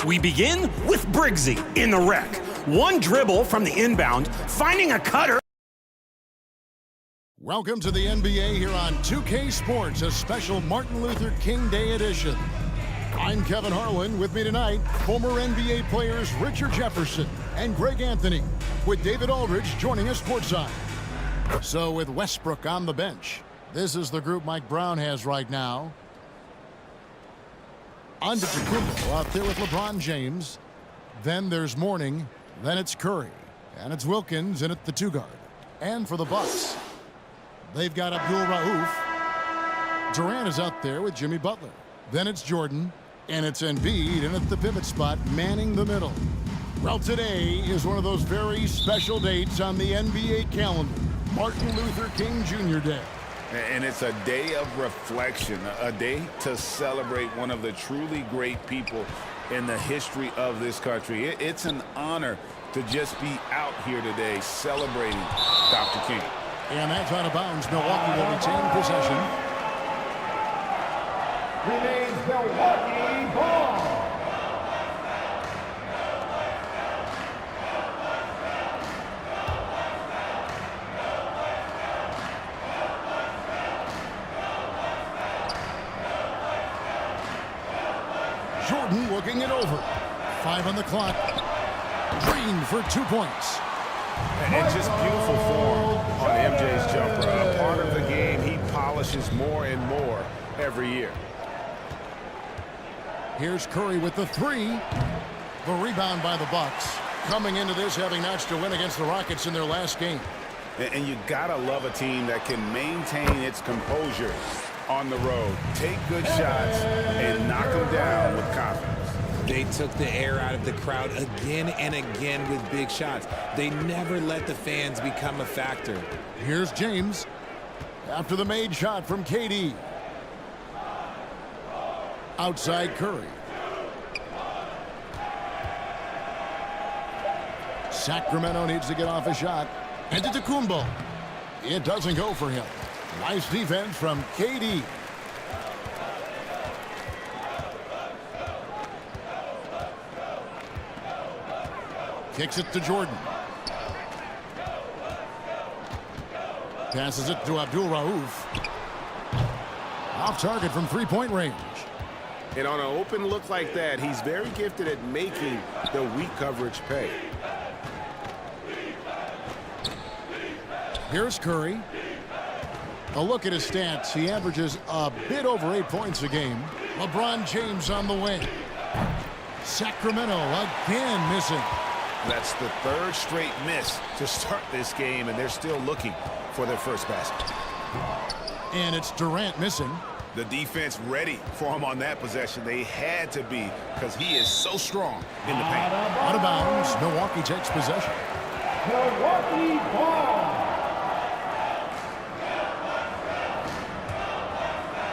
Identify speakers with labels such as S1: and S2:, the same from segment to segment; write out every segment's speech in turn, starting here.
S1: We begin with Briggsy in the wreck. One dribble from the inbound, finding a cutter.
S2: Welcome to the NBA here on 2K Sports, a special Martin Luther King Day edition. I'm Kevin Harlan. With me tonight, former NBA players Richard Jefferson and Greg Anthony, with David Aldridge joining us courtside. So with Westbrook on the bench, this is the group Mike Brown has right now. Antetokounmpo out there with LeBron James. Then there's Mourning. Then it's Curry. And it's Wilkins in at the 2-guard. And for the Bucks, they've got Abdul Rauf. Durant is out there with Jimmy Butler. Then it's Jordan. And it's Embiid in at the pivot spot, manning the middle. Well, today is one of those very special dates on the NBA calendar. Martin Luther King Jr. Day.
S3: And it's a day of reflection, a day to celebrate one of the truly great people in the history of this country. It's an honor to just be out here today celebrating Dr. King.
S2: And that's out of bounds. Milwaukee will retain possession.
S4: Remains Milwaukee ball.
S2: Jordan looking it over. 5 on the clock. Green for 2 points.
S3: And just beautiful form on MJ's jumper. A part of the game he polishes more and more every year.
S2: Here's Curry with the 3. The rebound by the Bucks. Coming into this having notched a win against the Rockets in their last game.
S3: And you gotta love a team that can maintain its composure on the road. Take good shots and knock them down with confidence.
S5: They took the air out of the crowd again and again with big shots. They never let the fans become a factor.
S2: Here's James after the made shot from KD. Outside Curry. Sacramento needs to get off a shot. Antetokounmpo. It doesn't go for him. Nice defense from KD. Kicks it to Jordan. Passes it to Abdul Rauf. Off target from 3-point range.
S3: And on an open look like that, he's very gifted at making the weak coverage pay.
S2: Here's Curry. A look at his stats. He averages a bit over 8 points a game. LeBron James on the wing. Sacramento again missing.
S3: That's the 3rd straight miss to start this game, and they're still looking for their first basket.
S2: And it's Durant missing.
S3: The defense ready for him on that possession. They had to be, because he is so strong in the paint.
S2: Out of bounds. Milwaukee takes possession.
S4: Milwaukee ball.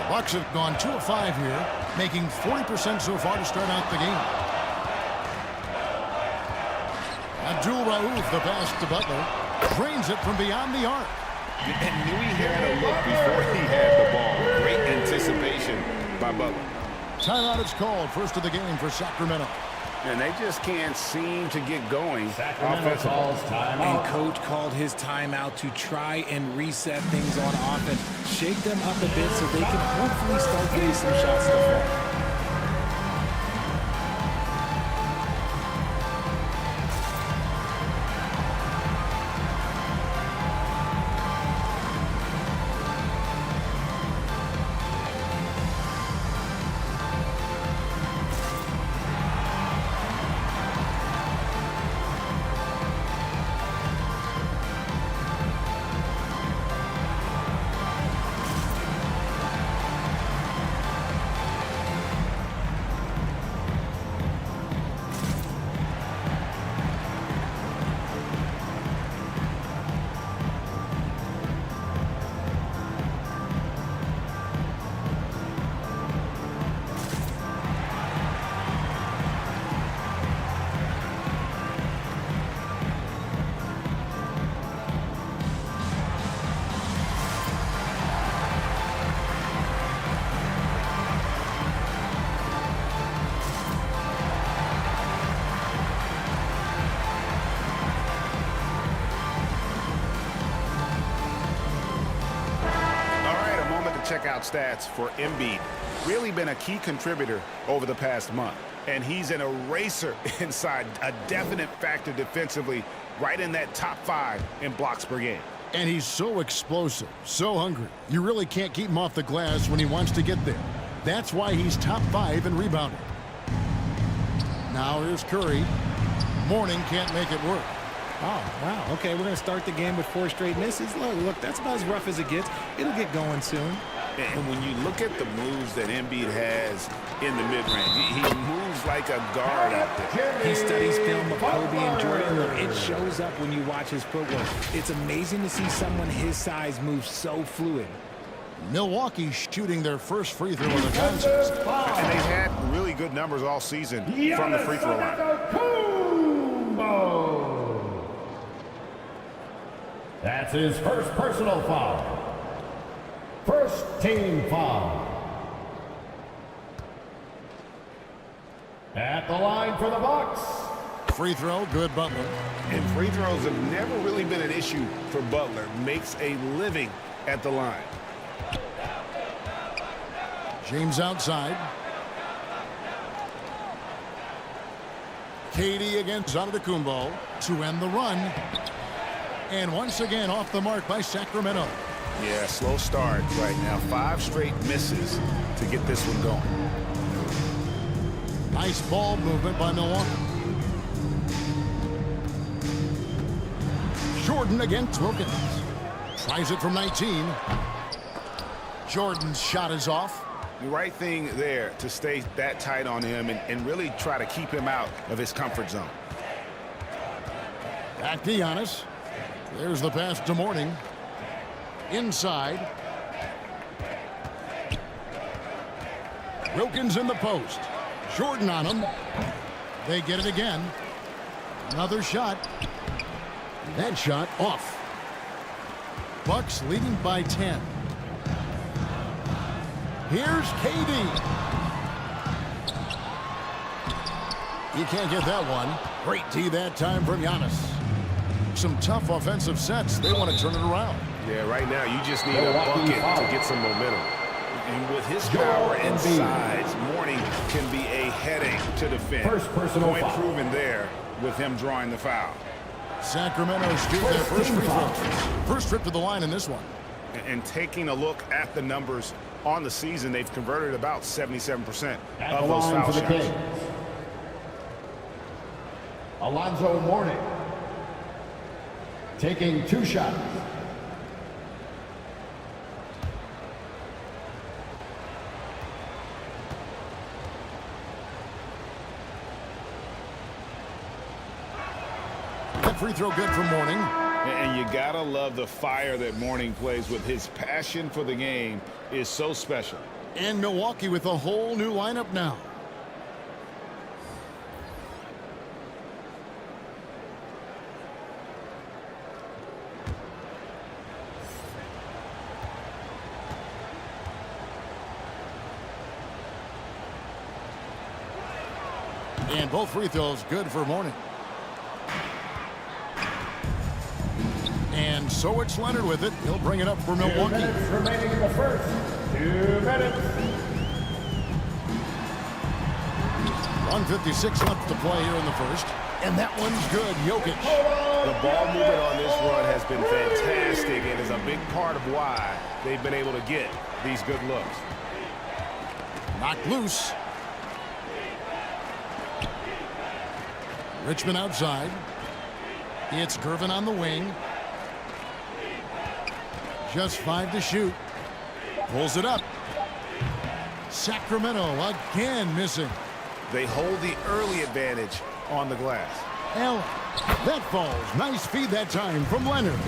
S2: The Bucks have gone 2 of 5 here, making 40% so far to start out the game. Abdul Rauf, the pass to Butler, drains it from beyond the arc.
S3: And knew he had a look before he had the ball. Great anticipation by Butler.
S2: Timeout is called. First of the game for Sacramento.
S3: And they just can't seem to get going offensively.
S5: And coach called his timeout to try and reset things on offense. Shake them up a bit so they can hopefully start getting some shots to fall.
S3: checkout stats for Embiid. Really been a key contributor over the past month. And he's an eraser inside, a definite factor defensively, right in that top 5 in blocks per game.
S2: And he's so explosive, so hungry. You really can't keep him off the glass when he wants to get there. That's why he's top 5 in rebounding. Now here's Curry. Mourning can't make it work.
S5: Oh, wow. Okay, we're going to start the game with 4 straight misses. Look, that's about as rough as it gets. It'll get going soon.
S3: And when you look at the moves that Embiid has in the mid-range, he moves like a guard out there.
S5: He studies film of Kobe and Jordan. Look, it shows up when you watch his footwork. It's amazing to see someone his size move so fluid.
S2: Milwaukee shooting their first free throw of the contest.
S3: And they've had really good numbers all season from the free throw line.
S4: That's his first personal foul. First team foul. At the line for the Bucks.
S2: Free throw, good Butler.
S3: And free throws have never really been an issue for Butler. Makes a living at the line.
S2: James outside. KD against Antetokounmpo to end the run. And once again off the mark by Sacramento.
S3: Yeah, slow start right now. 5 straight misses to get this one going.
S2: Nice ball movement by Milwaukee. Jordan against Wilkins. Tries it from 19. Jordan's shot is off.
S3: The right thing there to stay that tight on him and really try to keep him out of his comfort zone.
S2: Back to Giannis. There's the pass to Mourning. Inside. Wilkins in the post. Jordan on him. They get it again. Another shot. That shot off. Bucks leading by 10. Here's KD. He can't get that one. Great D that time from Giannis. Some tough offensive sets. They want to turn it around.
S3: Yeah, right now you just need a bucket to get some momentum. And with his power and size, Mourning can be a headache to defend.
S4: First personal
S3: Point
S4: foul.
S3: proven there with him drawing the foul.
S2: Sacramento shoot their first free throw. First trip to the line in this one.
S3: And taking a look at the numbers on the season, they've converted about 77%
S4: At
S3: of
S4: the
S3: those
S4: line
S3: foul
S4: for the
S3: shots.
S4: Kings. Alonzo Mourning. Taking 2 shots.
S2: That free throw good for Mourning.
S3: And you gotta love the fire that Mourning plays with. His passion for the game is so special.
S2: And Milwaukee with a whole new lineup now. And both free throws good for Mourning. And so it's Leonard with it. He'll bring it up for
S4: 2
S2: Milwaukee.
S4: minutes remaining in the first. 2 minutes.
S2: 1:56 left to play here in the first. And that one's good. Jokic.
S3: The ball movement on this run has been fantastic and is a big part of why they've been able to get these good looks.
S2: Knocked loose. Richmond outside. It's Gervin on the wing. Just 5 to shoot. Pulls it up. Sacramento again missing.
S3: They hold the early advantage on the glass.
S2: Allen. That falls. Nice feed that time from Leonard.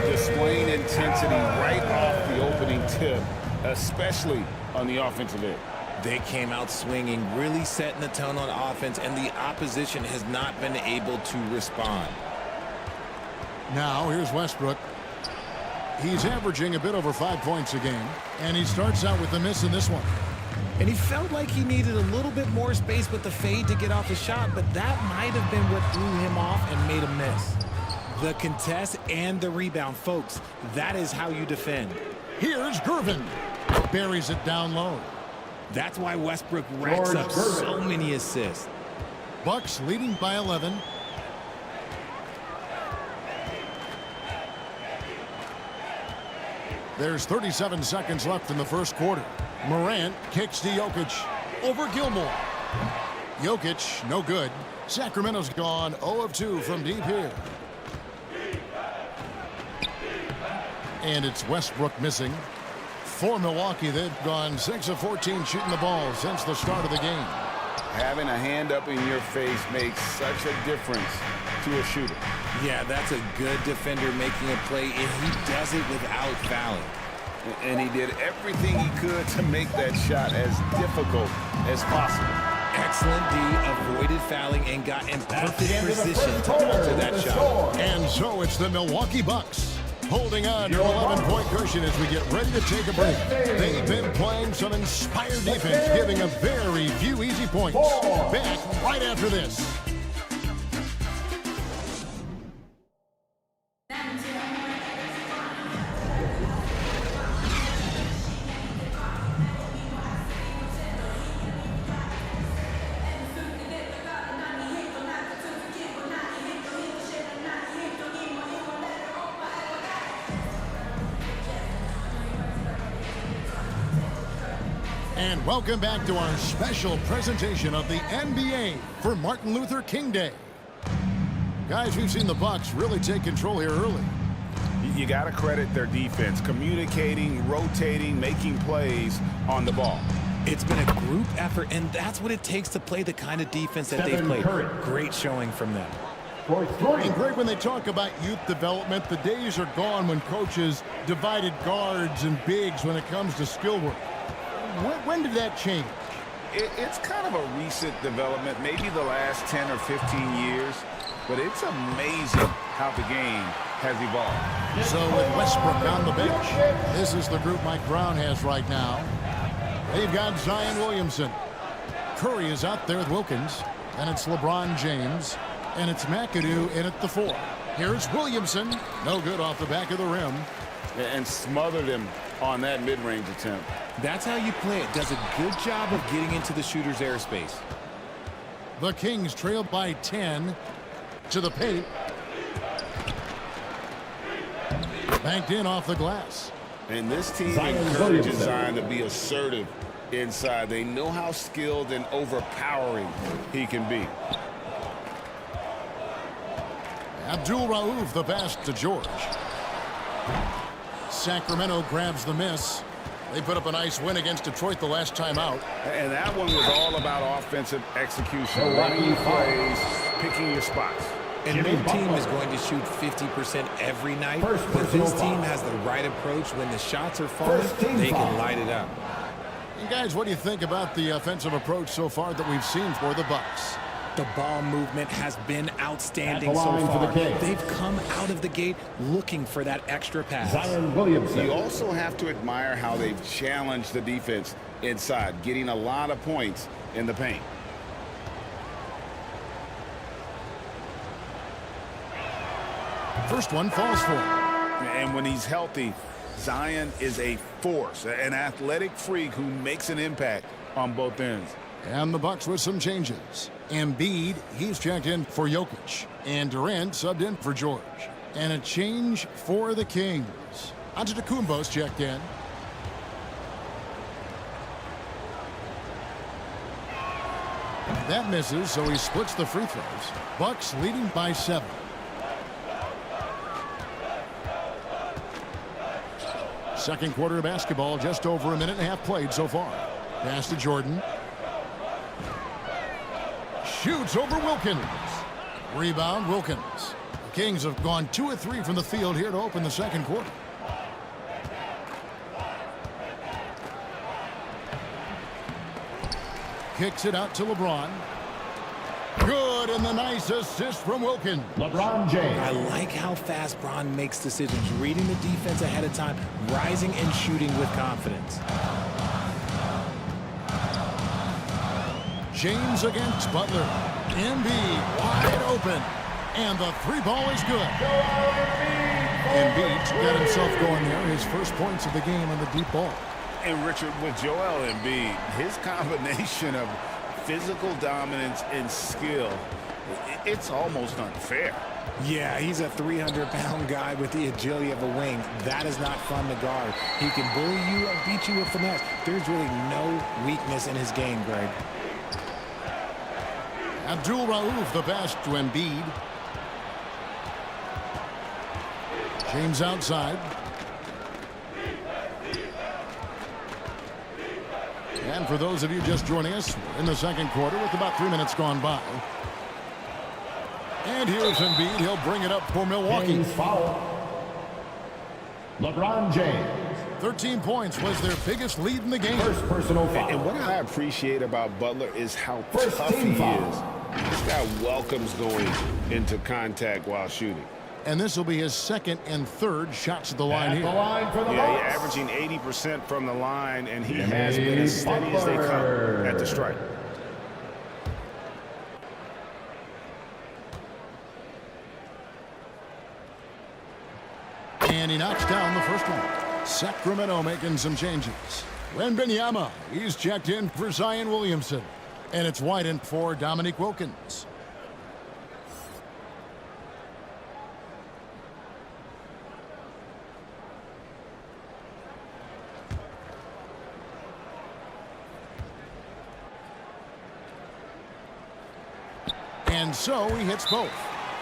S3: Displaying intensity right off the opening tip, especially on the offensive end.
S5: They came out swinging, really setting the tone on offense, and the opposition has not been able to respond.
S2: Now here's Westbrook. He's averaging a bit over 5 points a game, and he starts out with a miss in this one.
S5: And he felt like he needed a little bit more space with the fade to get off the shot, but that might have been what threw him off and made him miss. The contest and the rebound, folks, that is how you defend.
S2: Here's Gervin. buries it down low.
S5: That's why Westbrook racks up so many assists.
S2: Bucks leading by 11. There's 37 seconds left in the first quarter. Morant kicks to Jokic. Over Gilmore. Jokic, no good. Sacramento's gone 0 of 2 from deep here. And it's Westbrook missing. For Milwaukee, they've gone 6 of 14 shooting the ball since the start of the game.
S3: Having a hand up in your face makes such a difference to a shooter.
S5: Yeah, that's a good defender making a play, and he does it without fouling.
S3: And he did everything he could to make that shot as difficult as possible.
S5: Excellent D, avoided fouling, and got in perfect position to alter that shot.
S2: And so it's the Milwaukee Bucks holding on to an 11-point cushion as we get ready to take a break. They've been playing some inspired defense, giving a very few easy points. Back right after this. And welcome back to our special presentation of the NBA for Martin Luther King Day. Guys, we've seen the Bucks really take control here early.
S3: You got to credit their defense, communicating, rotating, making plays on the ball.
S5: It's been a group effort, and that's what it takes to play the kind of defense that they've played. Great showing from them.
S2: And Greg, when they talk about youth development, the days are gone when coaches divided guards and bigs when it comes to skill work. When did that change?
S3: It's kind of a recent development, maybe the last 10 or 15 years, but it's amazing how the game has evolved.
S2: So with Westbrook on the bench, this is the group Mike Brown has right now. They've got Zion Williamson. Curry is out there with Wilkins, and it's LeBron James, and it's McAdoo in at the 4. Here's Williamson, no good off the back of the rim.
S3: And smothered him on that mid-range attempt.
S5: That's how you play it. Does a good job of getting into the shooter's airspace.
S2: The Kings trail by 10 to the paint. Banked in off the glass.
S3: And this team encourages Zion to be assertive inside. They know how skilled and overpowering he can be.
S2: Abdul Rauf, the pass to George. Sacramento grabs the miss. They put up a nice win against Detroit the last time out.
S3: And that one was all about offensive execution, running plays, picking your spots.
S5: And no team is going to shoot 50% every night, but this team has the right approach. When the shots are falling, they can light it up.
S2: And guys, what do you think about the offensive approach so far that we've seen for the Bucks?
S5: The ball movement has been outstanding so far. They've come out of the gate looking for that extra pass.
S4: Zion Williamson.
S3: You also have to admire how they've challenged the defense inside, getting a lot of points in the paint.
S2: First one falls for him.
S3: And when he's healthy, Zion is a force, an athletic freak who makes an impact on both ends.
S2: And the Bucks with some changes. Embiid, he's checked in for Jokic. And Durant subbed in for George. And a change for the Kings. Antetokounmpo's checked in. That misses, so he splits the free throws. Bucks leading by 7. Second quarter of basketball, just over a minute and a half played so far. Pass to Jordan. Shoots over Wilkins. Rebound, Wilkins. The Kings have gone 2 of 3 from the field here to open the second quarter. Kicks it out to LeBron. Good, and the nice assist from Wilkins.
S4: LeBron James.
S5: I like how fast Bron makes decisions, reading the defense ahead of time, rising and shooting with confidence.
S2: James against Butler. Embiid wide open. And the 3-ball is good. Embiid's got himself going there. His first points of the game on the deep ball.
S3: And Richard, with Joel Embiid, his combination of physical dominance and skill, it's almost unfair.
S5: Yeah, he's a 300-pound guy with the agility of a wing. That is not fun to guard. He can bully you or beat you with finesse. There's really no weakness in his game, Greg.
S2: Abdul-Rauf, the pass to Embiid. James outside. And for those of you just joining us, we're in the second quarter with about 3 minutes gone by. And here's Embiid. He'll bring it up for Milwaukee.
S4: James foul. LeBron James.
S2: 13 points was their biggest lead in the game.
S4: First personal foul.
S3: And what I appreciate about Butler is how
S4: First
S3: tough
S4: team
S3: he
S4: foul.
S3: is. This guy welcomes going into contact while shooting.
S2: And this will be his second and third shots at the line
S4: At
S2: here.
S4: the line for the
S3: Yeah,
S4: Bucks.
S3: he's averaging 80% from the line, and he
S4: Jimmy
S3: has been as steady as they
S4: Butler.
S3: come at the strike.
S2: And he knocks down the first one. Sacramento making some changes. Wembanyama, he's checked in for Zion Williamson. And it's White in for Dominique Wilkins. And so he hits both.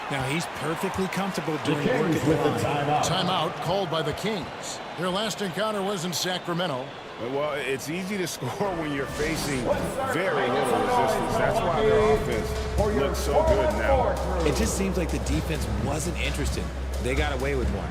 S5: Now, he's perfectly comfortable
S4: The
S5: doing work
S4: Kings
S5: at the
S4: with the
S5: line.
S4: timeout.
S2: Timeout called by the Kings. Their last encounter was in Sacramento.
S3: Well, it's easy to score when you're facing very little resistance. That's why their offense looks so good now.
S5: It just seems like the defense wasn't interested. They got away with one.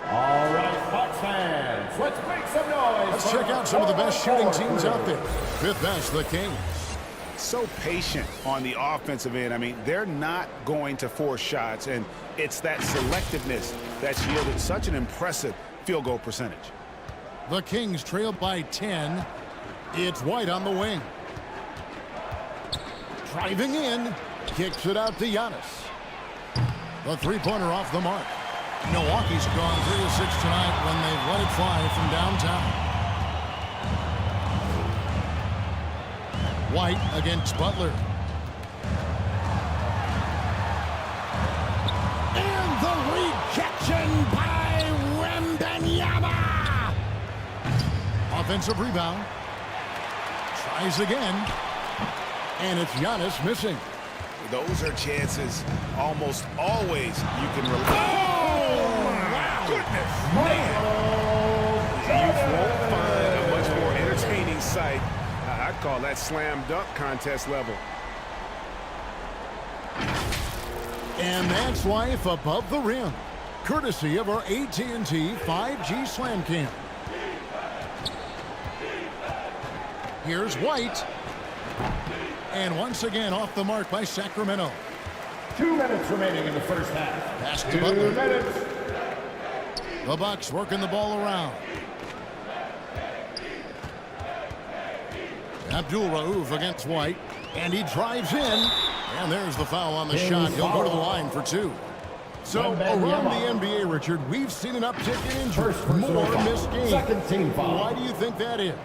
S4: All right, Bucks fans, let's make some noise.
S2: Let's check out some of the best shooting teams out there. Fifth best, the Kings.
S3: So patient on the offensive end. I mean, they're not going to force shots, and it's that selectiveness that's yielded such an impressive field goal percentage.
S2: The Kings trail by 10. It's White on the wing. Driving in. Kicks it out to Giannis. The three-pointer off the mark. Milwaukee's gone 3 of 6 tonight when they've let it fly from downtown. White against Butler. And the rejection by Wembanyama. Offensive rebound. Tries again. And it's Giannis missing.
S3: Those are chances almost always you can rely.
S2: Oh, wow.
S3: Goodness, man. You won't find a much more entertaining sight. I'd call that slam dunk contest level.
S2: And that's life above the rim. Courtesy of our AT&T 5G Slam Cam. Here's White. And once again off the mark by Sacramento.
S4: 2 minutes remaining in the first half.
S2: Pass to
S4: 2
S2: Butler.
S4: minutes.
S2: The Bucks working the ball around. Abdul-Rauf against White. And he drives in. And there's the foul on the shot. He'll go to the line for 2. So around the NBA, Richard, we've seen an uptick in injuries.
S4: First personal
S2: More
S4: foul.
S2: missed games.
S4: Second team foul.
S2: Why do you think that is?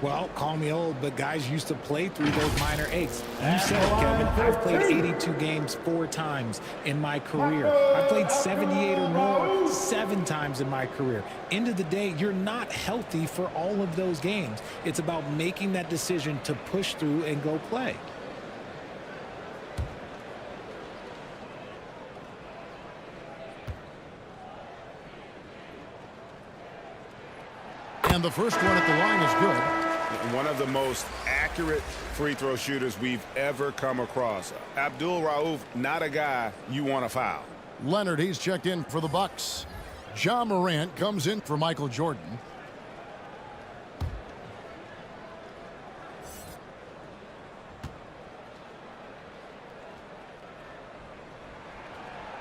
S5: Well, call me old, but guys used to play through those minor aches. You said it, Kevin. I've played 82 games 4 times in my career. I played 78 or more 7 times in my career. End of the day, you're not healthy for all of those games. It's about making that decision to push through and go play.
S2: And the first one at the line is good.
S3: One of the most accurate free throw shooters we've ever come across. Abdul Rauf, not a guy you want to foul.
S2: Leonard, he's checked in for the Bucks. Ja Morant comes in for Michael Jordan.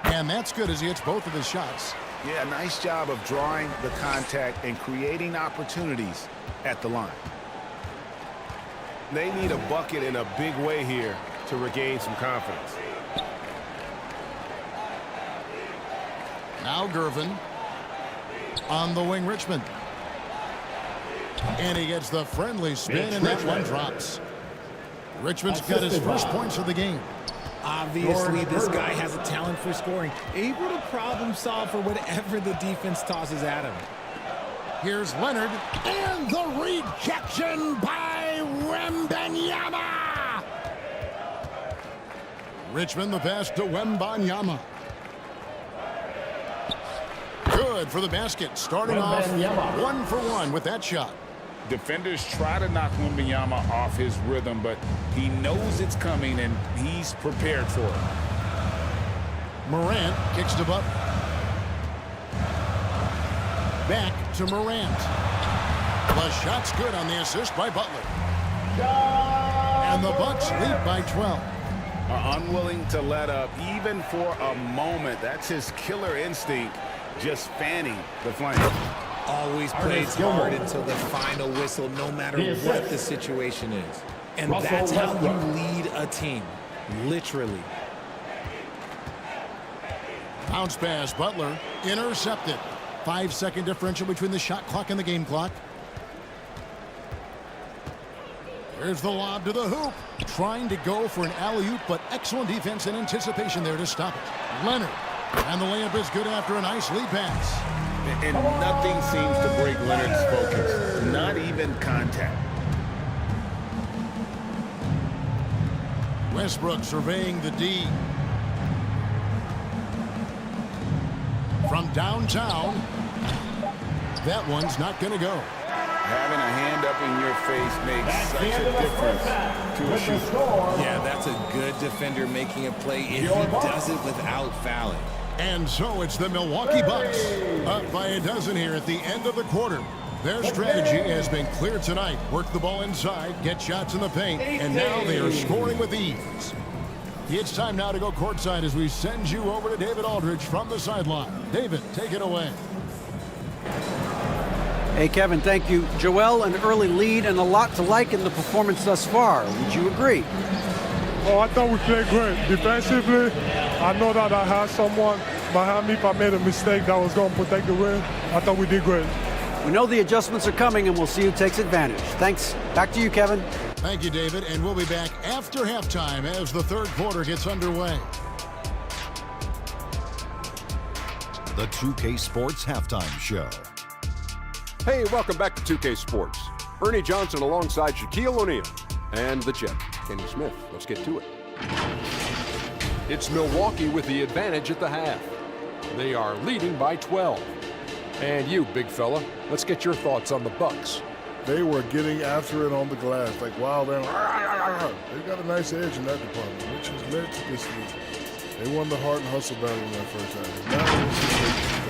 S2: And that's good as he hits both of his shots.
S3: Yeah, nice job of drawing the contact and creating opportunities at the line. They need a bucket in a big way here to regain some confidence.
S2: Now Gervin on the wing, Richmond. And he gets the friendly spin, and that one drops. Richmond's got his first points of the game.
S5: Obviously, this guy has a talent for scoring, able to problem solve for whatever the defense tosses at him.
S2: Here's Leonard, and the rejection by Wembanyama. Richmond the pass to Wembanyama. Good for the basket, starting off 1 for 1 with that shot.
S3: Defenders try to knock Wembanyama off his rhythm, but he knows it's coming and he's prepared for it.
S2: Morant kicks to Butler. Back to Morant. The shot's good on the assist by Butler. And the Bucks lead by 12.
S3: Are unwilling to let up even for a moment. That's his killer instinct, just fanning the flame.
S5: Always plays hard until the final whistle, no matter what the situation is. And that's how you lead a team, literally.
S2: Bounce pass, Butler, intercepted. 5-second differential between the shot clock and the game clock. Here's the lob to the hoop. Trying to go for an alley-oop, but excellent defense and anticipation there to stop it. Leonard. And the layup is good after a nice lead pass.
S3: And nothing seems to break Leonard's focus. Not even contact.
S2: Westbrook surveying the D. From downtown. That one's not going to go.
S3: Having a hand up in your face makes such a difference to a shooter.
S5: Yeah, that's a good defender making a play if he does it without fouling.
S2: And so it's the Milwaukee Bucks up by a dozen here at the end of the quarter. Their strategy has been clear tonight. Work the ball inside, get shots in the paint, and now they are scoring with ease. It's time now to go courtside as we send you over to David Aldridge from the sideline. David, take it away.
S6: Hey, Kevin, thank you. Joel, an early lead and a lot to like in the performance thus far. Would you agree?
S7: Oh, I thought we played great. Defensively, I know that I had someone behind me if I made a mistake that was going to protect the rim. I thought we did great.
S6: We know the adjustments are coming, and we'll see who takes advantage. Thanks. Back to you, Kevin.
S2: Thank you, David, and we'll be back after halftime as the third quarter gets underway.
S8: The 2K Sports Halftime Show.
S9: Hey, welcome back to 2K Sports. Ernie Johnson alongside Shaquille O'Neal and the Jet, Kenny Smith. Let's get to it. It's Milwaukee with the advantage at the half. They are leading by 12. And you, big fella, let's get your thoughts on the Bucks.
S7: They were getting after it on the glass, like wild animals. They got a nice edge in that department, which has led to this lead. They won the heart and hustle battle in that first half.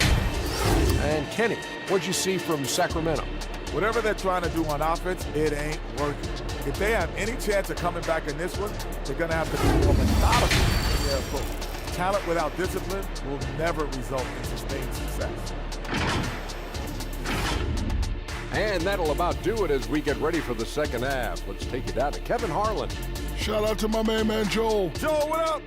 S9: And Kenny, what'd you see from Sacramento?
S10: Whatever they're trying to do on offense, it ain't working. If they have any chance of coming back in this one, they're going to have to be more methodical in their approach. Talent without discipline will never result in sustained success.
S9: And that'll about do it as we get ready for the second half. Let's take you down to Kevin Harlan.
S7: Shout out to my man Joel.
S10: Joel, what up?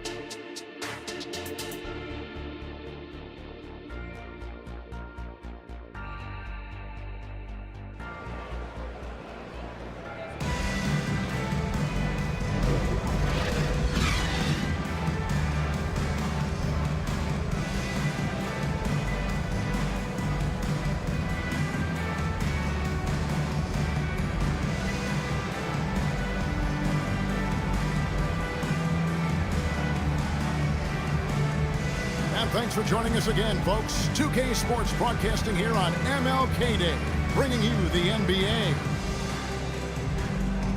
S2: And thanks for joining us again, folks. 2K Sports broadcasting here on MLK Day, bringing you the NBA.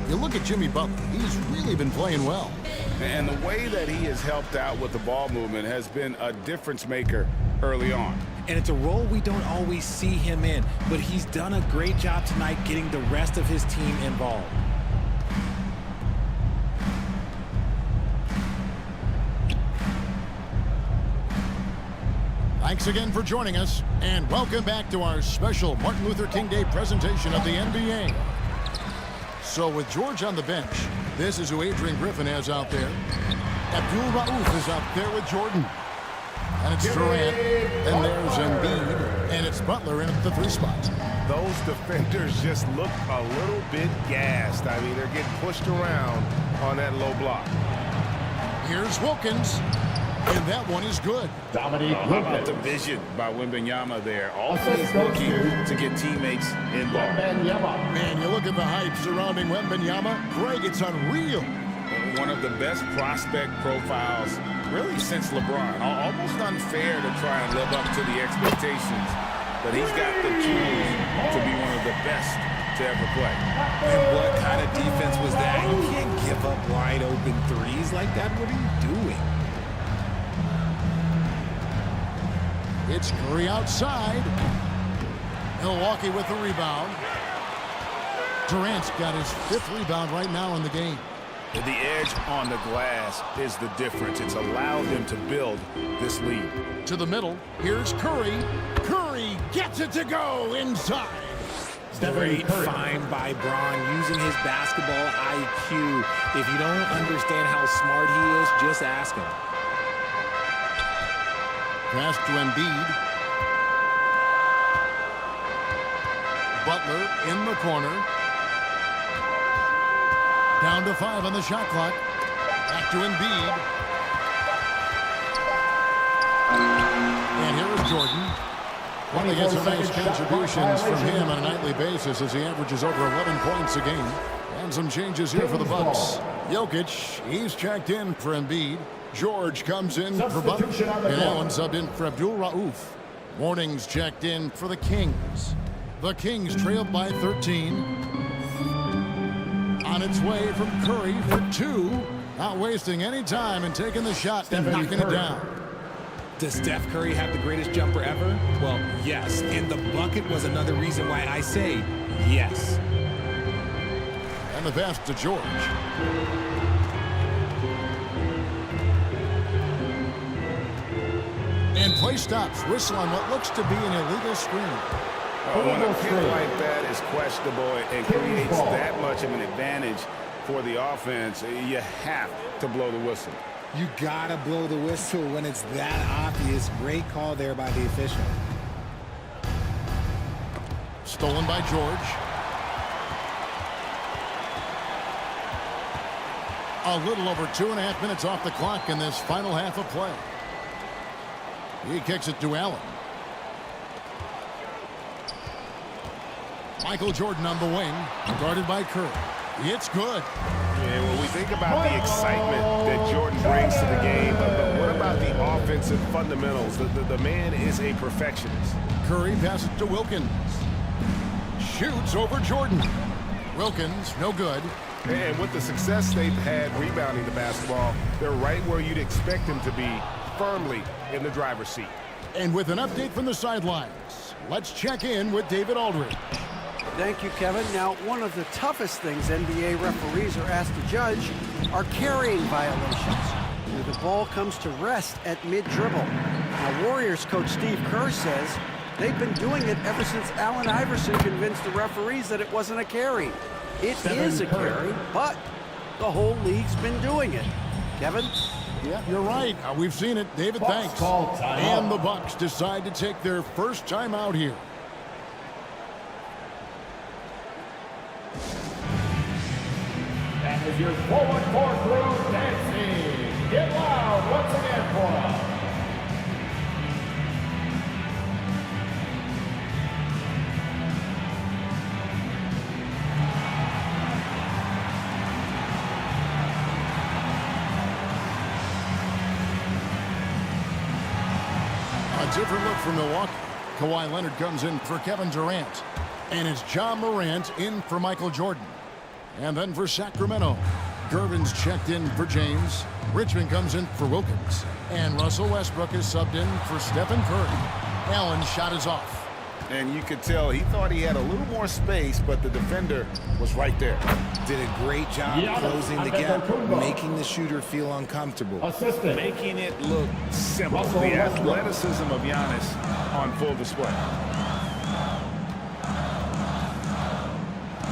S2: You look at Jimmy Butler, he's really been playing well.
S3: And the way that he has helped out with the ball movement has been a difference maker early on.
S5: And it's a role we don't always see him in, but he's done a great job tonight getting the rest of his team involved.
S2: Thanks again for joining us, and welcome back to our special Martin Luther King Day presentation of the NBA. So with George on the bench, this is who Adrian Griffin has out there. Abdul Rauf is out there with Jordan. And it's Durant, and there's Embiid, and it's Butler in at the 3 spot.
S11: Those defenders just look a little bit gassed. I mean, they're getting pushed around on that low block.
S2: Here's Wilkins. And that one is good.
S3: How about the vision by Wembanyama there? Always looking to get teammates involved.
S2: Man, you look at the hype surrounding Wembanyama. Greg, it's unreal.
S3: One of the best prospect profiles really since LeBron. Almost unfair to try and live up to the expectations. But he's got the tools to be one of the best to ever play.
S5: And what kind of defense was that? You can't give up wide open threes like that. What are you doing?
S2: It's Curry outside. Milwaukee with the rebound. Durant's got his 5th rebound right now in the game.
S3: The edge on the glass is the difference. It's allowed them to build this lead.
S2: To the middle, here's Curry. Curry gets it to go inside.
S5: Great find by Braun using his basketball IQ. If you don't understand how smart he is, just ask him.
S2: Pass to Embiid. Butler in the corner. Down to 5 on the shot clock. Back to Embiid. And here is Jordan. One gets some nice contributions from him on a nightly basis as he averages over 11 points a game. And some changes here for the Bucks. Jokic, he's checked in for Embiid. George comes in for Butler. And Allen subbed in for Abdul Rauf. Warnings checked in for the Kings. The Kings trailed by 13. On its way from Curry for 2. Not wasting any time and taking the shot and knocking it down.
S5: Does Steph Curry have the greatest jumper ever? Well, yes. And the bucket was another reason why I say yes.
S2: And the pass to George. And play stops. Whistle on what looks to be an illegal screen.
S3: When a kick like that is questionable and creates that much of an advantage for the offense, you have to blow the whistle.
S5: You gotta blow the whistle when it's that obvious. Great call there by the official.
S2: Stolen by George. A little over 2.5 minutes off the clock in this final half of play. He kicks it to Allen. Michael Jordan on the wing, guarded by Curry. It's good.
S11: And when we think about the excitement that Jordan brings to the game, but what about the offensive fundamentals? The man is a perfectionist.
S2: Curry passes to Wilkins. Shoots over Jordan. Wilkins, no good.
S11: And with the success they've had rebounding the basketball, they're right where you'd expect them to be, firmly in the driver's seat.
S2: And with an update from the sidelines, let's check in with David Aldridge.
S6: Thank you, Kevin. Now, one of the toughest things NBA referees are asked to judge are carrying violations, where the ball comes to rest at mid-dribble. Now, Warriors coach Steve Kerr says they've been doing it ever since Allen Iverson convinced the referees that it wasn't a carry. It is a carry, but the whole league's been doing it. Kevin?
S2: Yeah, you're right. We've seen it. David, thanks. And the Bucks decide to take their first time out here.
S4: And with your forward court crew dancing, get loud once again for us.
S2: A different look for Milwaukee. Kawhi Leonard comes in for Kevin Durant. And it's John Morant in for Michael Jordan. And then for Sacramento, Gervin's checked in for James. Richmond comes in for Wilkins. And Russell Westbrook is subbed in for Stephen Curry. Allen's shot is off.
S3: And you could tell he thought he had a little more space, but the defender was right there.
S12: Did a great job closing the gap, making the shooter feel uncomfortable.
S3: Making it look simple. The athleticism of Giannis on full display.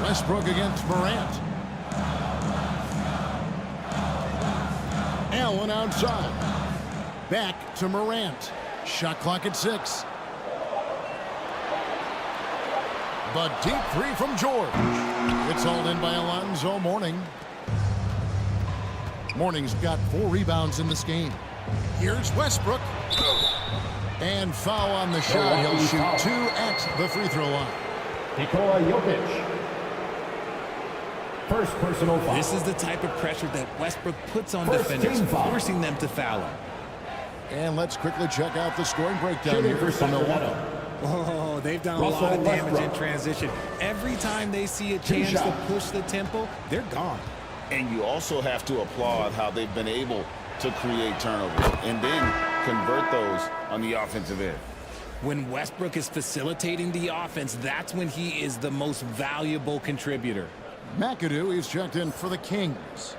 S2: Westbrook against Morant. Allen outside. Back to Morant. Shot clock at 6. The deep three from George. It's hauled in by Alonzo Mourning. Mourning's got 4 rebounds in this game. Here's Westbrook. And foul on the shot. He'll shoot 2 at the free throw line.
S4: Nikola Jokic. First personal foul.
S5: This is the type of pressure that Westbrook puts on defenders, forcing them to foul him.
S2: And let's quickly check out the scoring breakdown here for Milwaukee.
S5: Oh, they've done a lot of damage in transition. Every time they see a chance to push the tempo, they're gone.
S3: And you also have to applaud how they've been able to create turnovers and then convert those on the offensive end.
S5: When Westbrook is facilitating the offense, that's when he is the most valuable contributor.
S2: McAdoo is checked in for the Kings.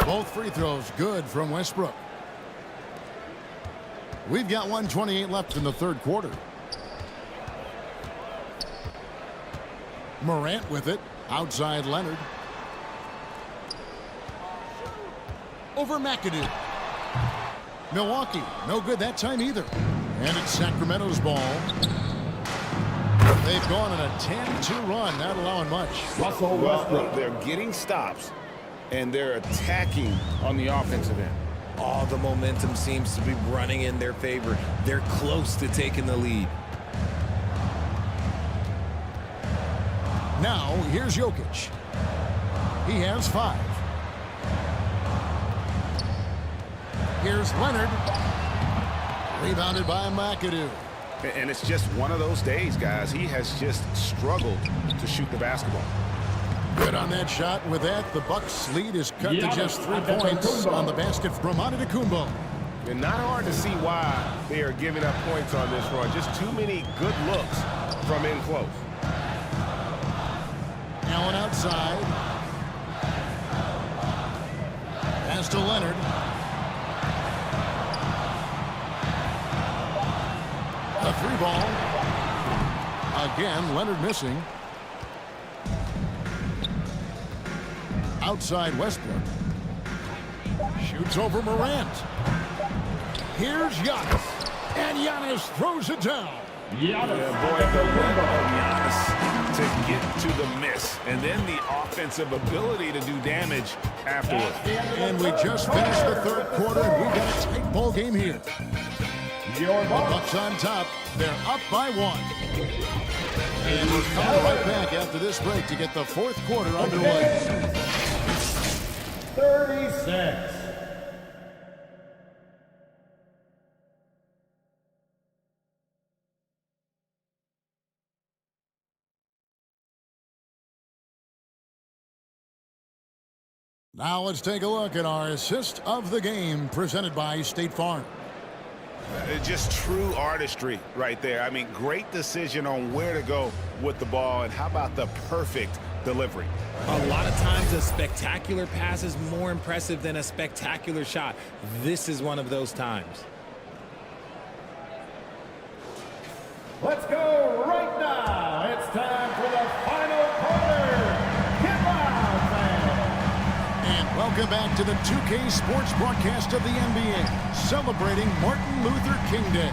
S2: Both free throws good from Westbrook. We've got 1:28 left in the third quarter. Morant with it. Outside Leonard. Over McAdoo. Milwaukee, no good that time either. And it's Sacramento's ball. They've gone on a 10-2 run, not allowing much.
S4: Russell Westbrook.
S3: They're getting stops, and they're attacking on the offensive end.
S12: All the momentum seems to be running in their favor. They're close to taking the lead.
S2: Now, here's Jokic. He has 5. Here's Leonard. Rebounded by McAdoo.
S3: And it's just one of those days, guys. He has just struggled to shoot the basketball.
S2: Good on that shot. With that, the Bucks' lead is cut to just 3 points on the basket from Antetokounmpo.
S11: And not hard to see why they are giving up points on this run. Just too many good looks from in close.
S2: Allen outside. Pass to Leonard. A 3 ball. Again, Leonard missing. Outside Westbrook. Shoots over Morant. Here's Giannis. And Giannis throws it down.
S3: Yeah, boy, the level of Giannis to get to the miss. And then the offensive ability to do damage afterward.
S2: And we just finished the third quarter, and we've got a tight ball game here. The Bucks on top. They're up by 1. And we're coming right back after this break to get the fourth quarter underway.
S4: 36.
S2: Now let's take a look at our assist of the game presented by State Farm.
S3: Just true artistry right there. I mean, great decision on where to go with the ball, and how about the perfect delivery?
S5: A lot of times a spectacular pass is more impressive than a spectacular shot. This is one of those times.
S4: Let's go right now. It's time for the final quarter. Get loud, fans.
S2: And welcome back to the 2K Sports broadcast of the NBA, celebrating Martin Luther King Day.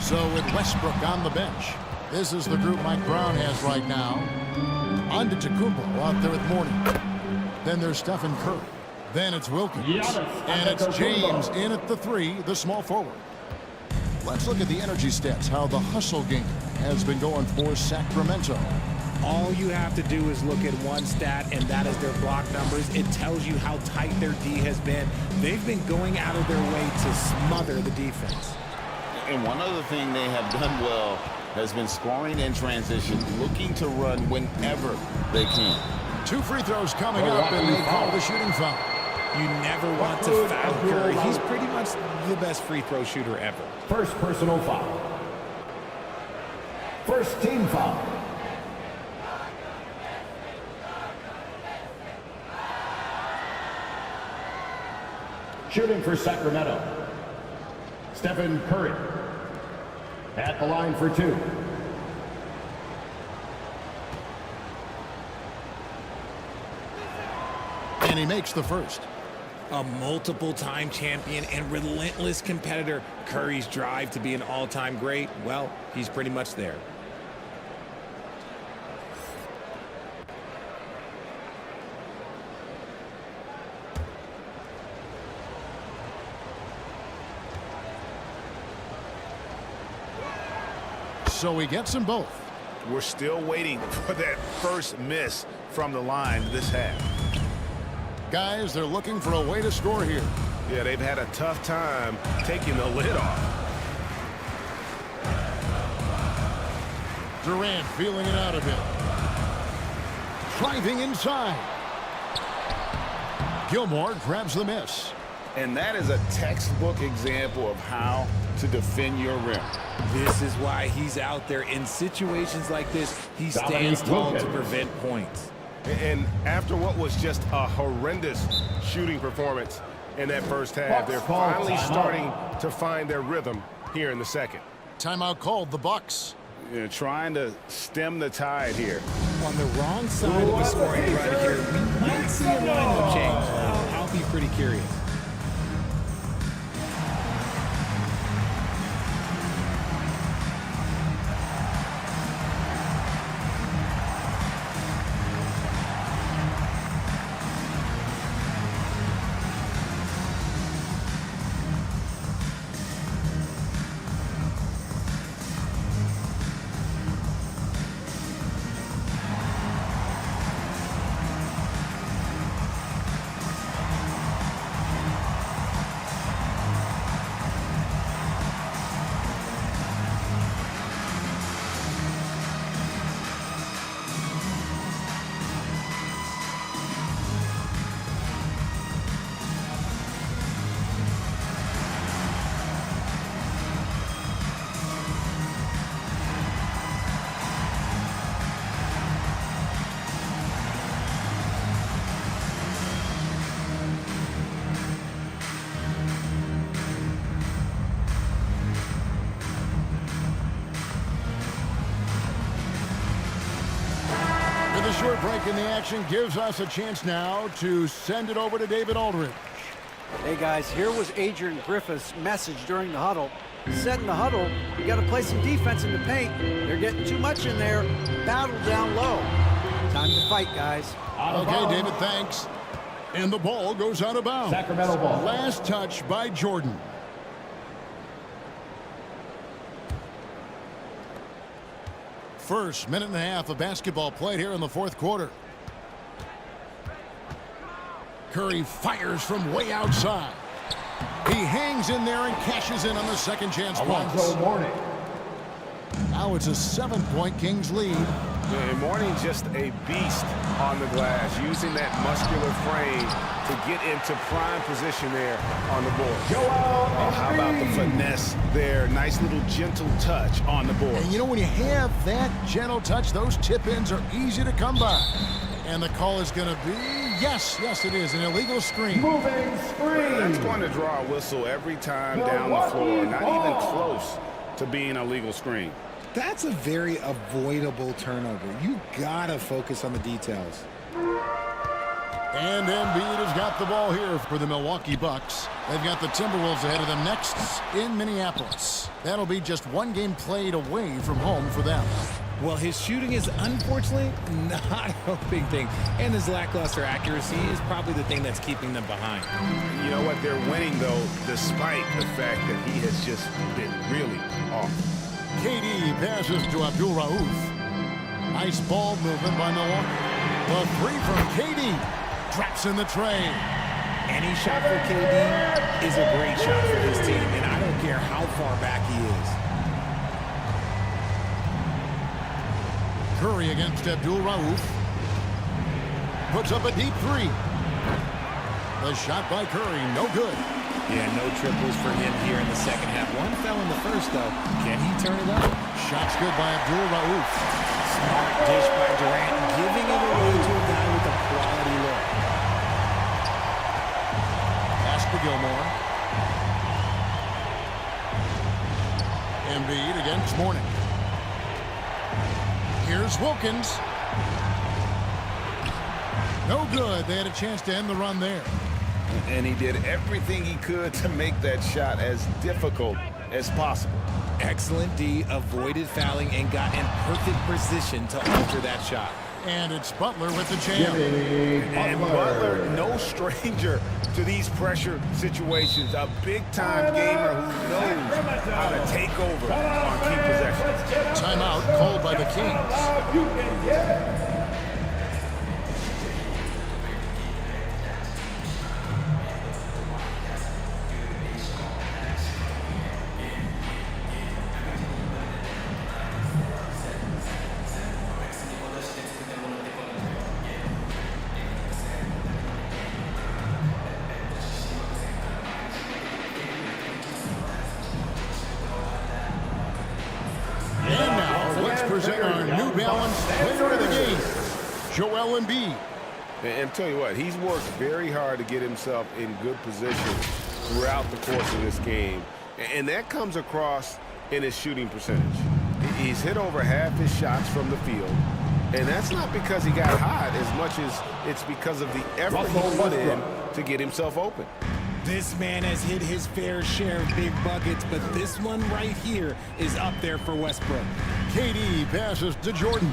S2: So with Westbrook on the bench, this is the group Mike Brown has right now. Antetokounmpo out there with Mourning. Then there's Stephen Curry. Then it's Wilkins. And it's James in at the 3, the small forward. Let's look at the energy stats, how the hustle game has been going for Sacramento.
S5: All you have to do is look at one stat, and that is their block numbers. It tells you how tight their D has been. They've been going out of their way to smother the defense.
S3: And one other thing they have done well has been scoring in transition, looking to run whenever they can.
S2: 2 free throws coming up, and they call the shooting foul.
S5: You never want to foul Curry. He's pretty much the best free throw shooter ever.
S4: First personal foul. First team foul. Shooting for Sacramento, Stephen Curry at the line for 2.
S2: And he makes the first.
S5: A multiple-time champion and relentless competitor. Curry's drive to be an all-time great, well, he's pretty much there.
S2: So he gets them both.
S3: We're still waiting for that first miss from the line this half.
S2: Guys, they're looking for a way to score here.
S11: Yeah, they've had a tough time taking the lid off.
S2: Durant feeling it out a bit. Driving inside. Gilmore grabs the miss.
S3: And that is a textbook example of how to defend your rim.
S5: This is why he's out there in situations like this. He stands tall to prevent points.
S11: And after what was just a horrendous shooting performance in that first half, they're finally starting to find their rhythm here in the second.
S2: Timeout called, the Bucks.
S3: You're trying to stem the tide here.
S5: On the wrong side of the scoring run here, we might see a lineup change. I'll be pretty curious.
S2: The short break in the action gives us a chance now to send it over to David Aldridge.
S6: Hey guys, here was Adrian Griffith's message during the huddle. He said in the huddle, you got to play some defense in the paint. They're getting too much in there. Battle down low. Time to fight, guys.
S2: Okay, David, thanks. And the ball goes out of bounds.
S4: Sacramento ball.
S2: Last touch by Jordan. First minute and a half of basketball played here in the fourth quarter. Curry fires from way outside. He hangs in there and cashes in on the second chance pass. Now it's a 7-point Kings lead.
S11: And Mourning just a beast on the glass, using that muscular frame to get into prime position there on the board.
S3: How about the finesse there? Nice little gentle touch on the board.
S2: And you know, when you have that gentle touch, those tip-ins are easy to come by. And the call is going to be, yes, it is, an illegal screen.
S4: Moving screen.
S3: That's going to draw a whistle every time down the floor. Not even close to being a legal screen.
S5: That's a very avoidable turnover. You gotta focus on the details.
S2: And Embiid has got the ball here for the Milwaukee Bucks. They've got the Timberwolves ahead of them next in Minneapolis. That'll be just one game played away from home for them.
S5: Well, his shooting is unfortunately not a big thing, and his lackluster accuracy is probably the thing that's keeping them behind.
S3: You know what? They're winning, though, despite the fact that he has just been really off.
S2: KD passes to Abdul Rauf. Nice ball movement by Milwaukee. The three from KD. Drops in the tray.
S5: Any shot for KD is a great shot for his team, and I don't care how far back he is.
S2: Curry against Abdul Rauf. Puts up a deep three. The shot by Curry, no good.
S12: Yeah, no triples for him here in the second half. One fell in the first, though. Can he turn it up?
S2: Shot's good by Abdul Rauf.
S5: Smart dish by Durant, giving it away to a guy with a quality look.
S2: Pass to Gilmore. Embiid against Mourning. Here's Wilkins. No good. They had a chance to end the run there.
S3: And he did everything he could to make that shot as difficult as possible.
S12: Excellent D, avoided fouling, and got in perfect position to alter that shot.
S2: And it's Butler with the jam.
S3: And Butler, no stranger to these pressure situations. A big-time gamer who knows how to take over on key possessions.
S2: Timeout called by the Kings. Present our New Balance player of the game, Joel Embiid.
S3: And tell you what, he's worked very hard to get himself in good position throughout the course of this game. And that comes across in his shooting percentage. He's hit over half his shots from the field. And that's not because he got hot as much as it's because of the effort he put in to get himself open.
S5: This man has hit his fair share of big buckets, but this one right here is up there for Westbrook.
S2: KD passes to Jordan.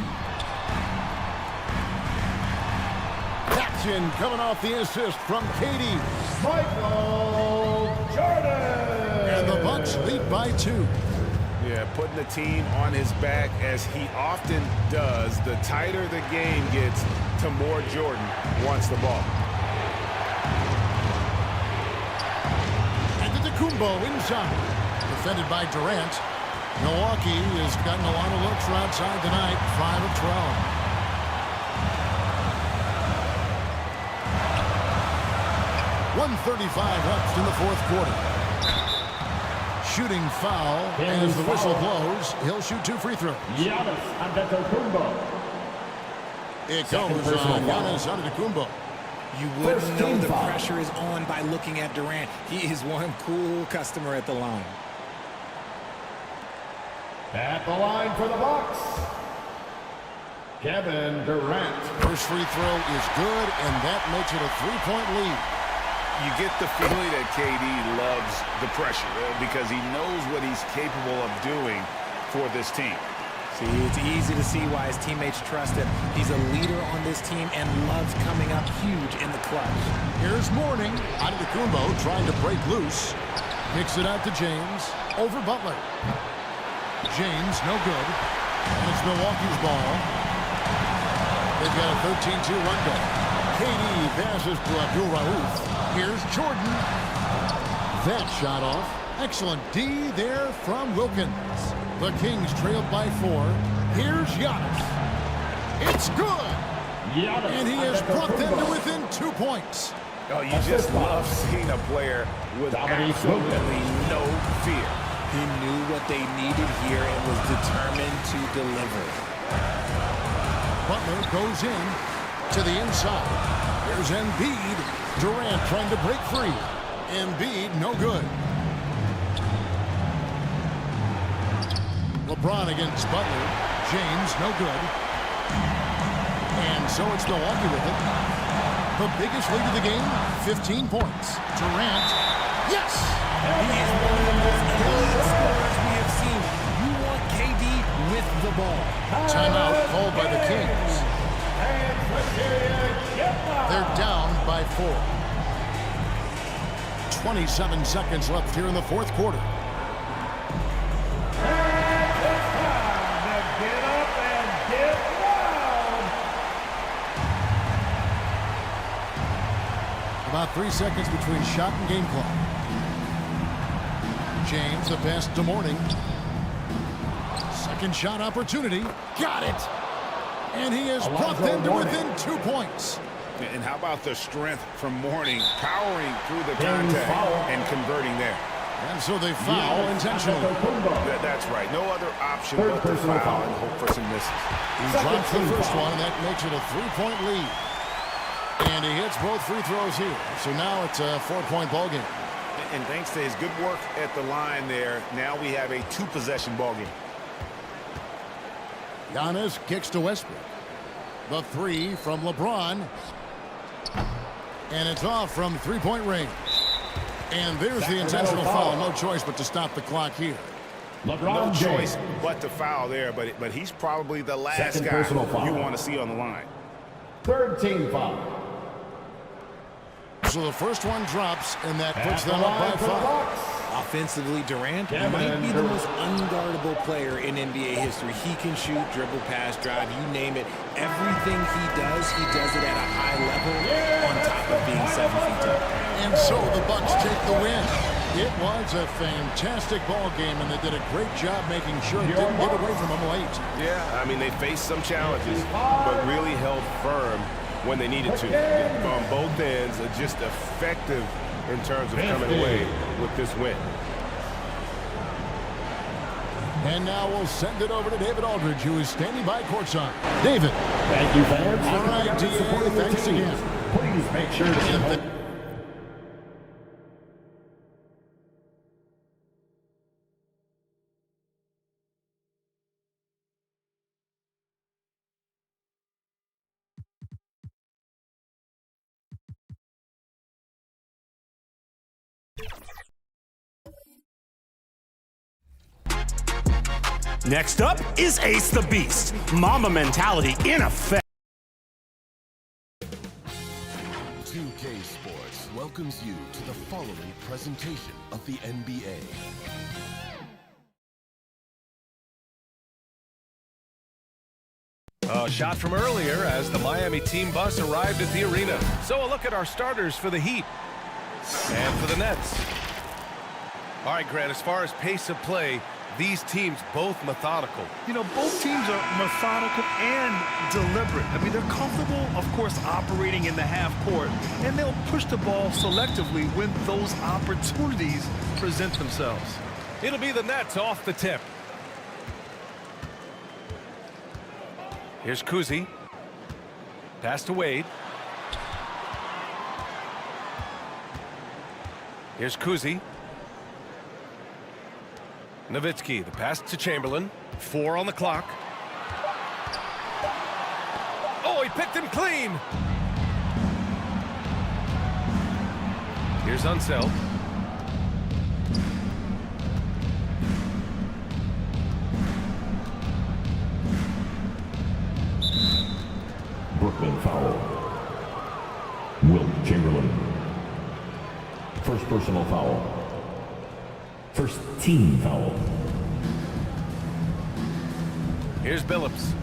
S2: Action coming off the assist from KD.
S4: Michael Jordan.
S2: And the Bucks lead by 2.
S3: Yeah, putting the team on his back as he often does. The tighter the game gets, the more Jordan wants the ball.
S2: Kumbo inside. Defended by Durant. Milwaukee has gotten a lot of looks from outside tonight. 5 of 12. 1:35 left in the fourth quarter. Shooting foul as the whistle blows. He'll shoot 2 free throws.
S4: Giannis Antetokounmpo.
S2: It goes on Giannis Antetokounmpo.
S5: You wouldn't know the pressure is on by looking at Durant. He is one cool customer at the line.
S4: At the line for the Bucks, Kevin Durant.
S2: First free throw is good, and that makes it a 3-point lead.
S3: You get the feeling that KD loves the pressure because he knows what he's capable of doing for this team.
S5: See, it's easy to see why his teammates trust him. He's a leader on this team and loves coming up huge in the clutch.
S2: Here's Mourning. Antetokounmpo trying to break loose. Kicks it out to James. Over Butler. James, no good. And it's Milwaukee's ball. They've got a 13-2 run goal. KD passes to Abdul Rauf. Here's Jordan. That shot off. Excellent D there from Wilkins. The Kings trailed by 4. Here's Giannis. It's good. And he has brought them to within 2 points.
S3: Oh, you just love seeing a player with absolutely no fear.
S5: He knew what they needed here and was determined to deliver.
S2: Butler goes in to the inside. There's Embiid. Durant trying to break free. Embiid, no good. LeBron against Butler. James, no good. And so it's Milwaukee with it. The biggest lead of the game, 15 points. Durant, yes!
S5: He is one of the most elite scorers we have seen. You want KD with the ball.
S2: Timeout called by the Kings. They're down by 4. 27 seconds left here in the fourth quarter. 3 seconds between shot and game clock. James, the pass to Mourning. Second shot opportunity. Got it. And he has brought them to within 2 points.
S3: And how about the strength from Mourning, powering through the contact and converting there.
S2: And so they foul intentionally.
S3: That's right. No other option but to foul and hope for some misses.
S2: He drops the first one, and that makes it a 3-point lead. And he hits both free throws here. So now it's a 4-point ball game.
S3: And thanks to his good work at the line there, now we have a 2-possession ball game.
S2: Giannis kicks to Westbrook. The 3 from LeBron. And it's off from 3-point range. And there's the intentional foul. No choice but to stop the clock here.
S3: No choice but to foul there, but he's probably the last guy you want to see on the line.
S4: Third team foul.
S2: So the first one drops, and that puts them up by 5.
S12: Offensively, Durant might be the most unguardable player in NBA history. He can shoot, dribble, pass, drive, you name it. Everything he does it at a high level on top of being 7 feet tall.
S2: And so the Bucks take the win. It was a fantastic ball game, and they did a great job making sure it didn't get away from them late.
S11: Yeah, I mean, they faced some challenges, but really held firm when they needed to. On both ends, just effective in terms of coming away with this win.
S2: And now we'll send it over to David Aldridge, who is standing by courtside. David.
S4: Thank you, fans.
S2: All right, DA, thanks again.
S4: Please make sure to
S1: Next up is Ace the Beast. Mamba mentality in effect.
S8: 2K Sports welcomes you to the following presentation of the NBA.
S13: A shot from earlier as the Miami team bus arrived at the arena. So a look at our starters for the Heat and for the Nets. All right, Grant, as far as pace of play, these teams both methodical.
S14: You know, both teams are methodical and deliberate. I mean, they're comfortable, of course, operating in the half court, and they'll push the ball selectively when those opportunities present themselves.
S13: It'll be the Nets off the tip. Here's Kuzi. Pass to Wade. Here's Kuzi. Nowitzki, the pass to Chamberlain. 4 on the clock. Oh, he picked him clean. Here's Unseld.
S4: Brooklyn foul. Wilt Chamberlain. First personal foul. First team foul.
S13: Here's Billups.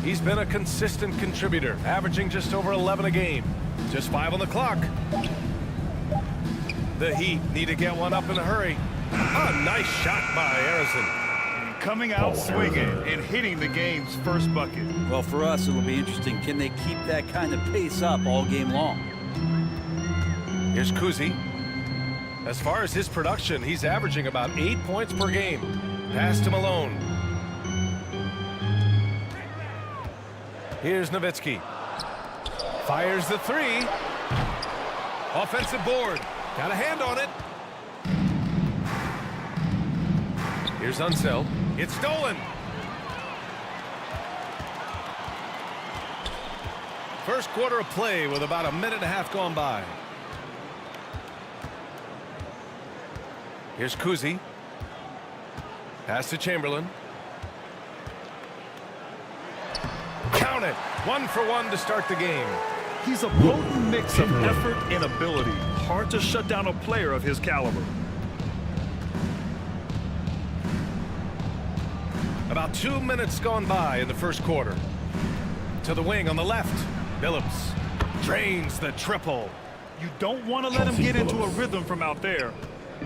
S13: He's been a consistent contributor, averaging just over 11 a game. Just 5 on the clock. The Heat need to get one up in a hurry. A nice shot by Harrison.
S14: Coming out swinging and hitting the game's first bucket.
S15: Well, for us, it'll be interesting. Can they keep that kind of pace up all game long?
S13: Here's Kuzi. As far as his production, he's averaging about 8 points per game. Pass to Malone. Here's Nowitzki. Fires the 3. Offensive board. Got a hand on it. Here's Unseld. It's stolen. First quarter of play with about a minute and a half gone by. Here's Kuzi. Pass to Chamberlain. Count it. 1 for 1 to start the game.
S14: He's a potent mix of effort and ability. Hard to shut down a player of his caliber.
S13: About 2 minutes gone by in the first quarter. To the wing on the left. Billups drains the triple.
S14: You don't want to let him get into a rhythm from out there.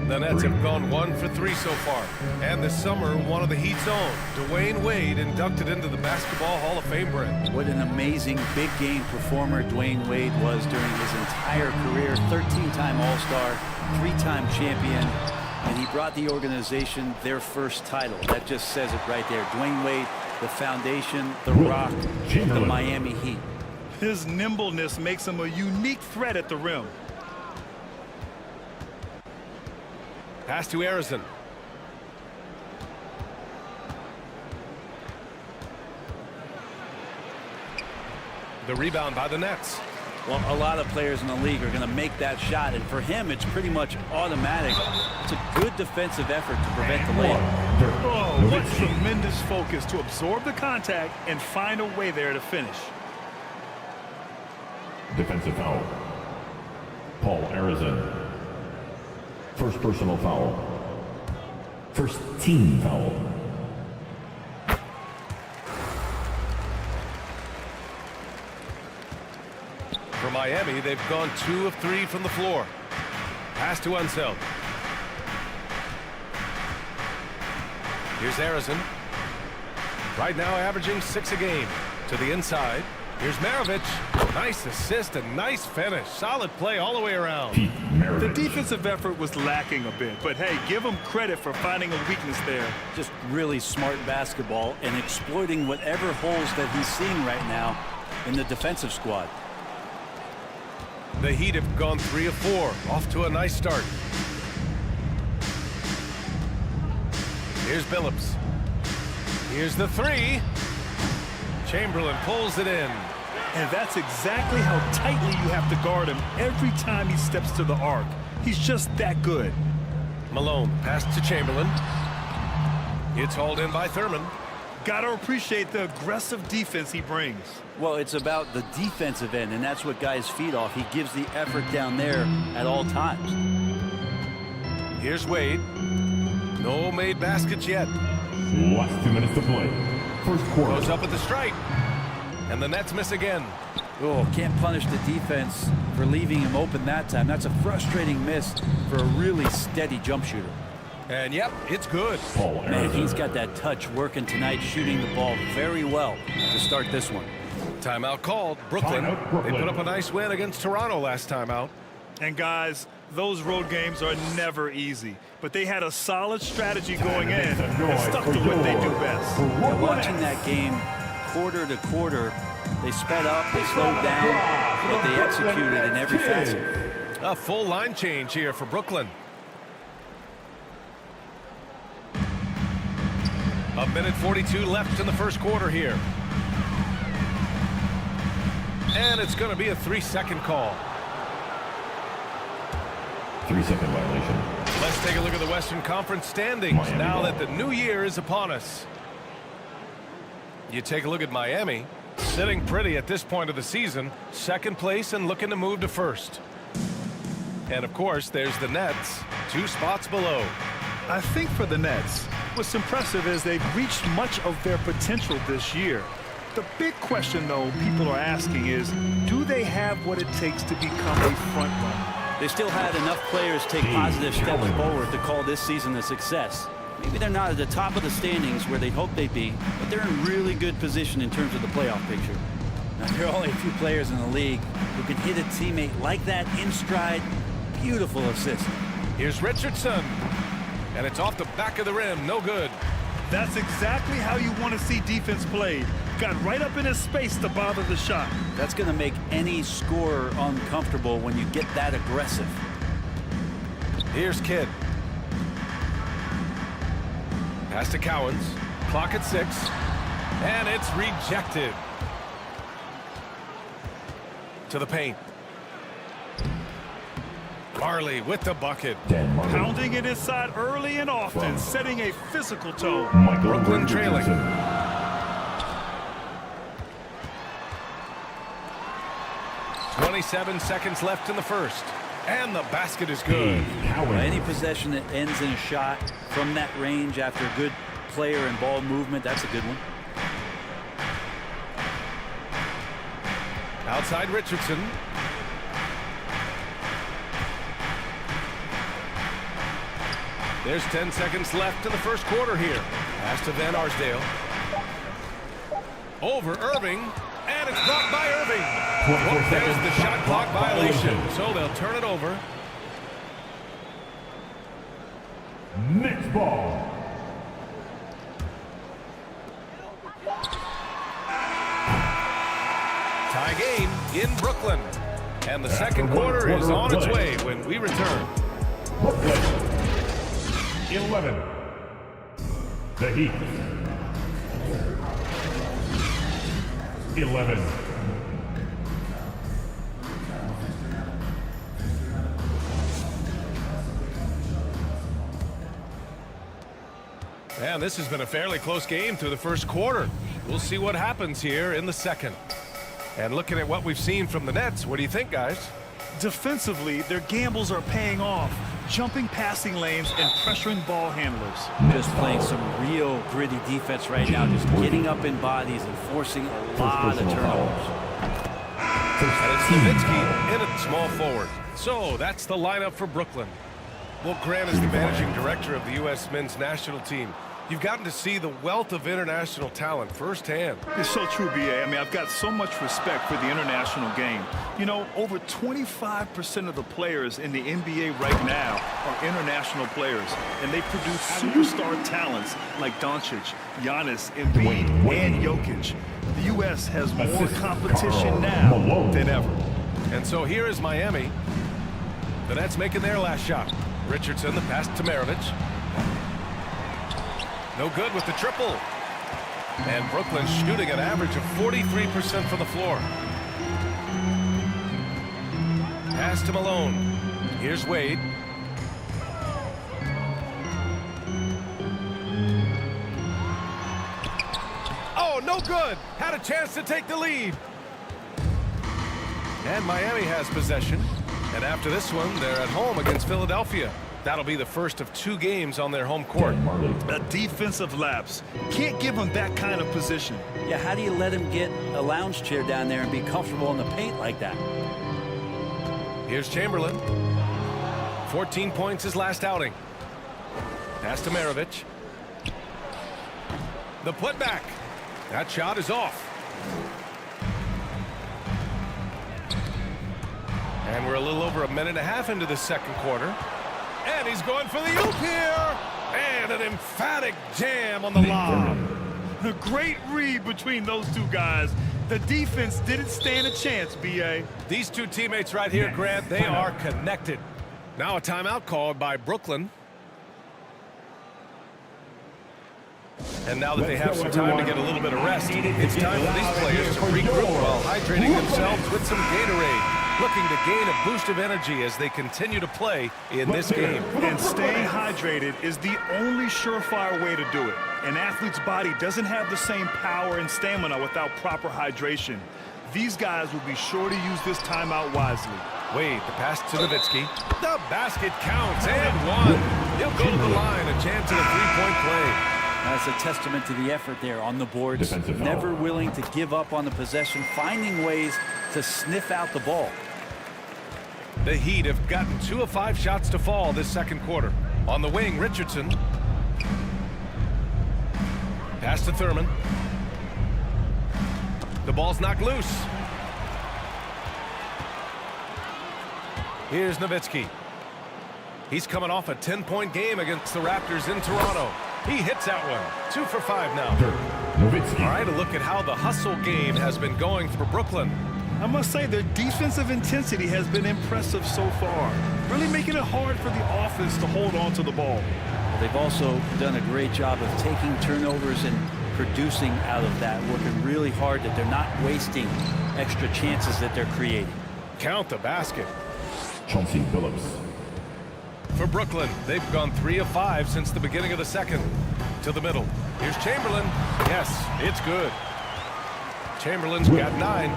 S13: The Nets have gone 1 for 3 so far. And this summer, one of the Heat's own, Dwayne Wade, inducted into the Basketball Hall of Fame, Brent.
S15: What an amazing big game performer Dwayne Wade was during his entire career. 13-time All-Star, 3-time champion, and he brought the organization their first title. That just says it right there. Dwayne Wade, the foundation, the rock of the Miami Heat.
S14: His nimbleness makes him a unique threat at the rim.
S13: Pass to Arizon. The rebound by the Nets.
S15: Well, a lot of players in the league are going to make that shot, and for him, it's pretty much automatic. It's a good defensive effort to prevent the layup.
S14: Oh, what tremendous focus to absorb the contact and find a way there to finish.
S16: Defensive foul. Paul Arizon. First personal foul. First team foul.
S13: For Miami, they've gone 2 of 3 from the floor. Pass to Unseld. Here's Arizon. Right now averaging 6 a game. To the inside. Here's Maravich. Nice assist and nice finish. Solid play all the way around.
S14: The defensive effort was lacking a bit, but hey, give him credit for finding a weakness there.
S15: Just really smart basketball and exploiting whatever holes that he's seeing right now in the defensive squad.
S13: The Heat have gone 3 of 4. Off to a nice start. Here's Billups. Here's the 3. Chamberlain pulls it in.
S14: And that's exactly how tightly you have to guard him every time he steps to the arc. He's just that good.
S13: Malone pass to Chamberlain. It's hauled in by Thurman.
S14: Got to appreciate the aggressive defense he brings.
S15: Well, it's about the defensive end, and that's what guys feed off. He gives the effort down there at all times.
S13: Here's Wade. No made baskets yet.
S16: Last 2 minutes to play. First quarter.
S13: Goes up at the stripe. And the Nets miss again.
S15: Oh, can't punish the defense for leaving him open that time. That's a frustrating miss for a really steady jump shooter.
S13: And yep, it's good.
S15: Man, he's got that touch working tonight, shooting the ball very well to start this one.
S13: Timeout called. Brooklyn. They put up a nice win against Toronto last time out.
S14: And guys, those road games are never easy. But they had a solid strategy going in and stuck to what they do best.
S15: Yeah, watching that game quarter to quarter, they sped up, they slowed down, but they executed in every facet.
S13: A full line change here for Brooklyn. A minute 42 left in the first quarter here. And it's going to be a 3-second call.
S16: 3-second violation.
S13: Let's take a look at the Western Conference standings
S16: Miami
S13: now
S16: ball.
S13: that the new year is upon us. You take a look at Miami, sitting pretty at this point of the season, second place and looking to move to first. And of course, there's the Nets, 2 spots below.
S14: I think for the Nets, what's impressive is they've reached much of their potential this year. The big question, though, people are asking is, do they have what it takes to become a front runner?
S15: They still had enough players take positive steps forward to call this season a success. Maybe they're not at the top of the standings where they hoped they'd be, but they're in really good position in terms of the playoff picture. Now, there are only a few players in the league who can hit a teammate like that in stride. Beautiful assist.
S13: Here's Richardson. And it's off the back of the rim. No good.
S14: That's exactly how you want to see defense played. Got right up in his space to bother the shot.
S15: That's going to make any scorer uncomfortable when you get that aggressive.
S13: Here's Kidd. Pass to Cowens. Clock at 6. And it's rejected. To the paint. Marley with the bucket.
S14: Pounding it inside early and often, setting a physical tone.
S13: Brooklyn trailing. 27 seconds left in the first. And the basket is good.
S15: Any possession that ends in a shot from that range after a good player and ball movement, that's a good one.
S13: Outside Richardson. There's 10 seconds left in the first quarter here. Pass to Van Arsdale. Over Irving, and it's blocked by Irving. Well, there's the shot clock violation, so they'll turn it over.
S16: Knicks ball.
S13: Tie game in Brooklyn. And the second quarter is on its way when we return.
S16: Brooklyn, 11. The Heat, 11.
S13: And this has been a fairly close game through the first quarter. We'll see what happens here in the second. And looking at what we've seen from the Nets, what do you think, guys?
S14: Defensively, their gambles are paying off. Jumping passing lanes and pressuring ball handlers.
S15: Just playing some real gritty defense right now. Just getting up in bodies and forcing a lot of turnovers.
S13: And it's Nowitzki in at small forward. So that's the lineup for Brooklyn. Well, Grant is the managing director of the U.S. men's national team. You've gotten to see the wealth of international talent firsthand.
S14: It's so true, B.A. I mean, I've got so much respect for the international game. You know, over 25% of the players in the NBA right now are international players, and they produce superstar talents like Doncic, Giannis, Embiid, and Jokic. The U.S. has more competition now than ever.
S13: And so here is Miami. The Nets making their last shot. Richardson, the pass to Maravich. No good with the triple. And Brooklyn shooting an average of 43% from the floor. Pass to Malone. Here's Wade. Oh, no good. Had a chance to take the lead. And Miami has possession. And after this one, they're at home against Philadelphia. That'll be the first of 2 games on their home court.
S14: A defensive lapse. Can't give him that kind of position.
S15: Yeah, how do you let him get a lounge chair down there and be comfortable in the paint like that?
S13: Here's Chamberlain. 14 points his last outing. Pass to Maravich. The putback. That shot is off. And we're a little over a minute and a half into the second quarter. And he's going for the oop here. And an emphatic jam on the lob.
S14: A great read between those two guys. The defense didn't stand a chance, B.A.
S13: These two teammates right here, Grant, they are connected. Now a timeout called by Brooklyn. And now that they have some time to get a little bit of rest, it's time for these players to regroup while hydrating themselves with some Gatorade. Looking to gain a boost of energy as they continue to play in this game.
S14: And staying hydrated is the only surefire way to do it. An athlete's body doesn't have the same power and stamina without proper hydration. These guys will be sure to use this timeout wisely.
S13: Wade, the pass to Nowitzki. The basket counts and one. He'll go to the line, a chance at a three-point play.
S15: That's a testament to the effort there on the boards. Never willing to give up on the possession, finding ways to sniff out the ball.
S13: The Heat have gotten 2 of 5 shots to fall this second quarter. On the wing, Richardson. Pass to Thurman. The ball's knocked loose. Here's Nowitzki. He's coming off a 10-point game against the Raptors in Toronto. He hits that one. 2 for 5 now. All right, a look at how the hustle game has been going for Brooklyn.
S14: I must say their defensive intensity has been impressive so far, really making it hard for the offense to hold on to the ball.
S15: Well, they've also done a great job of taking turnovers and producing out of that, working really hard that they're not wasting extra chances that they're creating.
S13: Count the basket.
S16: Chauncey Billups.
S13: For Brooklyn, they've gone 3 of 5 since the beginning of the second. To the middle. Here's Chamberlain. Yes, it's good. Chamberlain's got 9.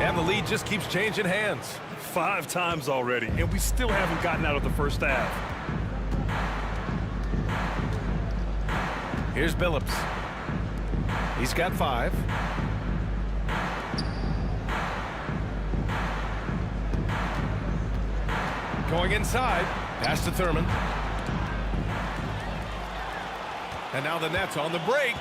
S13: And the lead just keeps changing hands.
S14: 5 times already, and we still haven't gotten out of the first half.
S13: Here's Billups. He's got 5. Going inside. Pass to Thurman. And now the Nets on the break.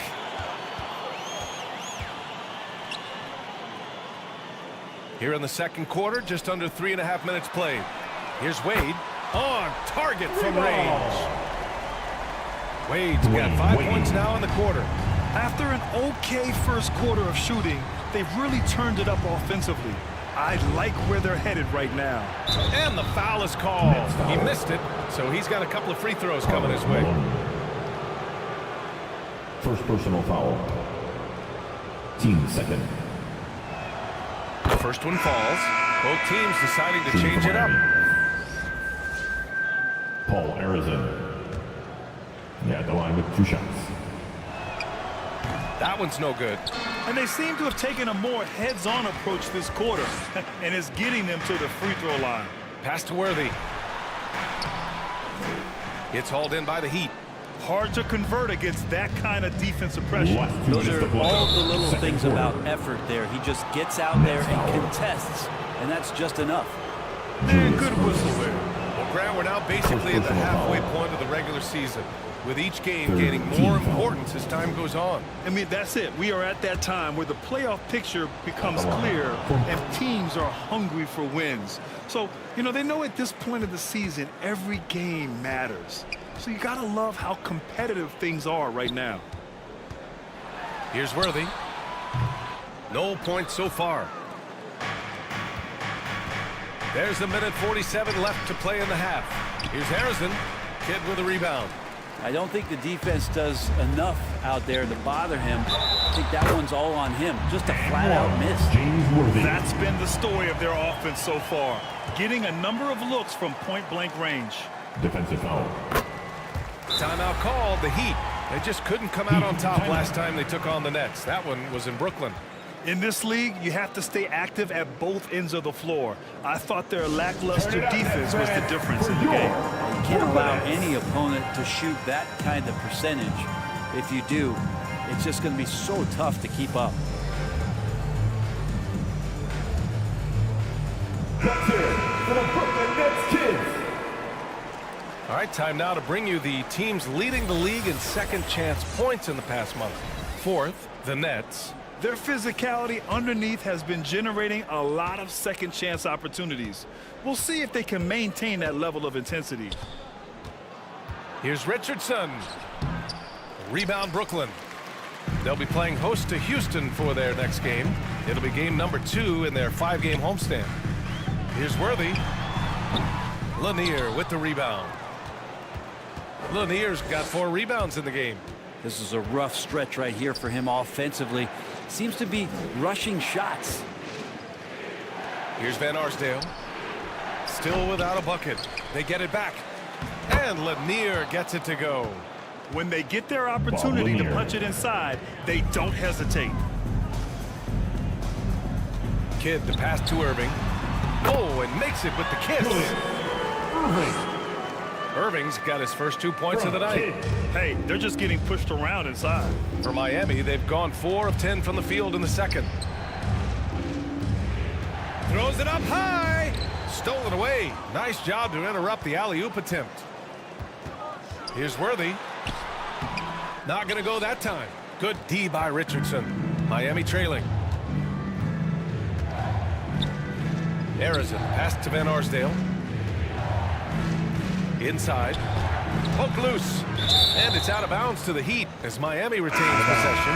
S13: Here in the second quarter, just under 3.5 minutes played. Here's Wade on target from range. Wade's got 5 points now in the quarter.
S14: After an okay first quarter of shooting, they've really turned it up offensively. I like where they're headed right now.
S13: And the foul is called. He missed it, so he's got a couple of free throws coming his way.
S16: First personal foul. Team second.
S13: The first one falls. Both teams deciding to change it up.
S16: Paul Arizin. Yeah, the line with 2 shots.
S13: That one's no good.
S14: And they seem to have taken a more heads-on approach this quarter, and it's getting them to the free throw line.
S13: Pass to Worthy. It's hauled in by the Heat.
S14: Hard to convert against that kind of defensive pressure.
S15: Those are all the little things about effort there. He just gets out there and contests, and that's just enough.
S14: And good whistle there.
S13: Well, Grant, we're now basically at the halfway point of the regular season, with each game gaining more importance as time goes on.
S14: I mean, that's it. We are at that time where the playoff picture becomes clear and teams are hungry for wins. So, you know, they know at this point of the season, every game matters. So you got to love how competitive things are right now.
S13: Here's Worthy. No points so far. There's a minute 47 left to play in the half. Here's Harrison. Kidd with a rebound.
S15: I don't think the defense does enough out there to bother him. I think that one's all on him. Just a flat-out miss.
S14: That's been the story of their offense so far. Getting a number of looks from point-blank range.
S16: Defensive foul.
S13: Timeout called. The Heat. They just couldn't come out on top last time they took on the Nets. That one was in Brooklyn.
S14: In this league, you have to stay active at both ends of the floor. I thought their lackluster defense was the difference in the game.
S15: You can't allow any opponent to shoot that kind of percentage. If you do, it's just going to be so tough to keep up.
S16: That's it for the Brooklyn Nets kids.
S13: All right, time now to bring you the teams leading the league in second chance points in the past month. Fourth, the Nets.
S14: Their physicality underneath has been generating a lot of second chance opportunities. We'll see if they can maintain that level of intensity.
S13: Here's Richardson. Rebound Brooklyn. They'll be playing host to Houston for their next game. It'll be game number 2 in their 5-game homestand. Here's Worthy. Lanier with the rebound. Lanier's got 4 rebounds in the game.
S15: This is a rough stretch right here for him offensively. Seems to be rushing shots.
S13: Here's Van Arsdale. Still without a bucket. They get it back. And Lanier gets it to go.
S14: When they get their opportunity to punch it inside, they don't hesitate.
S13: Kidd the pass to Irving. Oh, and makes it with the kiss. Irving's got his first 2 points of the night.
S14: Hey, they're just getting pushed around inside.
S13: For Miami, they've gone 4 of 10 from the field in the second. Throws it up high. Stolen away. Nice job to interrupt the alley-oop attempt. Here's Worthy. Not going to go that time. Good D by Richardson. Miami trailing. Arizin pass to Van Arsdale. Inside. Poke loose. And it's out of bounds to the Heat as Miami retains possession.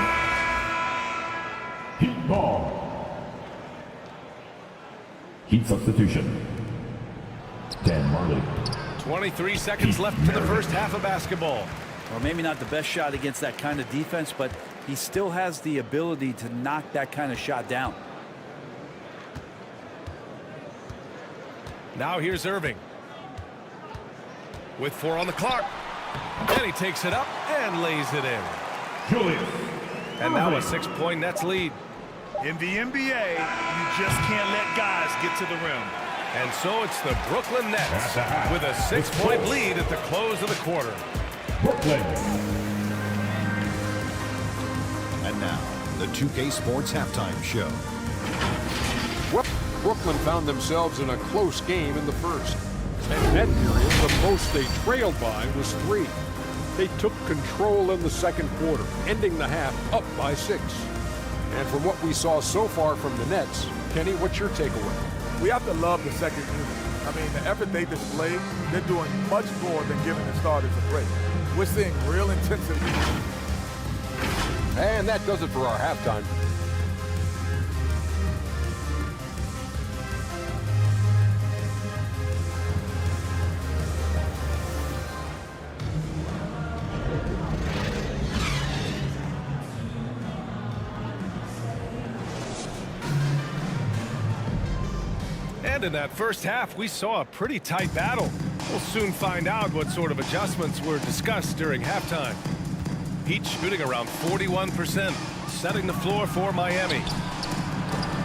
S16: Heat ball. Heat substitution. Dan Marley.
S13: 23 seconds left in the first half of basketball.
S15: Or maybe not the best shot against that kind of defense, but he still has the ability to knock that kind of shot down.
S13: Now here's Irving. With 4 on the clock. And he takes it up and lays it in.
S16: Julius.
S13: And now a 6-point Nets lead.
S14: In the NBA, you just can't let guys get to the rim.
S13: And so it's the Brooklyn Nets with a 6-point lead at the close of the quarter.
S16: Brooklyn.
S17: And now, the 2K Sports Halftime Show.
S9: Well, Brooklyn found themselves in a close game in the first. And that period, the most they trailed by was 3. They took control in the second quarter, ending the half up by 6. And from what we saw so far from the Nets, Kenny, what's your takeaway?
S10: We have to love the second unit. I mean, the effort they displayed, they're doing much more than giving the starters a break. We're seeing real intensity.
S9: And that does it for our halftime.
S13: And in that first half, we saw a pretty tight battle. We'll soon find out what sort of adjustments were discussed during halftime. Heat shooting around 41%, setting the floor for Miami.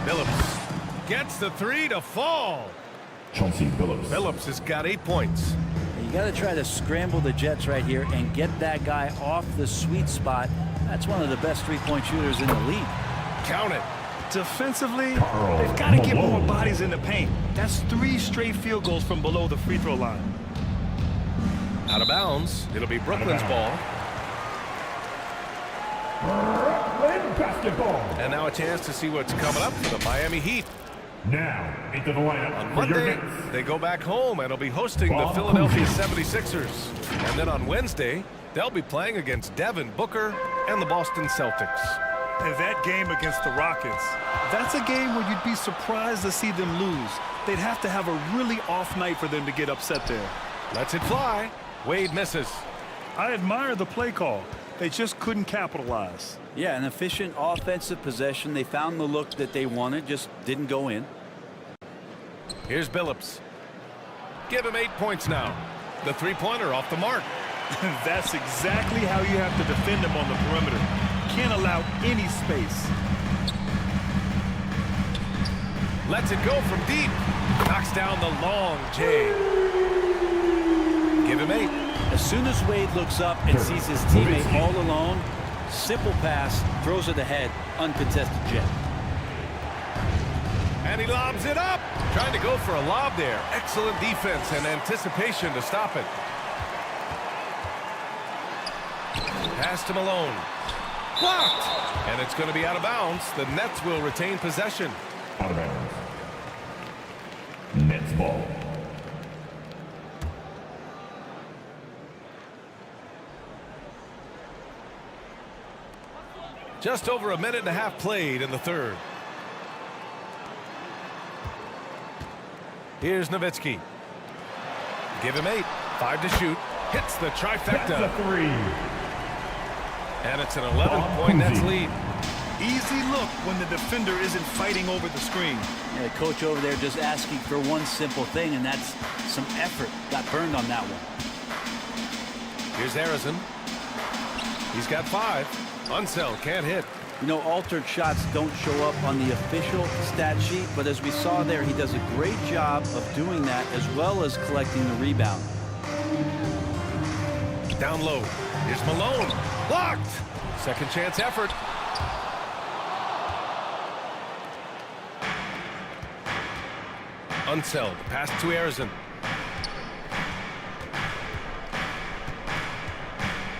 S13: Billups gets the 3 to fall.
S16: Chauncey Billups.
S13: Billups has got 8 points.
S15: You got to try to scramble the Jets right here and get that guy off the sweet spot. That's one of the best three-point shooters in the league.
S13: Count it.
S14: Defensively, they've got to get more bodies in the paint. That's 3 straight field goals from below the free throw line.
S13: Out of bounds. It'll be Brooklyn's ball.
S4: Brooklyn basketball.
S13: And now a chance to see what's coming up for the Miami Heat.
S16: Now into the lineup
S13: On
S16: for your
S13: Monday,
S16: Knicks.
S13: they go back home and will be hosting the Philadelphia 76ers. And then on Wednesday, they'll be playing against Devin Booker and the Boston Celtics.
S14: And that game against the Rockets, that's a game where you'd be surprised to see them lose. They'd have to have a really off night for them to get upset there.
S13: Lets it fly. Wade misses.
S14: I admire the play call. They just couldn't capitalize.
S15: Yeah, an efficient offensive possession. They found the look that they wanted, just didn't go in.
S13: Here's Billups. Give him 8 points now. The three-pointer off the mark.
S14: That's exactly how you have to defend them on the perimeter. Can't allow any space.
S13: Lets it go from deep. Knocks down the long J. Give him 8.
S15: As soon as Wade looks up and sees his teammate all alone, simple pass, throws it ahead, uncontested jet.
S13: And he lobs it up. Trying to go for a lob there. Excellent defense and anticipation to stop it. Pass to Malone. Blocked. And it's going to be out of bounds. The Nets will retain possession.
S16: Out of bounds. Nets ball.
S13: Just over a minute and a half played in the third. Here's Nowitzki. Give him 8. 5 to shoot. Hits the trifecta.
S4: That's a 3.
S13: And it's an 11-point Nets lead.
S14: Easy look when the defender isn't fighting over the screen.
S15: Yeah, the coach over there just asking for one simple thing, and that's some effort. Got burned on that one.
S13: Here's Harrison. He's got 5. Unseld can't hit.
S15: You know, altered shots don't show up on the official stat sheet, but as we saw there, he does a great job of doing that as well as collecting the rebound.
S13: Down low. Here's Malone. Blocked. Second chance effort. Unseld. Pass to Harrison.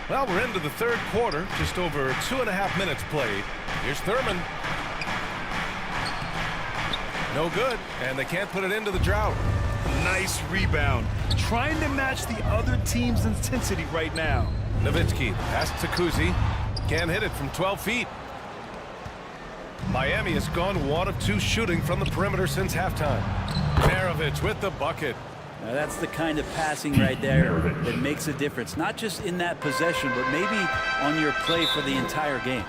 S13: Well, we're into the third quarter. Just over 2.5 minutes played. Here's Thurman. No good. And they can't put it into the drought.
S14: Nice rebound. Trying to match the other team's intensity right now.
S13: Nowitzki. Pass to Kuzi. Can't hit it from 12 feet. Miami has gone 1 of 2 shooting from the perimeter since halftime. Maravich with the bucket.
S15: Now that's the kind of passing right there that makes a difference. Not just in that possession, but maybe on your play for the entire game.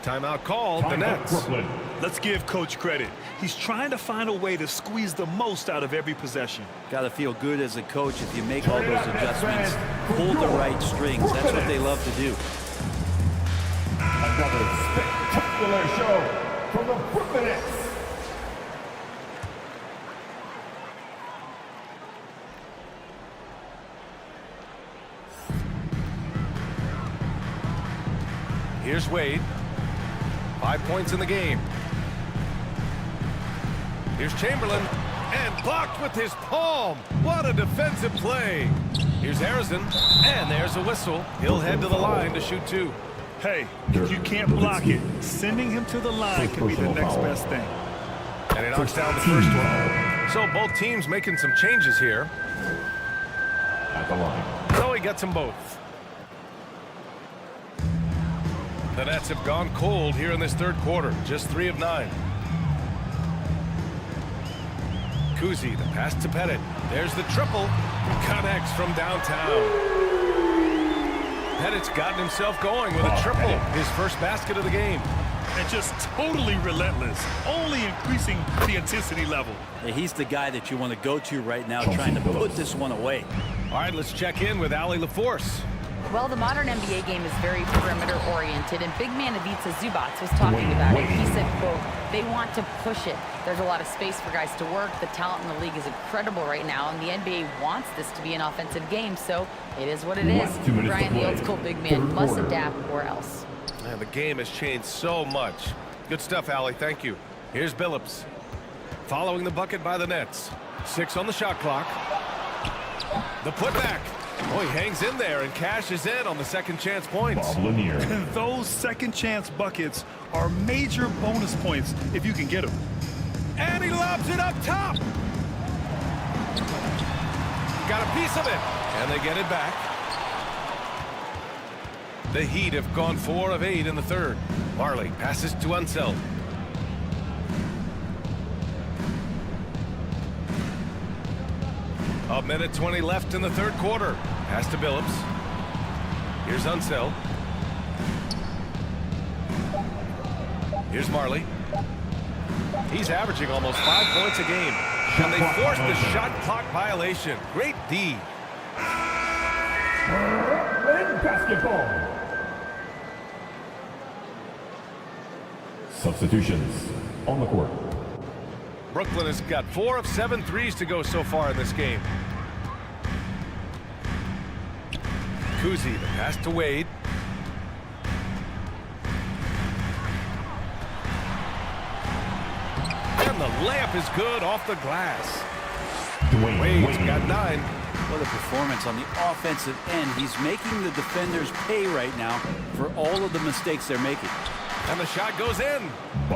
S13: Timeout called. The Nets.
S14: Let's give Coach credit. He's trying to find a way to squeeze the most out of every possession.
S15: Got to feel good as a coach if you make all those adjustments, pull the right strings. That's what they love to do.
S4: Another spectacular show from the Brooklyn Nets.
S13: Here's Wade. 5 points in the game. Here's Chamberlain. And blocked with his palm. What a defensive play. Here's Harrison, and there's a whistle. He'll head to the line to shoot 2.
S14: Hey, if you can't block it, sending him to the line can be the next best thing.
S13: And he knocks down the first one. So both teams making some changes here.
S16: At the line.
S13: So he gets them both. The Nets have gone cold here in this third quarter. Just 3 of 9. Kuzi, the pass to Pettit. There's the triple. Connects from downtown. Pettit's gotten himself going with a triple. His first basket of the game.
S14: And just totally relentless, only increasing the intensity level.
S15: Yeah, he's the guy that you want to go to right now, trying to put this one away.
S13: All right, let's check in with Allie LaForce.
S18: Well, the modern NBA game is very perimeter-oriented, and big man Ivica Zubac was talking about it. He said, quote, they want to push it. There's a lot of space for guys to work. The talent in the league is incredible right now, and the NBA wants this to be an offensive game, so it is what it is. Brian, the old-school big man, must adapt or else.
S13: Man, the game has changed so much. Good stuff, Allie. Thank you. Here's Billups. Following the bucket by the Nets. 6 on the shot clock. The putback. Oh, he hangs in there and cashes in on the second chance points.
S14: Those second chance buckets are major bonus points if you can get them.
S13: And he lobs it up top. Got a piece of it. And they get it back. The Heat have gone 4 of 8 in the third. Marley passes to Unseld. A minute 20 left in the third quarter. Pass to Billups. Here's Unseld. Here's Marley. He's averaging almost 5 points a game. And they forced the shot clock violation. Great D.
S4: Basketball.
S16: Substitutions on the court.
S13: Brooklyn has got 4 of 7 threes to go so far in this game. Kuzi, the pass to Wade. And the layup is good off the glass. Wade's got 9.
S15: What a performance on the offensive end. He's making the defenders pay right now for all of the mistakes they're making.
S13: And the shot goes in.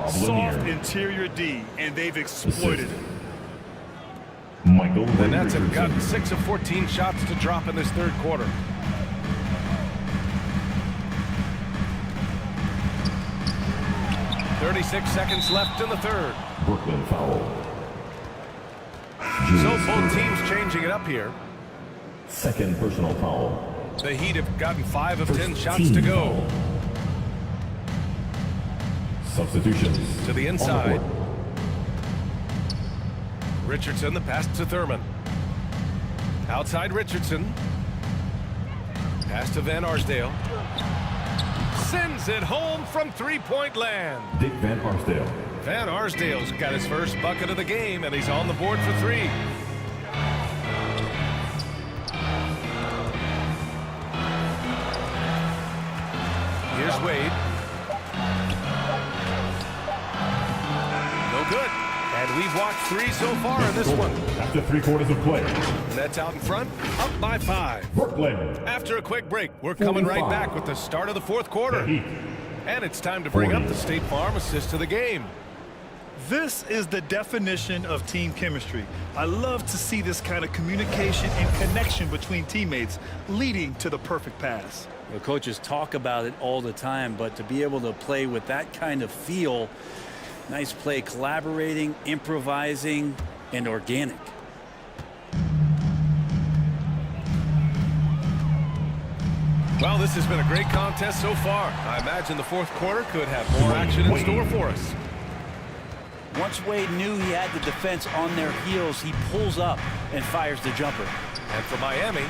S14: Soft interior D, and they've exploited it.
S13: The Nets have gotten 6 of 14 shots to drop in this third quarter. .36 seconds left in the third.
S16: Brooklyn foul.
S13: So both teams changing it up here.
S16: Second personal foul.
S13: The Heat have gotten 5 of 10 shots to go.
S16: Substitutions.
S13: To the inside. Richardson, the pass to Thurman. Outside Richardson. Pass to Van Arsdale. Sends it home from three-point land.
S16: Dick Van Arsdale.
S13: Van Arsdale's got his first bucket of the game, and he's on the board for 3. Here's Wade. No good. And we've watched 3 so far in this one.
S16: After 3 quarters of play.
S13: Nets out in front, up by 5.
S16: Brooklyn.
S13: After a quick break, we're coming right back with the start of the fourth quarter. And it's time to bring up the State Farm assist to the game.
S14: This is the definition of team chemistry. I love to see this kind of communication and connection between teammates leading to the perfect pass.
S15: The coaches talk about it all the time, but to be able to play with that kind of feel, nice play, collaborating, improvising, and organic.
S13: Well, this has been a great contest so far. I imagine the fourth quarter could have more action in store for us.
S15: Once Wade knew he had the defense on their heels, he pulls up and fires the jumper.
S13: And for Miami,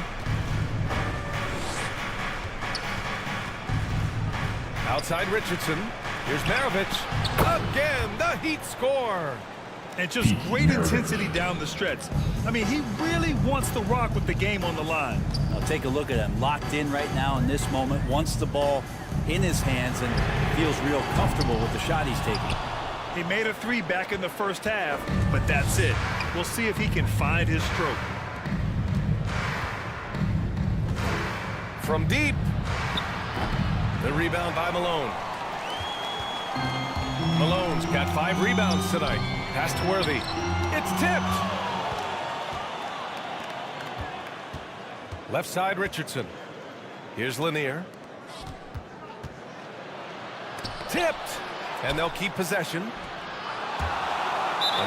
S13: outside Richardson. Here's Maravich. Again, the Heat score.
S14: And just great intensity down the stretch. I mean, he really wants to rock with the game on the line.
S15: Now take a look at him. Locked in right now in this moment. Wants the ball in his hands and feels real comfortable with the shot he's taking.
S14: He made a 3 back in the first half, but that's it. We'll see if he can find his stroke.
S13: From deep. The rebound by Malone. Malone's got 5 rebounds tonight. Pass to Worthy. It's tipped. Left side, Richardson. Here's Lanier. Tipped. And they'll keep possession. And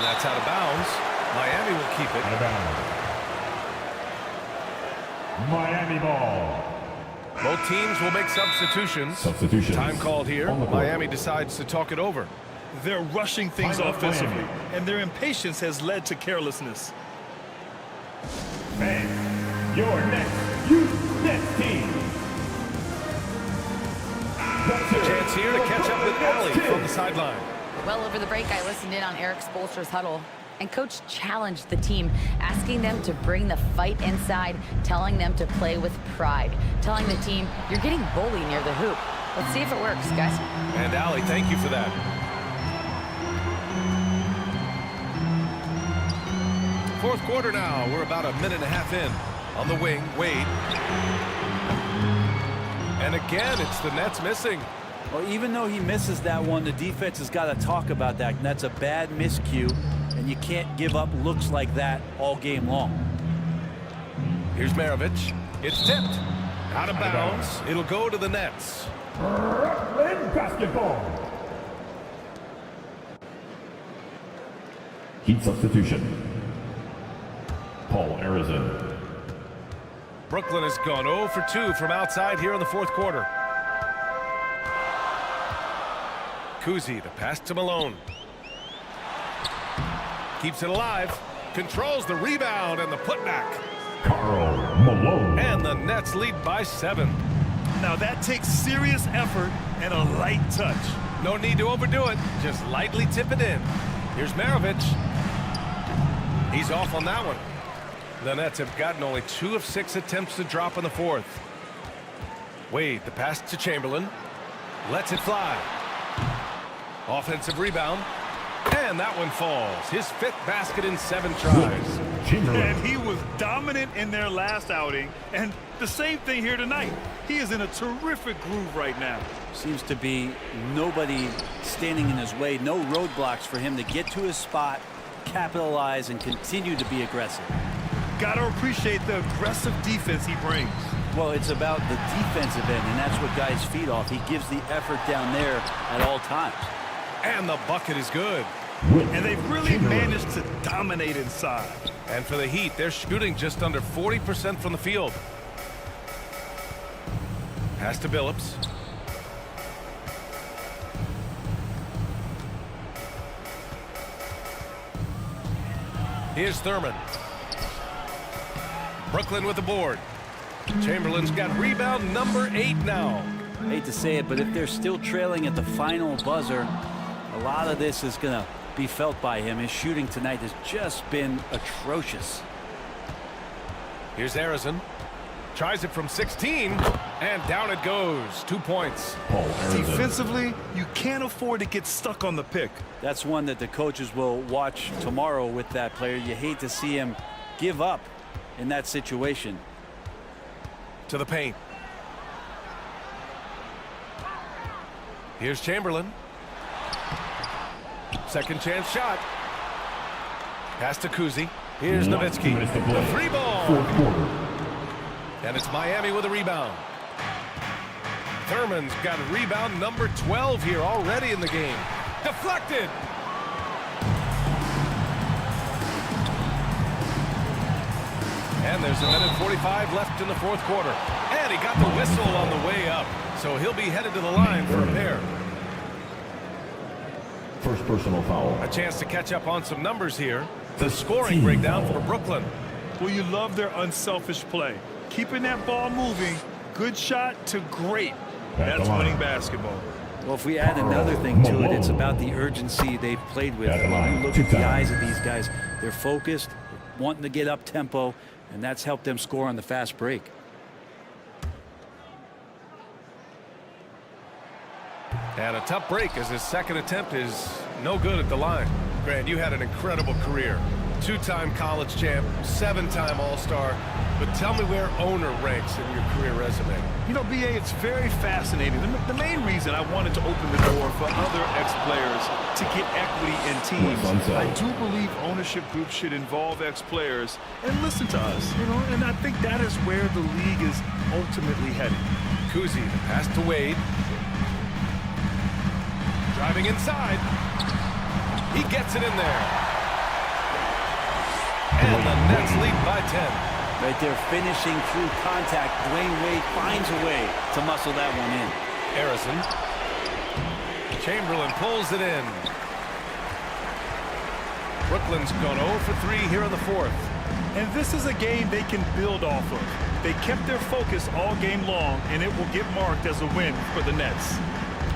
S13: that's out of bounds. Miami will keep it.
S16: Out of bounds. Miami ball.
S13: Both teams will make substitutions. Time called here. Miami decides to talk it over.
S14: They're rushing things offensively, and their impatience has led to carelessness.
S16: Fans, your next Nets team.
S13: A chance here to catch up with Allie from the sideline.
S18: Well, over the break, I listened in on Eric Spoelstra's huddle, and Coach challenged the team, asking them to bring the fight inside, telling them to play with pride, telling the team, you're getting bullied near the hoop. Let's see if it works, guys.
S13: And Allie, thank you for that. Fourth quarter now. We're about a minute and a half in. On the wing, Wade. And again, it's the Nets missing.
S15: Well, even though he misses that one, the defense has got to talk about that. And that's a bad miscue, and you can't give up looks like that all game long.
S13: Here's Maravich. It's tipped. Out of bounds. It'll go to the Nets.
S16: Brooklyn basketball. Heat substitution. Paul Arizin.
S13: Brooklyn has gone 0 for 2 from outside here in the fourth quarter. Kuzi, the pass to Malone. Keeps it alive. Controls the rebound and the putback.
S16: Karl Malone.
S13: And the Nets lead by 7.
S14: Now that takes serious effort and a light touch.
S13: No need to overdo it. Just lightly tip it in. Here's Maravich. He's off on that one. The Nets have gotten only 2 of 6 attempts to drop in the fourth. Wade, the pass to Chamberlain. Lets it fly. Offensive rebound. And that one falls. His 5th basket in 7 tries.
S14: And he was dominant in their last outing. And the same thing here tonight. He is in a terrific groove right now.
S15: Seems to be nobody standing in his way. No roadblocks for him to get to his spot, capitalize, and continue to be aggressive.
S14: Got to appreciate the aggressive defense he brings.
S15: Well, it's about the defensive end, and that's what guys feed off. He gives the effort down there at all times.
S13: And the bucket is good.
S14: And they've really managed to dominate inside.
S13: And for the Heat, they're shooting just under 40% from the field. Pass to Billups. Here's Thurman. Brooklyn with the board. Chamberlain's got rebound number 8 now.
S15: I hate to say it, but if they're still trailing at the final buzzer, a lot of this is going to be felt by him. His shooting tonight has just been atrocious.
S13: Here's Arizin. Tries it from 16, and down it goes. 2 points.
S14: Defensively, you can't afford to get stuck on the pick.
S15: That's one that the coaches will watch tomorrow with that player. You hate to see him give up in that situation.
S13: To the paint. Here's Chamberlain. Second chance shot. Pass to Kuzi. Here's Nowitzki. The 3 ball.
S16: Fourth quarter.
S13: And it's Miami with a rebound. Thurman's got rebound number 12 here already in the game. Deflected. And there's a minute 45 left in the fourth quarter. And he got the whistle on the way up. So he'll be headed to the line for a pair.
S16: First personal foul.
S13: A chance to catch up on some numbers here. The scoring breakdown for Brooklyn.
S14: Well, you love their unselfish play. Keeping that ball moving, good shot to great. That's winning basketball.
S15: Well, if we add another thing to it, it's about the urgency they've played with. When you look at the eyes of these guys, they're focused, wanting to get up tempo, and that's helped them score on the fast break.
S13: And a tough break as his second attempt is no good at the line. Grant, you had an incredible career. Two-time college champ, 7-time All-Star. But tell me where owner ranks in your career resume.
S14: You know, BA, it's very fascinating. The main reason I wanted to open the door for other ex-players to get equity in teams, I do believe ownership groups should involve ex-players and listen to us, you know, and I think that is where the league is ultimately headed.
S13: Kuzi, the pass to Wade. Driving inside. He gets it in there. And the Nets lead by 10.
S15: Right there, finishing through contact. Dwayne Wade finds a way to muscle that one in.
S13: Harrison. Chamberlain pulls it in. Brooklyn's gone 0 for 3 here in the fourth.
S14: And this is a game they can build off of. They kept their focus all game long, and it will get marked as a win for the Nets.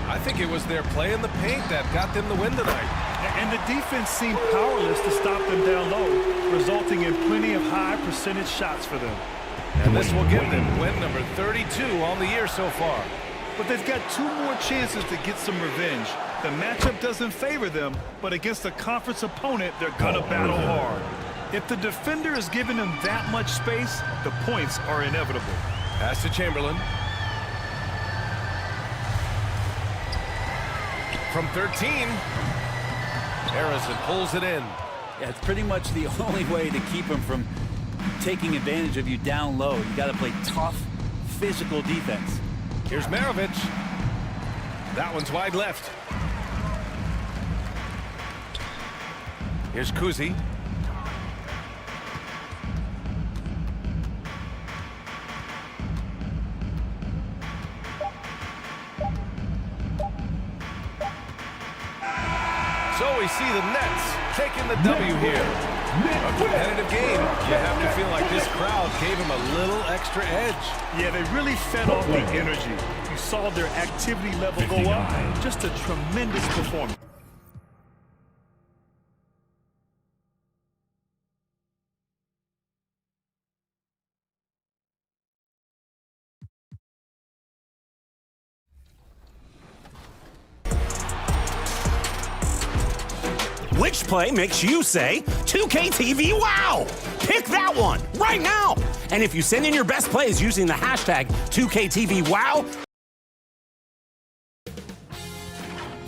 S13: I think it was their play in the paint that got them the win tonight.
S14: And the defense seemed powerless to stop them down low, resulting in plenty of high percentage shots for them.
S13: And this will give them win number 32 on the year so far.
S14: But they've got 2 more chances to get some revenge. The matchup doesn't favor them, but against a conference opponent, they're gonna battle hard. If the defender is giving them that much space, the points are inevitable.
S13: Pass to Chamberlain. From 13. Harrison pulls it in.
S15: Yeah, it's pretty much the only way to keep him from taking advantage of you down low. You got to play tough, physical defense.
S13: Here's Maravich. That one's wide left. Here's Kuzi. So we see the Nets taking the W here. A competitive game. You have to feel like this crowd gave them a little extra edge.
S14: Yeah, they really fed off the energy. You saw their activity level go up. Just a tremendous performance.
S1: Which play makes you say, 2K TV wow? Pick that one right now. And if you send in your best plays using the hashtag 2KTV wow.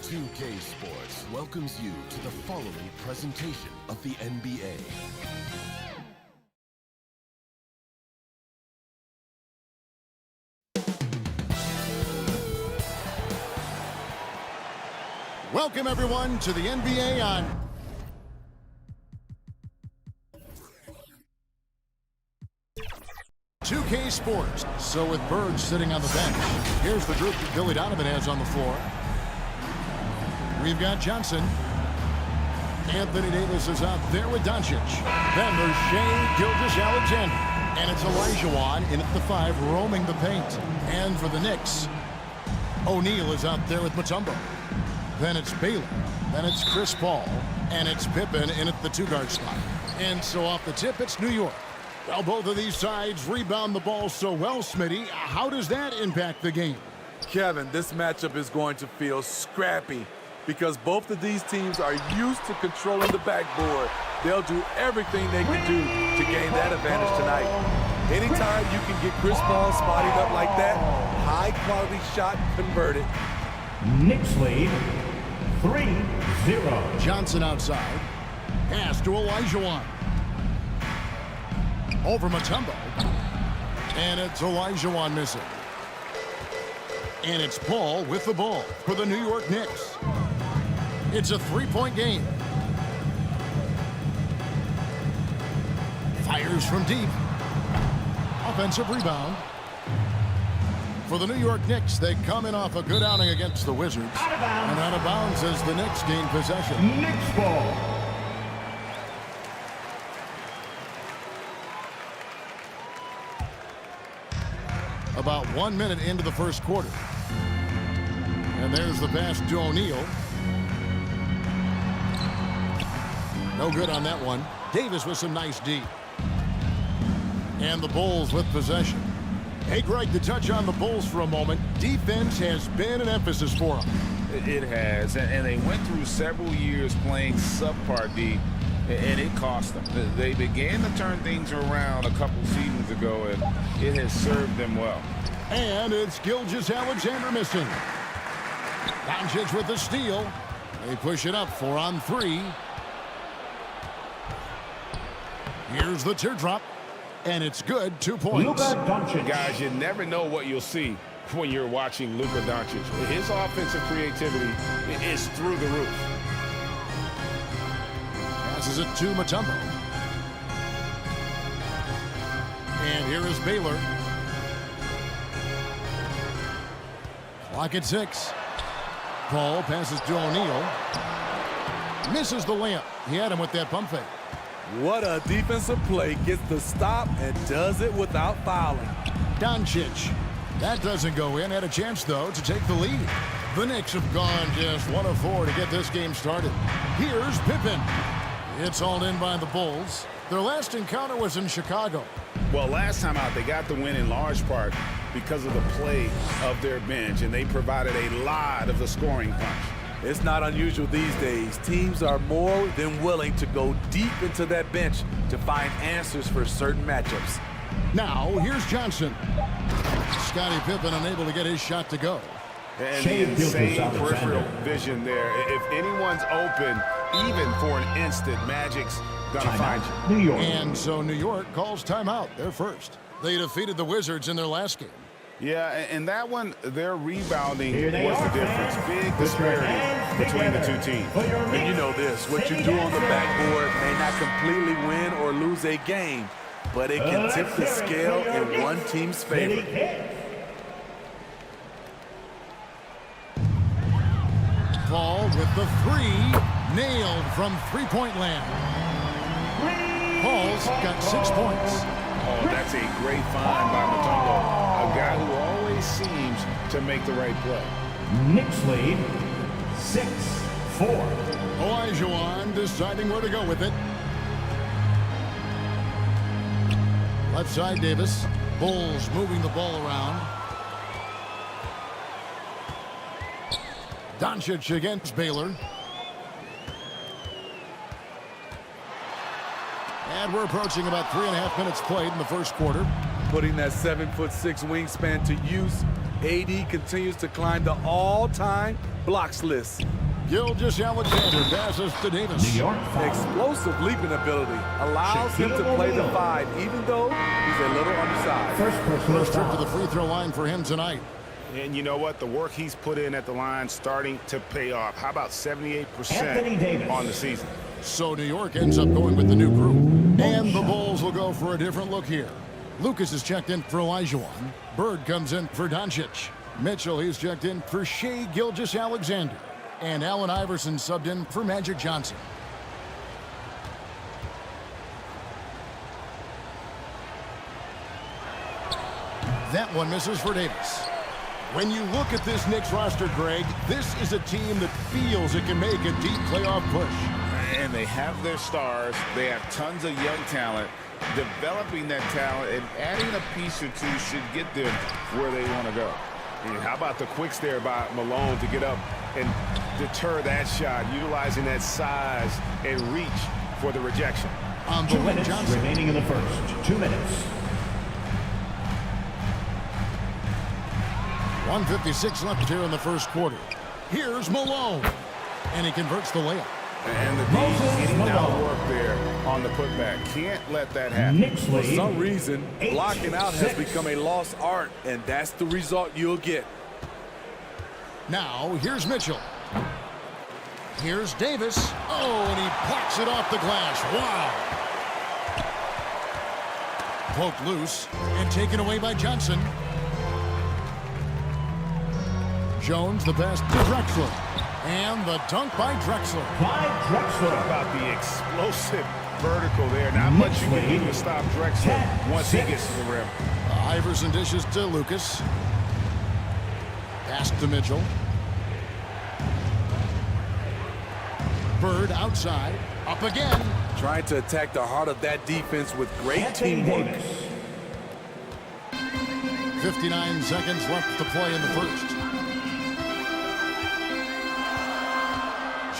S8: 2K Sports welcomes you to the following presentation of the NBA.
S2: Welcome, everyone, to the NBA on 2K Sports. So with Bird sitting on the bench, here's the group that Billy Donovan has on the floor. We've got Johnson. Anthony Davis is out there with Doncic. Then there's Shai Gilgeous-Alexander. And it's Olajuwon in at the 5, roaming the paint. And for the Knicks, O'Neal is out there with Mutombo. Then it's Baylor, then it's Chris Paul, and it's Pippen in at the 2-guard spot. And so off the tip, it's New York. Well, both of these sides rebound the ball so well, Smitty. How does that impact the game?
S10: Kevin, this matchup is going to feel scrappy because both of these teams are used to controlling the backboard. They'll do everything they can do to gain that advantage tonight. Anytime you can get Chris Paul spotted up like that, high-quality shot converted.
S2: Knicks lead 3-0. Johnson outside. Pass to Olajuwon. Over Mutombo. And it's Olajuwon missing. And it's Paul with the ball for the New York Knicks. It's a 3-point game. Fires from deep. Offensive rebound. For the New York Knicks, they come in off a good outing against the Wizards. And out of bounds as the Knicks gain possession. Knicks ball. About 1 minute into the first quarter. And there's the pass to O'Neal. No good on that one. Davis with some nice D. And the Bulls with possession. Hey, Greg, to touch on the Bulls for a moment, defense has been an emphasis for them.
S3: It has, and they went through several years playing subpar D. and it cost them. They began to turn things around a couple seasons ago, and it has served them well.
S2: And it's Gilgeous-Alexander missing. Doncic with the steal. They push it up 4-on-3. Here's the teardrop, and it's good. 2 points.
S3: Guys, you never know what you'll see when you're watching Luka Doncic. His offensive creativity is through the roof.
S2: Passes it to Mutombo. And here is Baylor. Clock at 6. Paul passes to O'Neal. Misses the layup. He had him with that pump fake.
S10: What a defensive play. Gets the stop and does it without fouling.
S2: Doncic. That doesn't go in. Had a chance, though, to take the lead. The Knicks have gone just 1 of 4 to get this game started. Here's Pippen. It's hauled in by the Bulls. Their last encounter was in Chicago.
S3: Well, last time out, they got the win in large part because of the play of their bench, and they provided a lot of the scoring punch.
S10: It's not unusual these days. Teams are more than willing to go deep into that bench to find answers for certain matchups.
S2: Now, here's Johnson. Scottie Pippen unable to get his shot to go.
S3: And the insane peripheral vision there. If anyone's open, even for an instant, Magic's gonna find you.
S2: New York. And so New York calls timeout. They're first. They defeated the Wizards in their last game.
S3: Yeah, and that one, their rebounding was the difference. Big disparity between the two teams.
S10: And you know this, what you do on the backboard may not completely win or lose a game, but it can tip the scale in one team's favor.
S2: Paul with the 3, nailed from three-point land. Paul's got 6 points.
S3: Oh, that's a great find by Mutombo, a guy who always seems to make the right play.
S16: Knicks lead 6-4.
S2: Olajuwon deciding where to go with it. Left side, Davis. Bulls moving the ball around. Doncic against Baylor. And we're approaching about 3.5 minutes played in the first quarter.
S10: Putting that 7'6" wingspan to use, AD continues to climb the all-time blocks list.
S2: Gilgeous-Alexander passes to Davis.
S16: New York foul.
S10: Explosive leaping ability allows him to play the 5, even though he's a little undersized.
S2: First trip to the free throw line for him tonight.
S3: And you know what? The work he's put in at the line starting to pay off. How about 78% on the season?
S2: So New York ends up going with the new group. And the Bulls will go for a different look here. Lucas is checked in for Olajuwon. Bird comes in for Doncic. Mitchell, he's checked in for Shai Gilgeous-Alexander. And Allen Iverson subbed in for Magic Johnson. That one misses for Davis. When you look at this Knicks roster, Greg, this is a team that feels it can make a deep playoff push.
S3: And they have their stars. They have tons of young talent. Developing that talent and adding a piece or two should get them where they want to go. And how about the quick stare by Malone to get up and deter that shot, utilizing that size and reach for the rejection.
S2: On
S16: 2 minutes remaining in the first. 2 minutes.
S2: 1:56 left here in the first quarter. Here's Malone. And he converts the layup.
S3: And the D's getting down work there on the putback. Can't let that happen.
S10: For some reason, blocking out has become a lost art, and that's the result you'll get.
S2: Now, here's Mitchell. Here's Davis. Oh, and he pocks it off the glass. Wow. Poked loose and taken away by Johnson. Jones, the pass to Drexler. And the dunk by Drexler.
S3: About the explosive vertical there. Not much you can do to stop Drexler once he gets to the rim.
S2: Iverson dishes to Lucas. Pass to Mitchell. Bird outside. Up again.
S10: Trying to attack the heart of that defense with great teamwork.
S2: 59 seconds left to play in the first.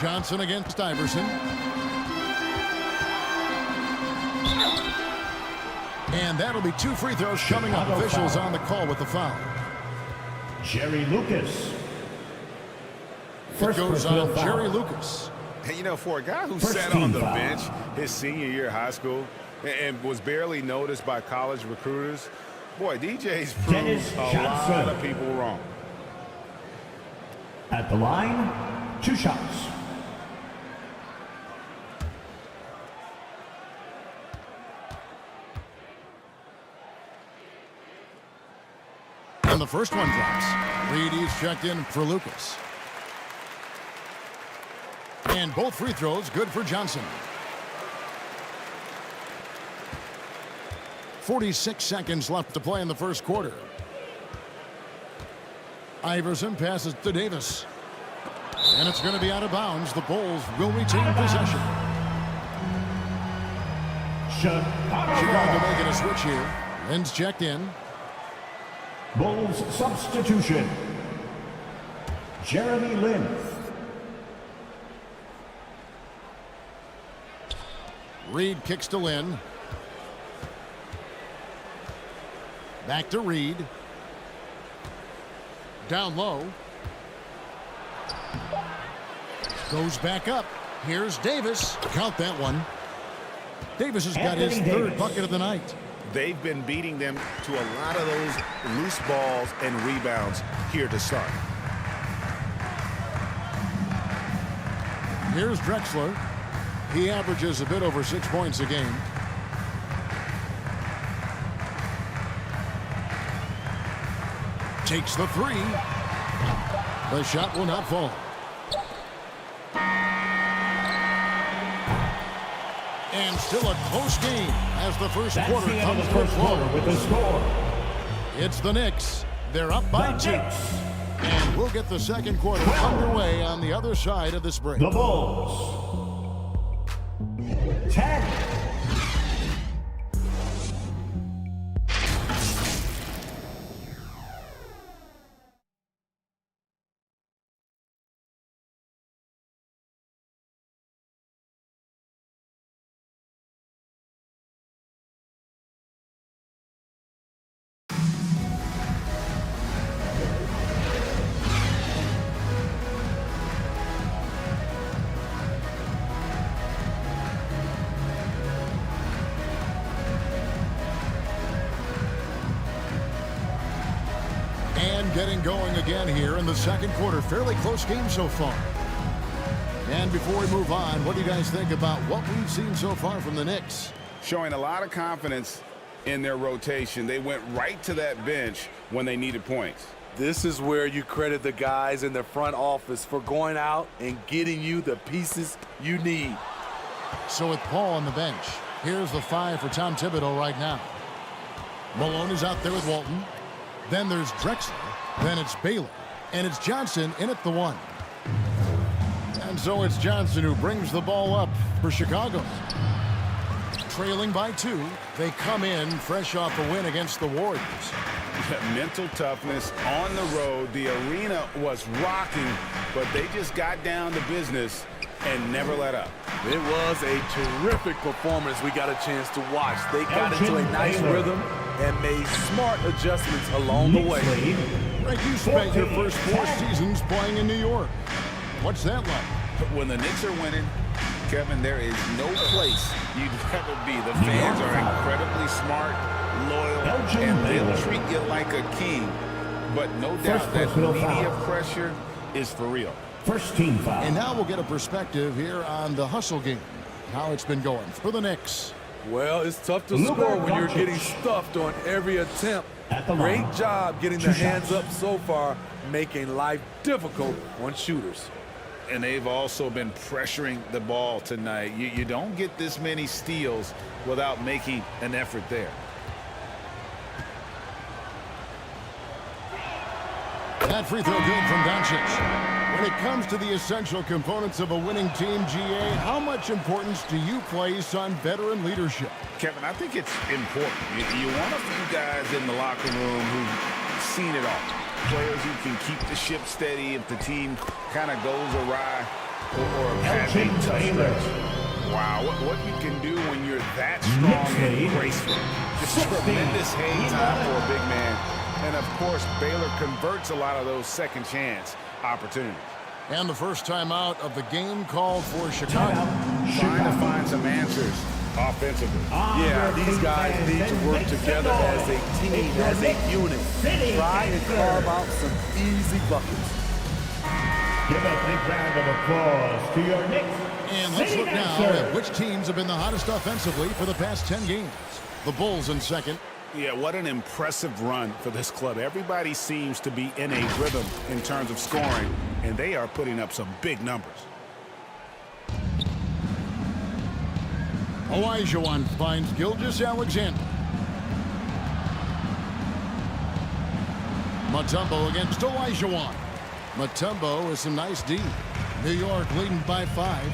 S2: Johnson against Iverson. And that'll be 2 free throws coming up. Officials on the call with the foul.
S16: Jerry Lucas.
S2: It goes on Jerry Lucas.
S3: And, you know, for a guy who sat on the bench his senior year of high school and was barely noticed by college recruiters, boy, DJ's proved a lot of people wrong.
S16: At the line, 2 shots.
S2: And the first one drops. Reedy's checked in for Lucas. And both free throws good for Johnson. 46 seconds left to play in the first quarter. Iverson passes to Davis. And it's going to be out of bounds. The Bulls will retain possession. Chicago making a switch here. Lynn's checked in.
S16: Bulls substitution. Jeremy Lin.
S2: Reed kicks to Lin. Back to Reed. Down low. Goes back up. Here's Davis. Count that one. Davis has got his third bucket of the night.
S3: They've been beating them to a lot of those loose balls and rebounds here to start.
S2: Here's Drexler. He averages a bit over 6 points a game. Takes the 3. The shot will not fall. And still a close game as the first quarter comes to a close.
S16: With the score.
S2: It's the Knicks. They're up by 2. And we'll get the second quarter underway on the other side of this break.
S16: The Bulls. 10.
S2: Getting going again here in the second quarter. Fairly close game so far. And before we move on, what do you guys think about what we've seen so far from the Knicks?
S3: Showing a lot of confidence in their rotation. They went right to that bench when they needed points.
S10: This is where you credit the guys in the front office for going out and getting you the pieces you need.
S2: So with Paul on the bench, here's the 5 for Tom Thibodeau right now. Malone is out there with Walton. Then there's Drexler. Then it's Baylor. And it's Johnson in at the 1. And so it's Johnson who brings the ball up for Chicago. Trailing by 2. They come in fresh off a win against the Warriors.
S3: Mental toughness on the road. The arena was rocking, but they just got down to business and never let up.
S10: It was a terrific performance we got a chance to watch. They got into a nice rhythm and made smart adjustments along the way.
S2: Frank, you spent your first 4 seasons playing in New York. What's that like?
S3: When the Knicks are winning, Kevin, there is no place you'd rather be. The fans are incredibly smart, loyal, and they'll treat you like a king. But no doubt that media pressure is for real.
S16: First team foul.
S2: And now we'll get a perspective here on the hustle game. How it's been going for the Knicks.
S10: Well, it's tough to score when you're getting stuffed on every attempt. Great job getting the hands up so far, making life difficult on shooters.
S3: And they've also been pressuring the ball tonight. You don't get this many steals without making an effort there.
S2: That free throw good from Doncic. When it comes to the essential components of a winning team, GA, how much importance do you place on veteran leadership?
S3: Kevin, I think it's important. You want a few guys in the locker room who've seen it all. Players who can keep the ship steady if the team kind of goes awry or have a tough stretch. Wow, what you can do when you're that strong and graceful. Just tremendous hang time for a big man. And, of course, Baylor converts a lot of those second chance opportunities.
S2: And the first time out of the game called for Chicago.
S3: Trying to find some answers offensively.
S10: Yeah, these guys need to work together as a team, as a unit. Try and carve out some easy buckets.
S4: Give a big round of applause to your Knicks.
S2: And let's look now at which teams have been the hottest offensively for the past 10 games. The Bulls in second.
S3: Yeah, what an impressive run for this club. Everybody seems to be in a rhythm in terms of scoring, and they are putting up some big numbers.
S2: Olajuwon finds Gilgeous-Alexander. Mutombo against Olajuwon. Mutombo with some nice D. New York leading by 5.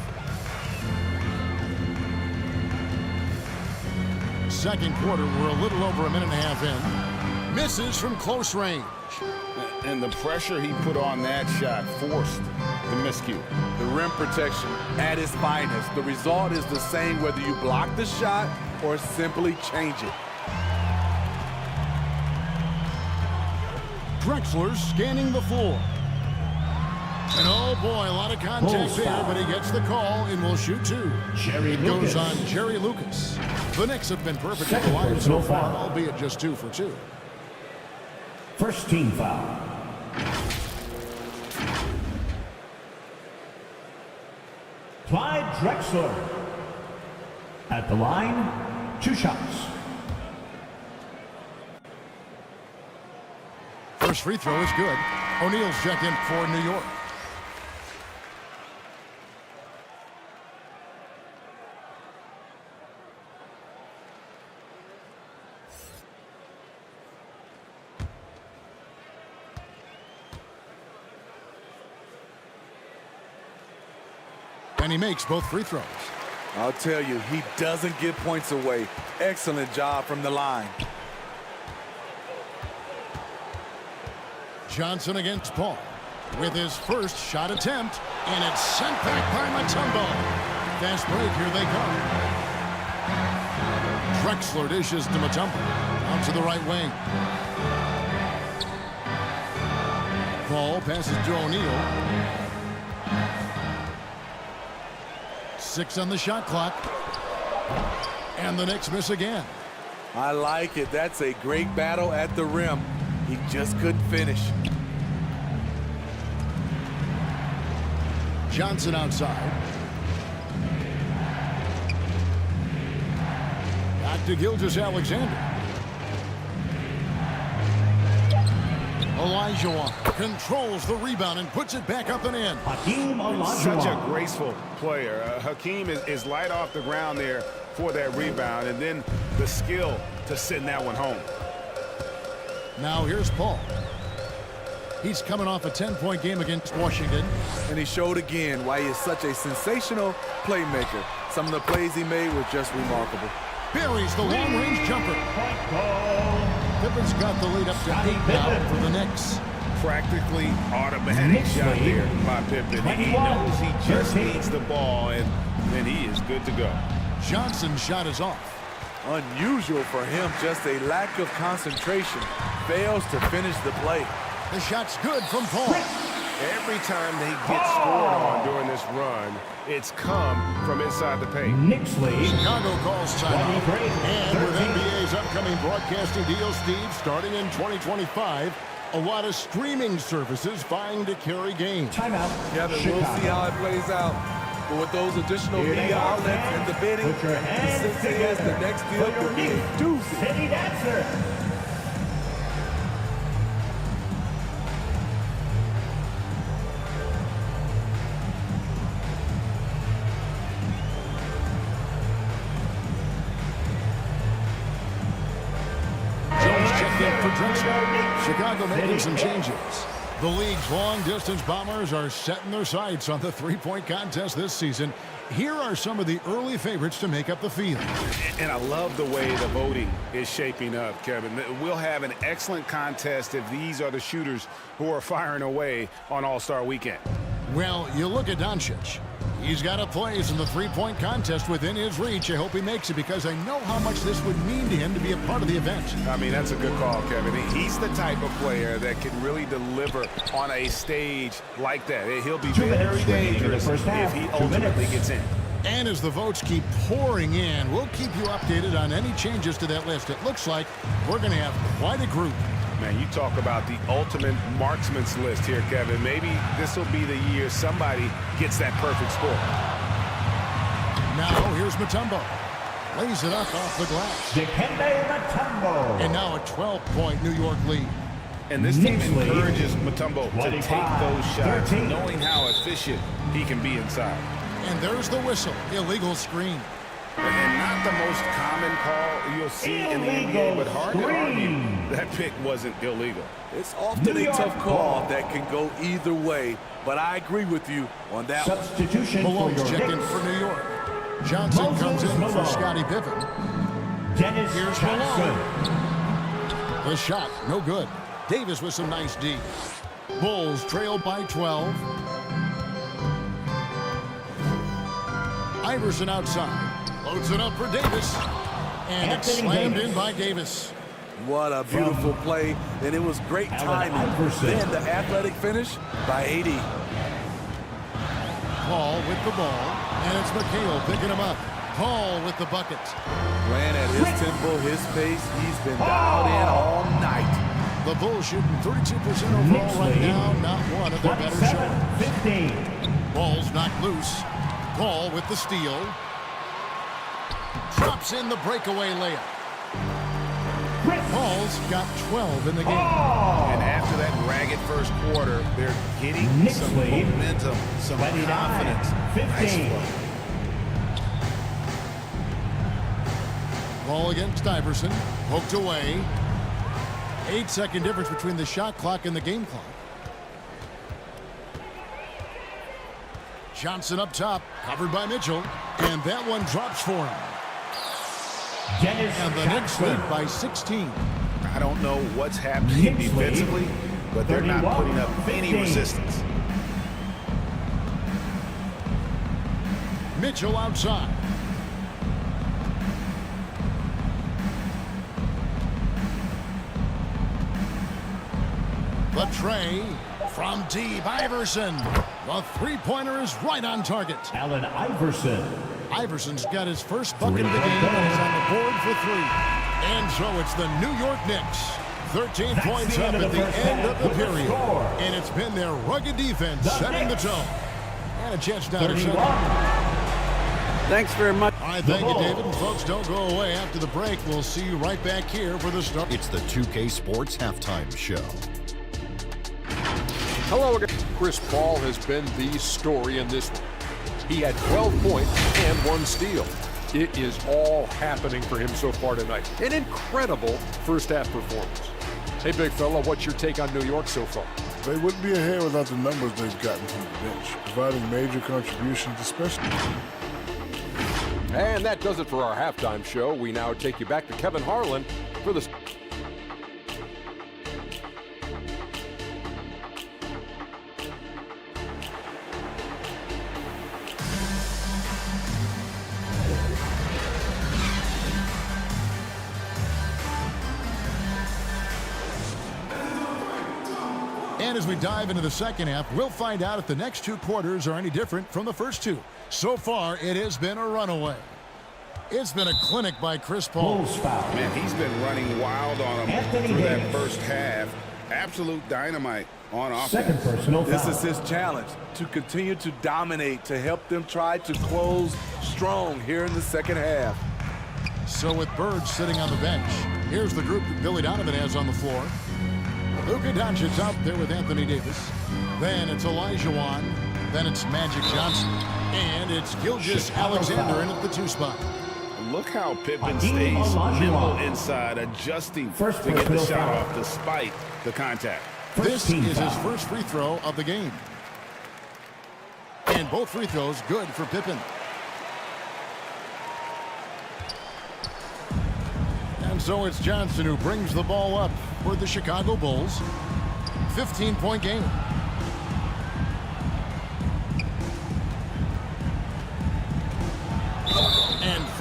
S2: Second quarter, we're a little over a minute and a half in. Misses from close range.
S3: And the pressure he put on that shot forced the miscue.
S10: The rim protection at its finest. The result is the same whether you block the shot or simply change it.
S2: Drexler scanning the floor. And oh boy, a lot of contact there, but he gets the call and will shoot 2. It goes on Jerry Lucas. The Knicks have been perfect at the line so far, albeit just 2 for 2.
S16: First team foul. Clyde Drexler. At the line, 2 shots.
S2: First free throw is good. O'Neal's checked in for New York. And he makes both free throws.
S10: I'll tell you, he doesn't give points away. Excellent job from the line.
S2: Johnson against Paul with his first shot attempt, and it's sent back by Mutombo. Fast break, here they come. Drexler dishes to Mutombo. Out to the right wing. Paul passes to O'Neal. 6 on the shot clock. And the Knicks miss again.
S10: I like it. That's a great battle at the rim. He just couldn't finish.
S2: Johnson outside. Back to Gilgeous-Alexander. Olajuwon controls the rebound and puts it back up and in.
S16: Hakeem Olajuwon.
S3: Such a graceful player. Hakeem is light off the ground there for that rebound, and then the skill to send that one home.
S2: Now here's Paul. He's coming off a 10-point game against Washington.
S10: And he showed again why he is such a sensational playmaker. Some of the plays he made were just remarkable.
S2: Buries the long-range jumper. Pippen's got the lead up to 8 now for the Knicks.
S3: Practically automatic shot there by Pippen. He knows he just needs the ball, and then he is good to go.
S2: Johnson's shot is off.
S10: Unusual for him, just a lack of concentration. Fails to finish the play.
S2: The shot's good from Paul.
S11: Every time they get scored on during this run, it's come from inside the paint.
S16: Knicks lead.
S2: Chicago calls timeout. And with NBA's upcoming broadcasting deal, Steve, starting in 2025, a lot of streaming services vying to carry games.
S16: Timeout.
S10: Yeah, but we'll see how it plays out. But with those additional media outlets and the bidding, the sense is the next deal could be a doozy.
S16: City Dancer.
S2: For Drexler. Chicago making some changes. The league's long-distance Bombers are setting their sights on the three-point contest this season. Here are some of the early favorites to make up the field.
S3: And I love the way the voting is shaping up, Kevin. We'll have an excellent contest if these are the shooters who are firing away on All-Star Weekend.
S2: Well, you look at Doncic. He's got a place in the three-point contest within his reach. I hope he makes it because I know how much this would mean to him to be a part of the event.
S3: I mean, that's a good call, Kevin. He's the type of player that can really deliver on a stage like that. He'll be very dangerous if he ultimately gets in.
S2: And as the votes keep pouring in, we'll keep you updated on any changes to that list. It looks like we're going to have quite a group.
S3: Man, you talk about the ultimate marksman's list here, Kevin. Maybe this will be the year somebody gets that perfect score.
S2: Now, here's Mutombo. Lays it up off the glass. And now a 12-point New York lead.
S3: And this team encourages Mutombo to take those shots, knowing how efficient he can be inside.
S2: And there's the whistle. Illegal screen.
S3: And not the most common call you'll see in the NBA, but hard to argue that pick wasn't illegal.
S10: It's often a tough call that can go either way, but I agree with you on that one.
S2: Substitution Malone's checked in for New York. Johnson comes in for Scottie Pippen. Here's Malone. The shot, no good. Davis with some nice D. Bulls trail by 12. Iverson outside. Loads it up for Davis. And it's slammed in by Davis.
S10: What a beautiful play, and it was great timing. Then the athletic finish by AD.
S2: Paul with the ball, and it's McHale picking him up. Paul with the bucket.
S10: Playing at his tempo, his pace. He's been dialed in all night.
S2: The Bulls shooting 32% overall right now. Not one of their better shows. Ball's knocked loose. Paul with the steal. Drops in the breakaway layup. Paul's got 12 in the game.
S3: And after that ragged first quarter, they're getting some momentum, some confidence. Nice play.
S2: Ball against Iverson. Poked away. 8-second difference between the shot clock and the game clock. Johnson up top, covered by Mitchell. And that one drops for him. And the Knicks lead by 16.
S3: I don't know what's happening defensively, but they're not putting up any resistance.
S2: Mitchell outside. The tray from deep. Iverson. The three-pointer is right on target.
S16: Allen Iverson.
S2: Iverson's got his first bucket of the game and he's on the board for three. And so it's the New York Knicks. 13 points up at the end of the period. And it's been their rugged defense setting the tone. And a chance down to shut.
S6: Thanks very much.
S2: All right, thank you, David. And folks, don't go away. After the break, we'll see you right back here for the start.
S17: It's the 2K Sports Halftime Show.
S9: Hello again. Chris Paul has been the story in this one. He had 12 points and 1 steal. It is all happening for him so far tonight. An incredible first-half performance. Hey, big fella, what's your take on New York so far?
S7: They wouldn't be ahead without the numbers they've gotten from the bench, providing major contributions, especially.
S9: And that does it for our halftime show. We now take you back to Kevin Harlan for the...
S2: And as we dive into the second half, we'll find out if the next 2 quarters are any different from the first 2. So far, it has been a runaway. It's been a clinic by Chris Paul.
S3: Man, he's been running wild on him through that first half. Absolute dynamite on offense.
S16: Second personal
S10: This
S16: foul.
S10: is his challenge, to continue to dominate, to help them try to close strong here in the second half.
S2: So with Bird sitting on the bench, here's the group that Billy Donovan has on the floor. Luka Doncic out there with Anthony Davis. Then it's Elijah Wan. Then it's Magic Johnson. And it's Gilgeous-Alexander in at the 2 spot.
S3: Look how Pippen stays nimble inside, adjusting to get the shot off despite the contact.
S2: This is his first free throw of the game. And both free throws good for Pippen. And so it's Johnson who brings the ball up for the Chicago Bulls. 15-point game.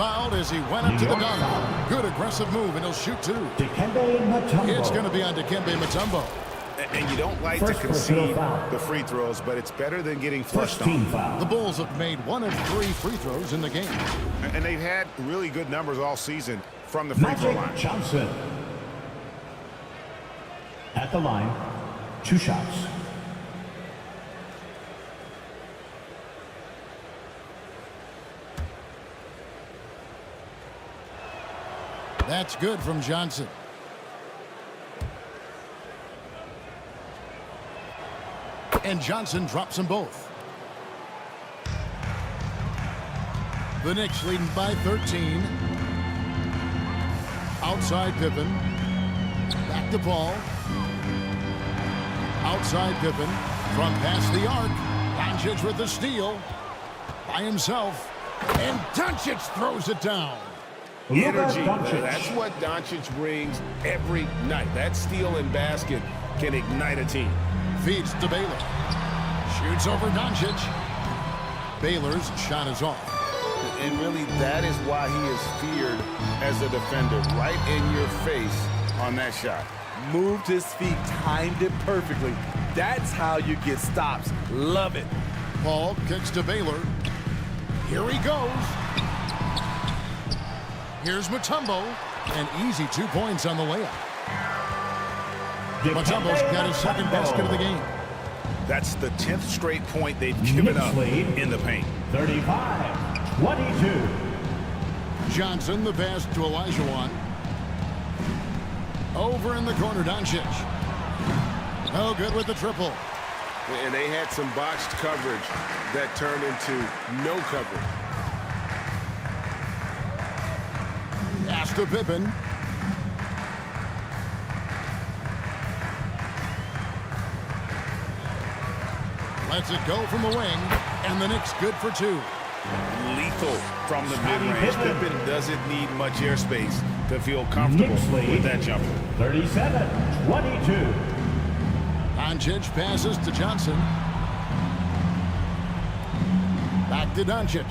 S2: fouled as he went up to the dunk. Good aggressive move, and he'll shoot two. It's going to be on Dikembe Mutombo.
S3: And you don't like to concede the free throws, but it's better than getting flushed on.
S2: The Bulls have made 1 of 3 free throws in the game.
S3: And they've had really good numbers all season from the free throw line.
S16: Johnson at the line, 2 shots.
S2: That's good from Johnson. And Johnson drops them both. The Knicks leading by 13. Outside Pippen. Back to Paul. Outside Pippen. From past the arc. Doncic with the steal. By himself. And Doncic throws it down.
S3: Energy. That's what Doncic brings every night. That steal and basket can ignite a team.
S2: Feeds to Baylor. Shoots over Doncic. Baylor's shot is off.
S3: And really, that is why he is feared as a defender. Right in your face on that shot.
S10: Moved his feet, timed it perfectly. That's how you get stops. Love it.
S2: Paul kicks to Baylor. Here he goes. Here's Mutombo. An easy 2 points on the layup. Mutombo's got his second basket of the game.
S3: That's the 10th straight point they've given up in the paint.
S16: 35-22.
S2: Johnson, the pass to Olajuwon. Over in the corner, Doncic. No good with the triple.
S3: And they had some botched coverage that turned into no coverage.
S2: Pass to Pippen. Lets it go from the wing, and the Knicks good for 2.
S3: Lethal from the mid-range. Pippen doesn't need much airspace to feel comfortable with that jumper.
S16: 37-22.
S2: Doncic passes to Johnson. Back to Doncic.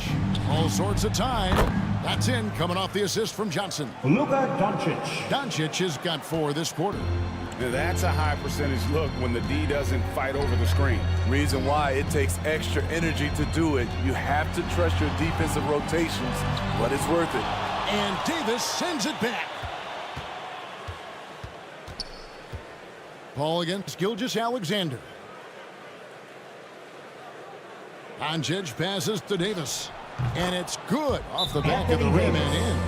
S2: All sorts of time. That's in, coming off the assist from Johnson.
S16: Luka Doncic.
S2: Doncic has got 4 this quarter.
S3: That's a high percentage look when the D doesn't fight over the screen.
S10: Reason why it takes extra energy to do it. You have to trust your defensive rotations, but it's worth it.
S2: And Davis sends it back. Paul against Gilgeous-Alexander. Doncic passes to Davis. And it's good off the back of the rim and in.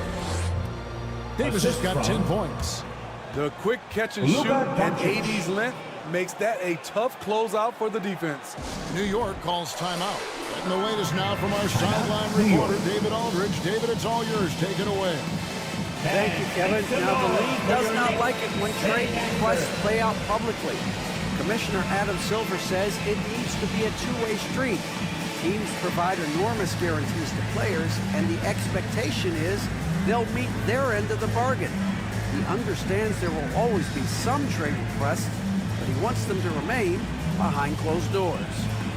S2: Davis has got 10 points.
S10: The quick catch and shoot and AD's length makes that a tough closeout for the defense.
S2: New York calls timeout. Getting the latest now from our sideline reporter, David Aldridge. David, it's all yours. Take it away.
S6: Thank you, Kevin. Now, the league does not like it when trade requests play out publicly. Commissioner Adam Silver says it needs to be a two-way street. Teams provide enormous guarantees to players, and the expectation is they'll meet their end of the bargain. He understands there will always be some trade requests, but he wants them to remain behind closed doors.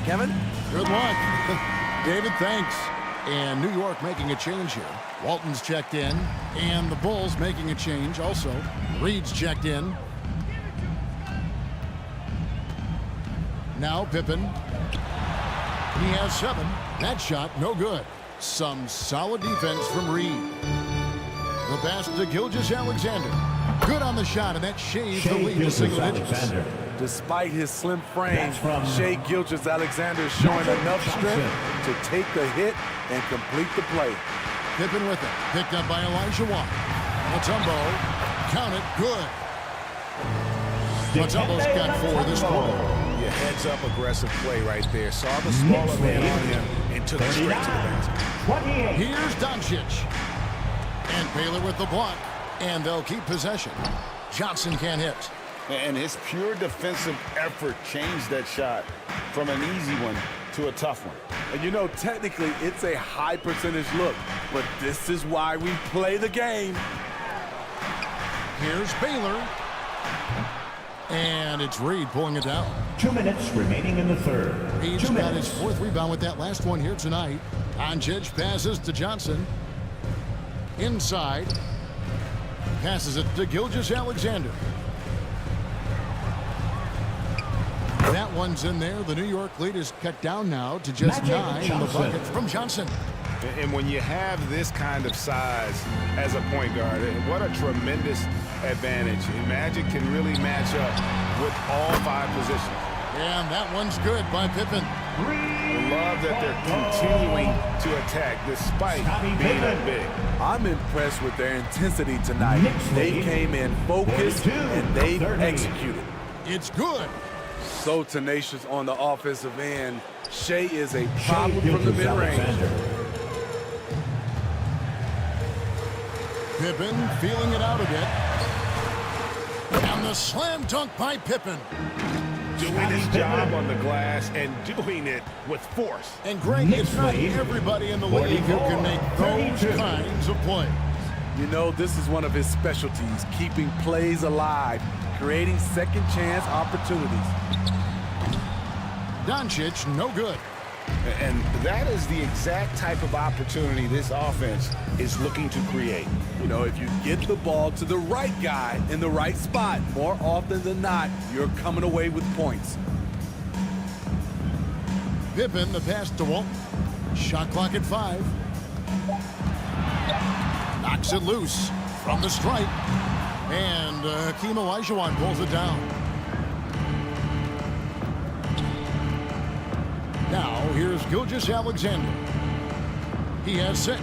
S6: Kevin?
S2: Good luck. David, thanks. And New York making a change here. Walton's checked in, and the Bulls making a change also. Reed's checked in. Now Pippen. He has 7. That shot, no good. Some solid defense from Reed. The pass to Gilgeous-Alexander. Good on the shot, and that shaves the lead to single digits.
S10: Despite his slim frame, Shai Gilgeous-Alexander is showing enough strength to take the hit and complete the play.
S2: Pippen with it. Picked up by Olajuwon. Mutombo. Count it. Good. Mutombo's got 4 this quarter.
S3: Yeah, heads up aggressive play right there. Saw the smaller man on him and took it straight to the basket.
S2: Here's Doncic. And Baylor with the block. And they'll keep possession. Johnson can't hit.
S3: And his pure defensive effort changed that shot from an easy one to a tough one.
S10: And you know, technically, it's a high percentage look, but this is why we play the game.
S2: Here's Baylor. And it's Reed pulling it down.
S16: 2 minutes remaining in the third.
S2: Reed's got his 4th rebound with that last one here tonight. Doncic passes to Johnson. Inside. Passes it to Gilgeous-Alexander. That one's in there. The New York lead is cut down now to just 9 in the bucket from Johnson.
S3: And when you have this kind of size as a point guard, what a tremendous advantage. Magic can really match up with all 5 positions.
S2: And that one's good by Pippen.
S3: I love that they're continuing to attack despite being up big.
S10: I'm impressed with their intensity tonight. They came in focused and they executed.
S2: It's good.
S10: So tenacious on the offensive end. Shea is a problem from the mid-range.
S2: Pippen feeling it out a bit. And the slam dunk by Pippen.
S3: Doing his job on the glass and doing it with force.
S2: And Greg, it's not everybody in the league who can make those kinds of plays.
S10: You know, this is one of his specialties, keeping plays alive, creating second chance opportunities.
S2: Doncic, no good.
S3: And that is the exact type of opportunity this offense is looking to create.
S10: You know, if you get the ball to the right guy in the right spot, more often than not, you're coming away with points.
S2: Pippen, the pass to Walton. Shot clock at 5. Knocks it loose from the stripe. And Hakeem Olajuwon pulls it down. Now, here's Gilgeous-Alexander. He has 6.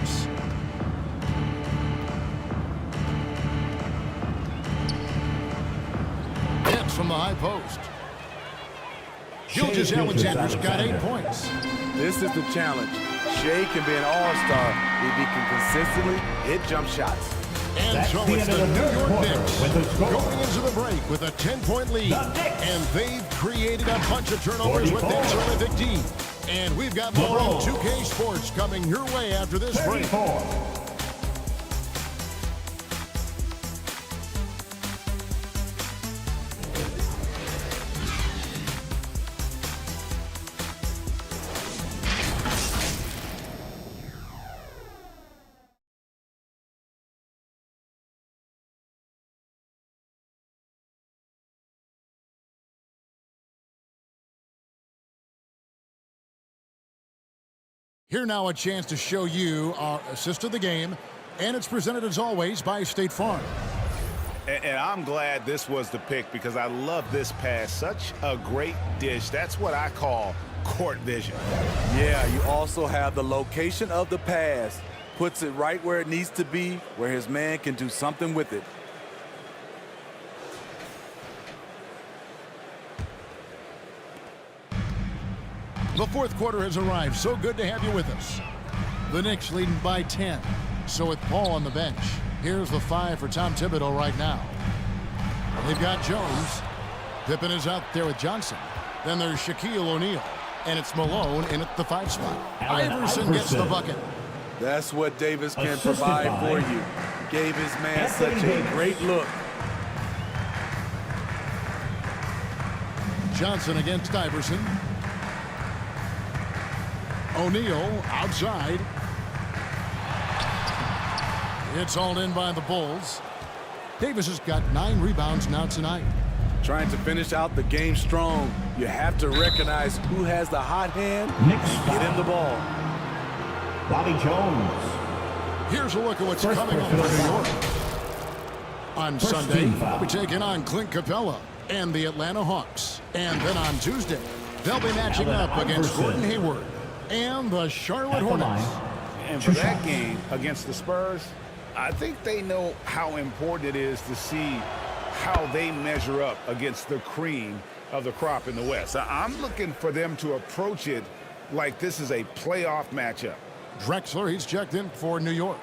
S2: Hits from the high post. Gilgeous-Alexander's got 8 points.
S10: This is the challenge. Shea can be an all-star if he can consistently hit jump shots.
S2: And so it's the New York Knicks going into the break with a 10-point lead. And they've created a bunch of turnovers with their terrific D. And we've got more on 2K Sports coming your way after this break. Here now a chance to show you our assist of the game, and it's presented as always by State Farm.
S3: And I'm glad this was the pick because I love this pass. Such a great dish. That's what I call court vision.
S10: Yeah, you also have the location of the pass. Puts it right where it needs to be, where his man can do something with it.
S2: The fourth quarter has arrived. So good to have you with us. The Knicks leading by 10. So with Paul on the bench, here's the 5 for Tom Thibodeau right now. They've got Jones. Pippen is out there with Johnson. Then there's Shaquille O'Neal. And it's Malone in at the 5 spot. Iverson gets the bucket.
S10: That's what Davis can provide for you. Gave his man such a great look.
S2: Johnson against Iverson. O'Neal outside. It's hauled in by the Bulls. Davis has got 9 rebounds now tonight.
S10: Trying to finish out the game strong. You have to recognize who has the hot hand and get him the ball.
S16: Bobby Jones.
S2: Here's a look at what's coming up for New York. On Sunday, they'll be taking on Clint Capella and the Atlanta Hawks. And then on Tuesday, they'll be matching up against Gordon Hayward and the Charlotte Hornets.
S3: And for that game against the Spurs, I think they know how important it is to see how they measure up against the cream of the crop in the West. I'm looking for them to approach it like this is a playoff matchup.
S2: Drexler, he's checked in for New York.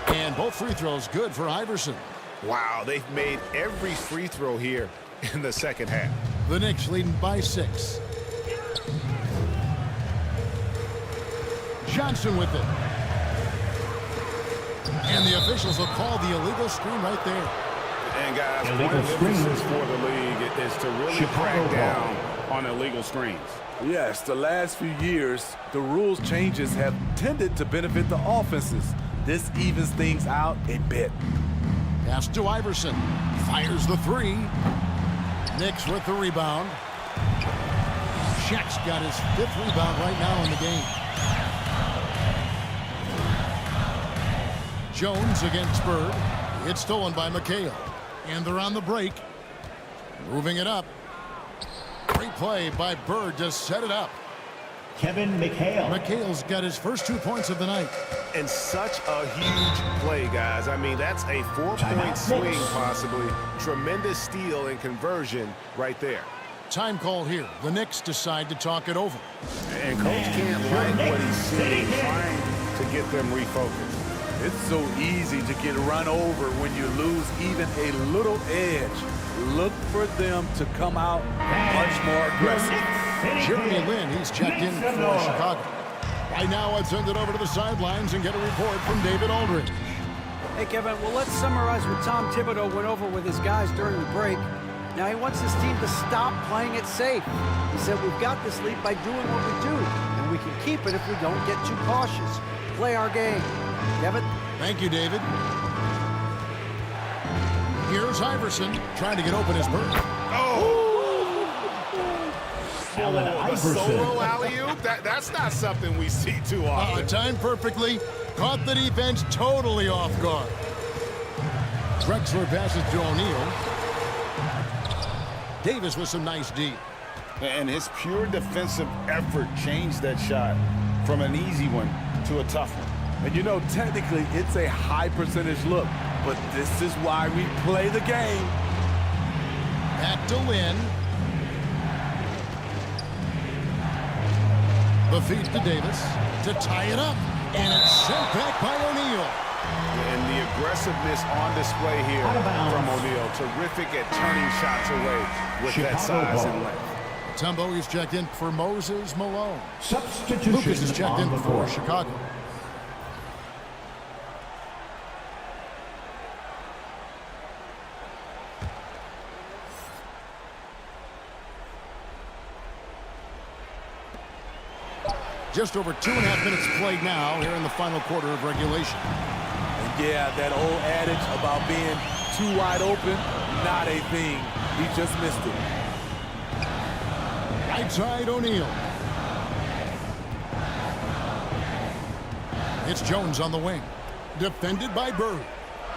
S2: And both free throws good for Iverson.
S3: Wow, they've made every free throw here in the second half.
S2: The Knicks leading by 6. Johnson with it. And the officials will call the illegal screen right there.
S3: And guys, one of the emphasis for the league is to really crack down on illegal screens.
S10: Yes, the last few years, the rules changes have tended to benefit the offenses. This evens things out a bit.
S2: Pass to Iverson. Fires the three. Knicks with the rebound. Shaq's got his 5th rebound right now in the game. Jones against Bird. It's stolen by McHale. And they're on the break. Moving it up. Great play by Bird to set it up.
S16: Kevin McHale.
S2: McHale's got his first 2 points of the night.
S3: And such a huge play, guys. I mean, that's a 4-point swing, possibly. Tremendous steal and conversion right there.
S2: Time call here. The Knicks decide to talk it over.
S3: And Coach can't like what he's seeing, trying to get them refocused.
S10: It's so easy to get run over when you lose even a little edge. Look for them to come out much more aggressive.
S2: Jeremy Lin, he's checked in for Chicago. Right now, I'd send it over to the sidelines and get a report from David Aldridge.
S6: Hey, Kevin, well, let's summarize what Tom Thibodeau went over with his guys during the break. Now, he wants his team to stop playing it safe. He said, we've got this lead by doing what we do, and we can keep it if we don't get too cautious. Play our game. Kevin?
S2: Thank you, David. Here's Iverson trying to get open his berth.
S16: Allen Iverson.
S3: Solo alley-oop? That's not something we see too often.
S2: Timed perfectly. Caught the defense totally off guard. Drexler passes to O'Neal. Davis with some nice D.
S3: And his pure defensive effort changed that shot from an easy one to a tough one.
S10: And you know, technically, it's a high percentage look, but this is why we play the game.
S2: Back to Lin. The feed to Davis to tie it up. And it's sent back by O'Neal.
S3: And the aggressiveness on display here from O'Neal. Terrific at turning shots away with that size and length.
S2: Tumbo is checked in for Moses Malone.
S16: Substitution
S2: Lucas is checked in for
S16: board.
S2: Chicago. Just over 2.5 minutes played now here in the final quarter of regulation.
S10: And yeah, that old adage about being too wide open, not a thing. He just missed it.
S2: Right side, O'Neal. It's Jones on the wing. Defended by Bird.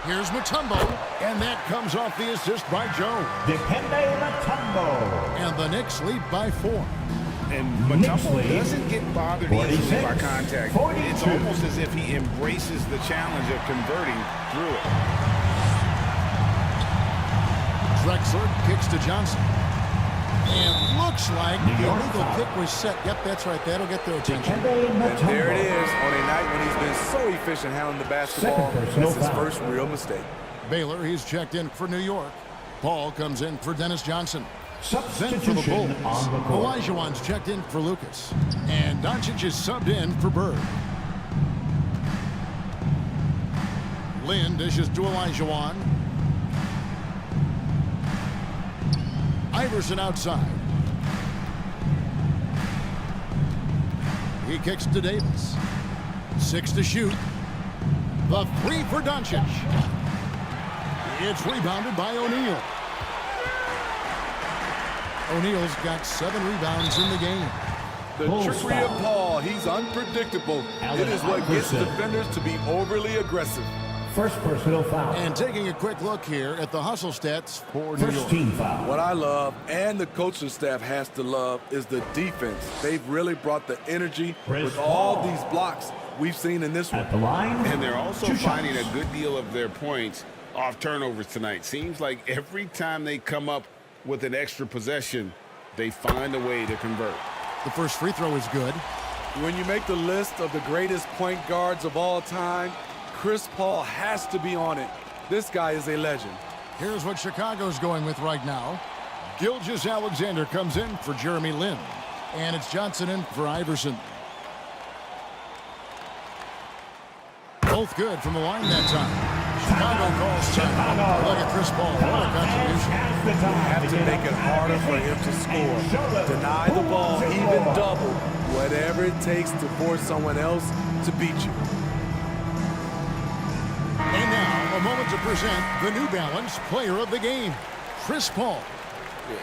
S2: Here's Mutombo. And that comes off the assist by Jones.
S16: Dikembe Mutombo.
S2: And the Knicks lead by 4.
S3: And Mutombo doesn't get bothered easily by contact.
S16: 42.
S3: It's almost as if he embraces the challenge of converting through it.
S2: Drexler kicks to Johnson. And looks like the illegal kick was set. Yep, that's right. That'll get their attention.
S10: And there it is on a night when he's been so efficient handling the basketball. That's his first real mistake.
S2: Baylor, he's checked in for New York. Paul comes in for Dennis Johnson. Then for the
S16: Substitution
S2: Bulls,
S16: on the court.
S2: Olajuwon's checked in for Lucas. And Doncic is subbed in for Bird. Lin dishes to Olajuwon. Iverson outside. He kicks to Davis. 6 to shoot. The 3 for Doncic. It's rebounded by O'Neal. O'Neal's got 7 rebounds in the game.
S10: The trickery of Paul, he's unpredictable. It is what gets defenders to be overly aggressive.
S16: First personal foul.
S2: And taking a quick look here at the hustle stats for New
S16: First
S2: York.
S16: team foul.
S10: What I love, and the coaching staff has to love, is the defense. They've really brought the energy with all these blocks we've seen in this one.
S16: At the line.
S3: And they're also
S16: 2
S3: finding
S16: shots.
S3: a good deal of their points off turnovers tonight. Seems like every time they come up with an extra possession, they find a way to convert.
S2: The first free throw is good.
S10: When you make the list of the greatest point guards of all time, Chris Paul has to be on it. This guy is a legend.
S2: Here's what Chicago's going with right now. Gilgeous-Alexander comes in for Jeremy Lin. And it's Johnson in for Iverson. Both good from the line that time. Chicago calls time. Look at Chris Paul. What a contribution.
S10: You have to make it harder for him to score. Deny the ball, even double. Whatever it takes to force someone else to beat you.
S2: And now, a moment to present the New Balance Player of the Game, Chris Paul.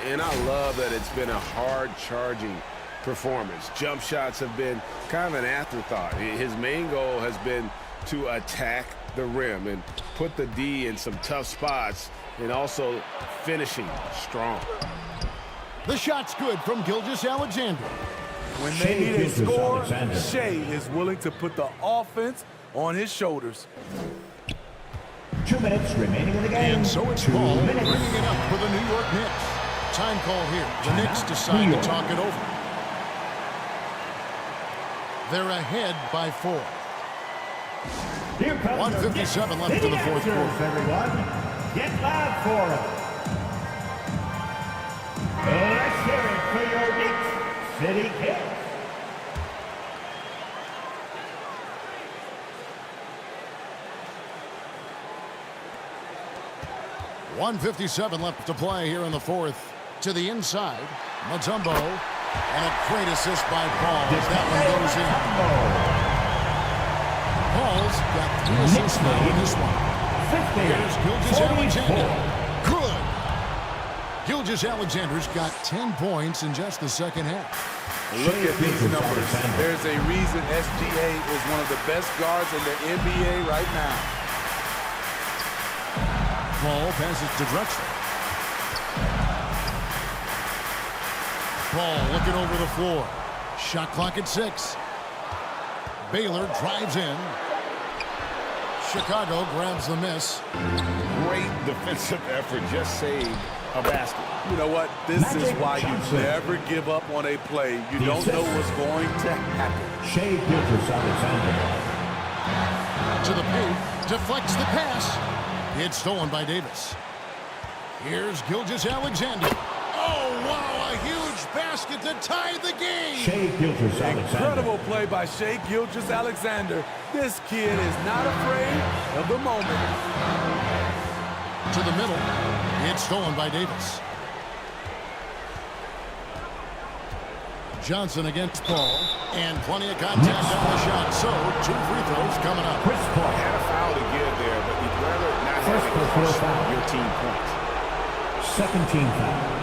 S3: And I love that it's been a hard-charging performance. Jump shots have been kind of an afterthought. His main goal has been to attack the rim and put the D in some tough spots, and also finishing strong.
S2: The shot's good from Gilgeous-Alexander.
S10: When they need a score, Shea is willing to put the offense on his shoulders.
S4: 2 minutes remaining in the game.
S2: And so it's Paul bringing it up for the New York Knicks. Time call here. The Knicks decide to talk it over. They're ahead by 4. 1:57 left in the fourth quarter.
S4: Everyone, get loud for it. Let's hear it for your Knicks City Kicks.
S2: .157 left to play here in the fourth. To the inside, Mutombo, and a great assist by Paul as that one goes in. Paul's got 3 assists now in this one. Here's Gilgeous-Alexander. Good. Gilgeous-Alexander's got 10 points in just the second half.
S10: Look at these numbers. There's a reason SGA is one of the best guards in the NBA right now.
S2: Paul passes to Drexler. Paul looking over the floor. Shot clock at 6. Baylor drives in. Chicago grabs the miss.
S3: Great defensive effort, just saved a basket.
S10: You know what? This is why you never give up on a play. You don't know what's going to happen.
S4: Shea Gilgeous-Alexander.
S2: To the paint, deflects the pass. It's stolen by Davis. Here's Gilgeous-Alexander. Oh, wow, a huge basket to tie the game.
S4: Shea Gilgeous-Alexander.
S10: Incredible play by Shea Gilgeous-Alexander. This kid is not afraid of the moment.
S2: To the middle. It's stolen by Davis. Johnson against Paul. And plenty of contact on the shot. So, 2 free throws coming up.
S4: Chris Paul.
S3: Had a foul to give there, but you'd rather not have it cost your team points.
S4: Second team foul.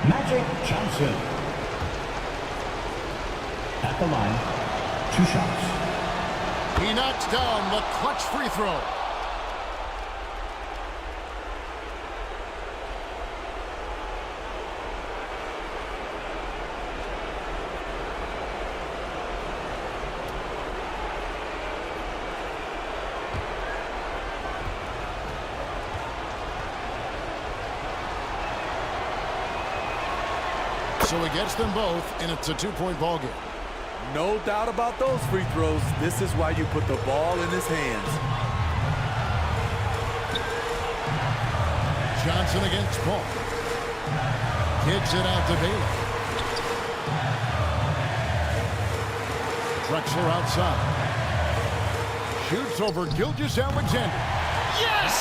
S4: Magic Johnson. At the line, 2 shots.
S2: He knocks down the clutch free throw. So he gets them both, and it's a 2-point ball game.
S10: No doubt about those free throws. This is why you put the ball in his hands.
S2: Johnson against Paul. Kicks it out to Baylor. Drexler outside. Shoots over Gilgeous-Alexander. Yes!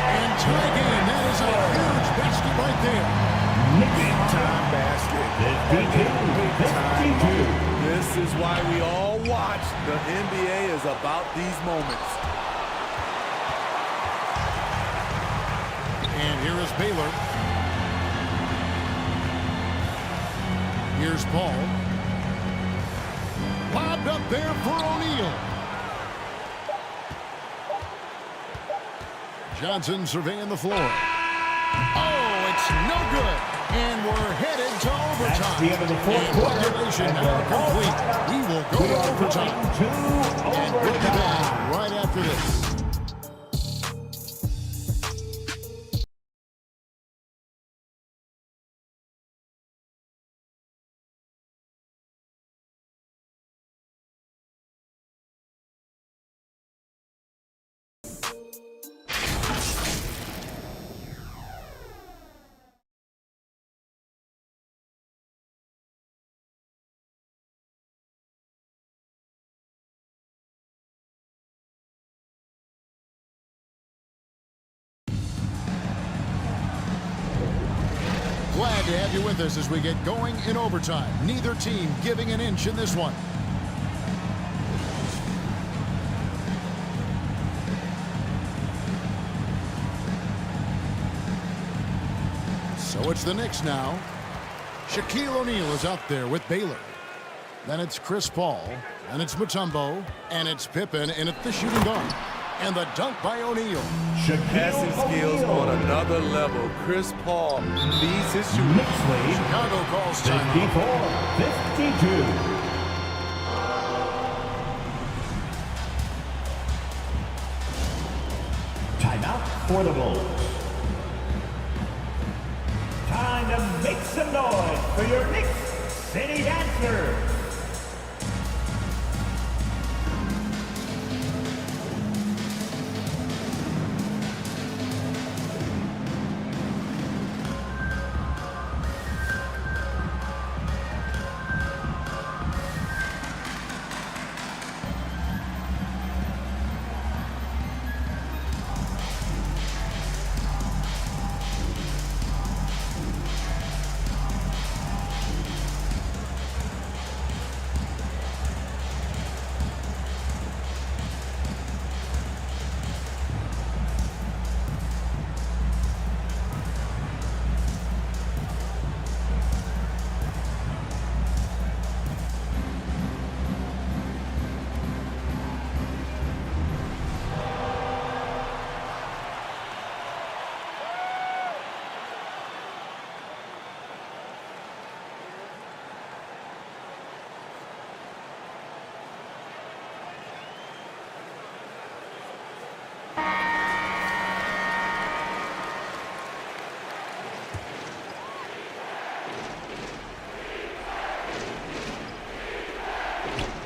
S2: And tie game. That is a huge basket right there.
S3: Big-time basket.
S10: This is why we all watch. The NBA is about these moments.
S2: And here is Baylor. Here's Paul. Lobbed up there for O'Neal. Johnson surveying the floor. Oh, it's no good. And we're headed to overtime.
S4: That's the end of the fourth quarter.
S2: Regulation now complete. We will go to overtime. And we'll be back right after this. Glad to have you with us as we get going in overtime. Neither team giving an inch in this one. So it's the Knicks now. Shaquille O'Neal is out there with Baylor. Then it's Chris Paul. And it's Mutombo. And it's Pippen in at the shooting guard. And the dunk by O'Neal.
S10: Passing skills on another level. Chris Paul leads his shooting.
S2: Chicago calls timeout.
S16: 54-52. Timeout for the Bulls. Time to make some noise for your Knicks City Dancers.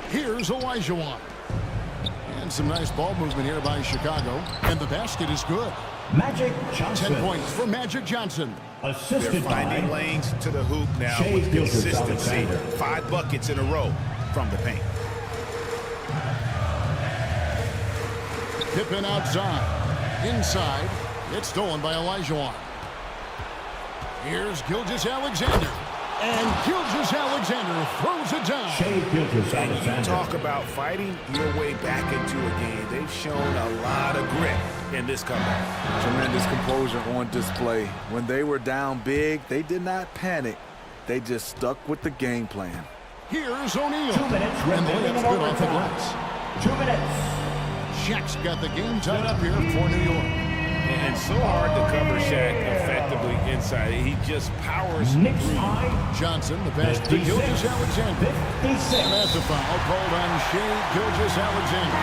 S2: Here's Olajuwon. And some nice ball movement here by Chicago. And the basket is good.
S16: Magic Johnson.
S2: 10 points for Magic Johnson.
S3: They're finding lanes to the hoop now with consistency. 5 buckets in a row from the paint.
S2: Pippen outside. Inside. It's stolen by Olajuwon. Here's Gilgeous-Alexander. And Gilgeous-Alexander throws it down.
S3: And you talk about fighting your way back into a game. They've shown a lot of grit in this comeback.
S10: Tremendous composure on display. When they were down big, they did not panic. They just stuck with the game plan.
S2: Here's O'Neal.
S16: 2 minutes
S2: And the
S16: remaining
S2: layup's
S16: in
S2: good off the
S16: overtime.
S2: glass.
S16: 2 minutes.
S2: Shaq's got the game tied up here for New York.
S3: And so hard to cover Shaq effectively inside. He just powers through.
S2: Johnson, the pass to Gilgeous-Alexander. And that's a foul called on Shai Gilgeous-Alexander.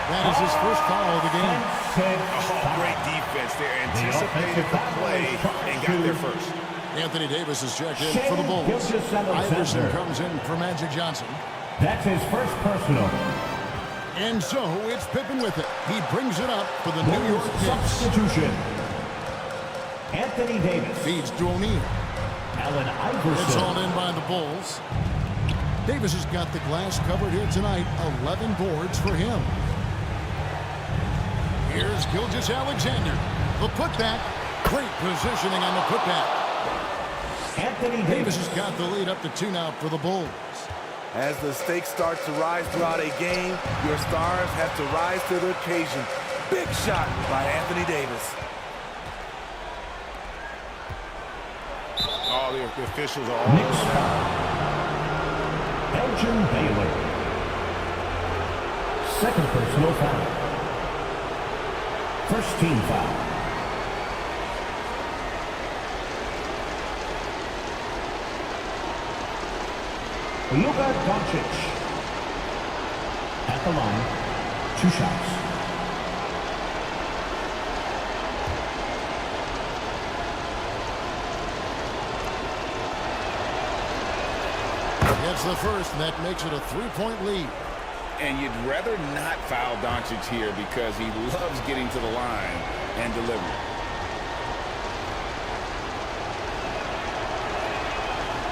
S2: That is his first foul of the game.
S3: Oh, great defense there. Anticipated the play and got there first.
S2: Anthony Davis is checked in for the Bulls. Iverson comes in for Magic Johnson.
S16: That's his first personal.
S2: And so it's Pippen with it. He brings it up for the New York Knicks.
S16: Substitution. Anthony Davis.
S2: Feeds to O'Neal.
S16: Allen Iverson.
S2: It's all in by the Bulls. Davis has got the glass covered here tonight. 11 boards for him. Here's Gilgeous-Alexander. The putback. Great positioning on the putback.
S16: Anthony
S2: Davis has got the lead up to 2 now for the Bulls.
S10: As the stakes start to rise throughout a game, your stars have to rise to the occasion. Big shot by Anthony Davis.
S3: All the officials are all
S16: Knicks foul. Elgin Baylor. Second personal foul. First team foul. Luka Doncic. At the line, 2 shots.
S2: Gets the first, and that makes it a 3-point lead.
S3: And you'd rather not foul Doncic here because he loves getting to the line and delivering.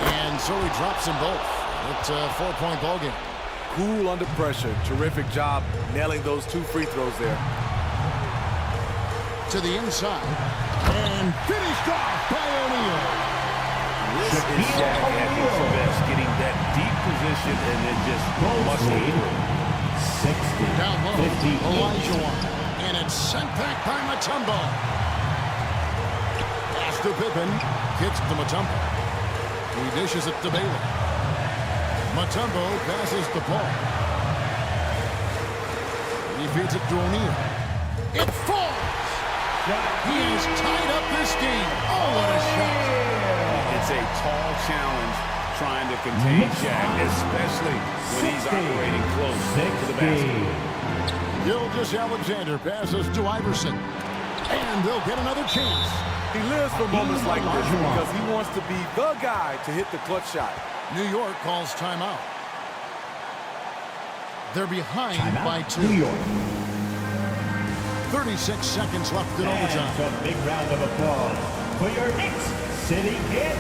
S2: And so he drops them both. It's a 4-point ball game.
S10: Cool under pressure. Terrific job nailing those 2 free throws there.
S2: To the inside. And finished off by O'Neal.
S3: This is Shaq at his best, getting that deep position and then just muscling through.
S2: 60. Down low, Elijah. And it's sent back by Mutombo. Pass to Pippen. Gets to Mutombo. He dishes it to Baylor. Mutombo passes the ball. He feeds it to O'Neal. It falls. He has tied up this game. Oh, what a shot.
S3: It's a tall challenge trying to contain Shaq, especially when he's operating close to the basket.
S2: Gilgeous-Alexander passes to Iverson. And they'll get another chance.
S10: He lives for moments like this because he wants to be the guy to hit the clutch shot.
S2: New York calls timeout. They're behind by 2.
S16: New York.
S2: 36 seconds left in overtime.
S16: A big round of applause for your Knicks City Kid.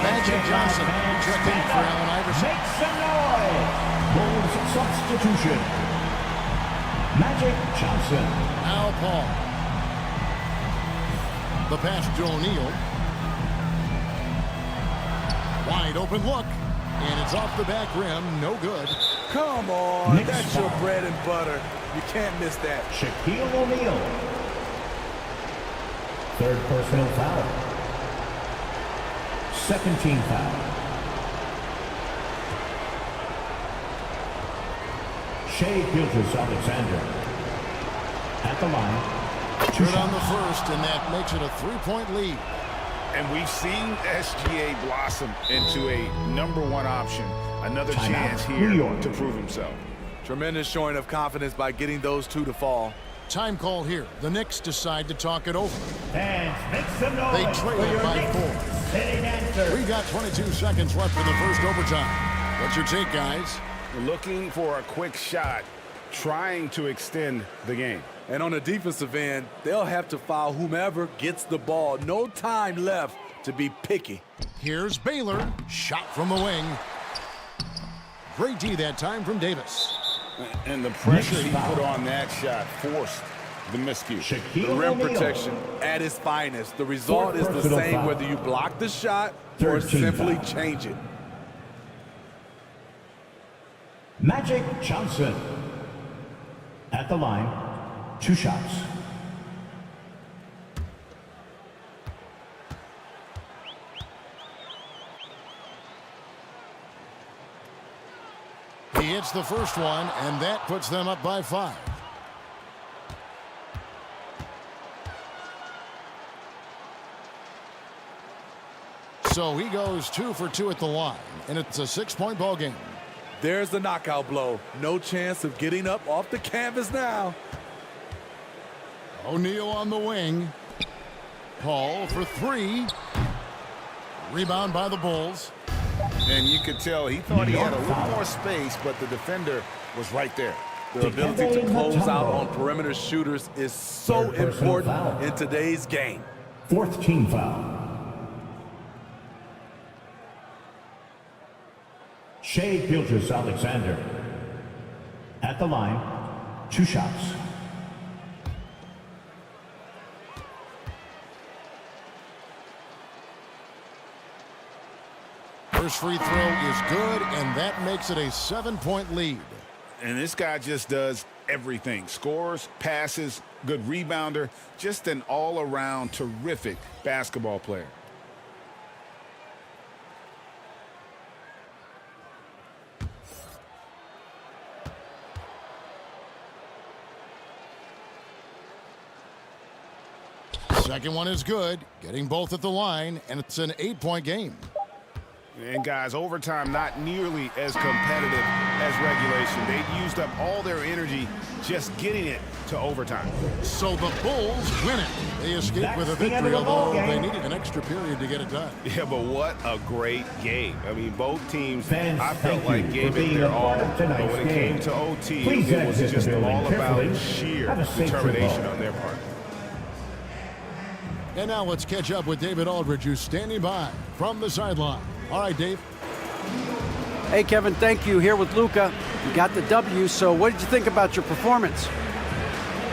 S2: Magic Johnson checking for Allen Iverson.
S16: Make some noise. Bulls substitution. Magic Johnson.
S2: Al Paul. The pass to O'Neal. Wide open look. And it's off the back rim. No good.
S10: Come on.
S16: Knicks
S10: That's your bread and butter. You can't miss that.
S16: Shaquille O'Neal. Third personal foul. Second team foul. Shea Gilgeous-Alexander at the line.
S2: Good on the first, and that makes it a 3-point lead.
S3: And we've seen SGA blossom into a #1 option. Another chance here to prove himself.
S10: Tremendous showing of confidence by getting those two to fall.
S2: Time call here. The Knicks decide to talk it over.
S16: Fans, make some noise.
S2: They trail it by 4. We got 22 seconds left in the first overtime. What's your take, guys?
S3: Looking for a quick shot, trying to extend the game.
S10: And on the defensive end, they'll have to foul whomever gets the ball. No time left to be picky.
S2: Here's Baylor. Shot from the wing. Great D that time from Davis.
S3: And the pressure he put on that shot forced the miscue.
S10: The rim protection at its finest. The result is the same whether you block the shot or simply change it.
S16: Magic Johnson at the line. 2 shots.
S2: He hits the first one, and that puts them up by 5. So he goes 2 for 2 at the line, and it's a 6-point ball game.
S10: There's the knockout blow. No chance of getting up off the canvas now.
S2: O'Neal on the wing. Paul for 3. Rebound by the Bulls.
S3: And you could tell he thought he had a little more space, but the defender was right there.
S10: The ability to close out on perimeter shooters is so important in today's game.
S16: 4th team foul. Shea Gilgeous-Alexander at the line. 2 shots.
S2: First free throw is good, and that makes it a 7-point lead.
S3: And this guy just does everything. Scores, passes, good rebounder, just an all-around terrific basketball player.
S2: Second one is good, getting both at the line, and it's an 8-point game.
S3: And guys, overtime not nearly as competitive as regulation. They've used up all their energy just getting it to overtime.
S2: So the Bulls win it. They escape with a victory, although they needed an extra period to get it done.
S3: Yeah, but what a great game. I mean, both teams, I felt like gave it their all. But when it came to OT, it was just all about sheer determination on their part.
S2: And now let's catch up with David Aldridge, who's standing by from the sideline. All right, Dave.
S6: Hey, Kevin, thank you. Here with Luka. You got the W, so what did you think about your performance?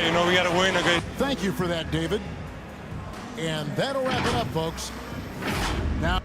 S19: You know, we got to win. Okay.
S2: Thank you for that, David. And that'll wrap it up, folks. Now.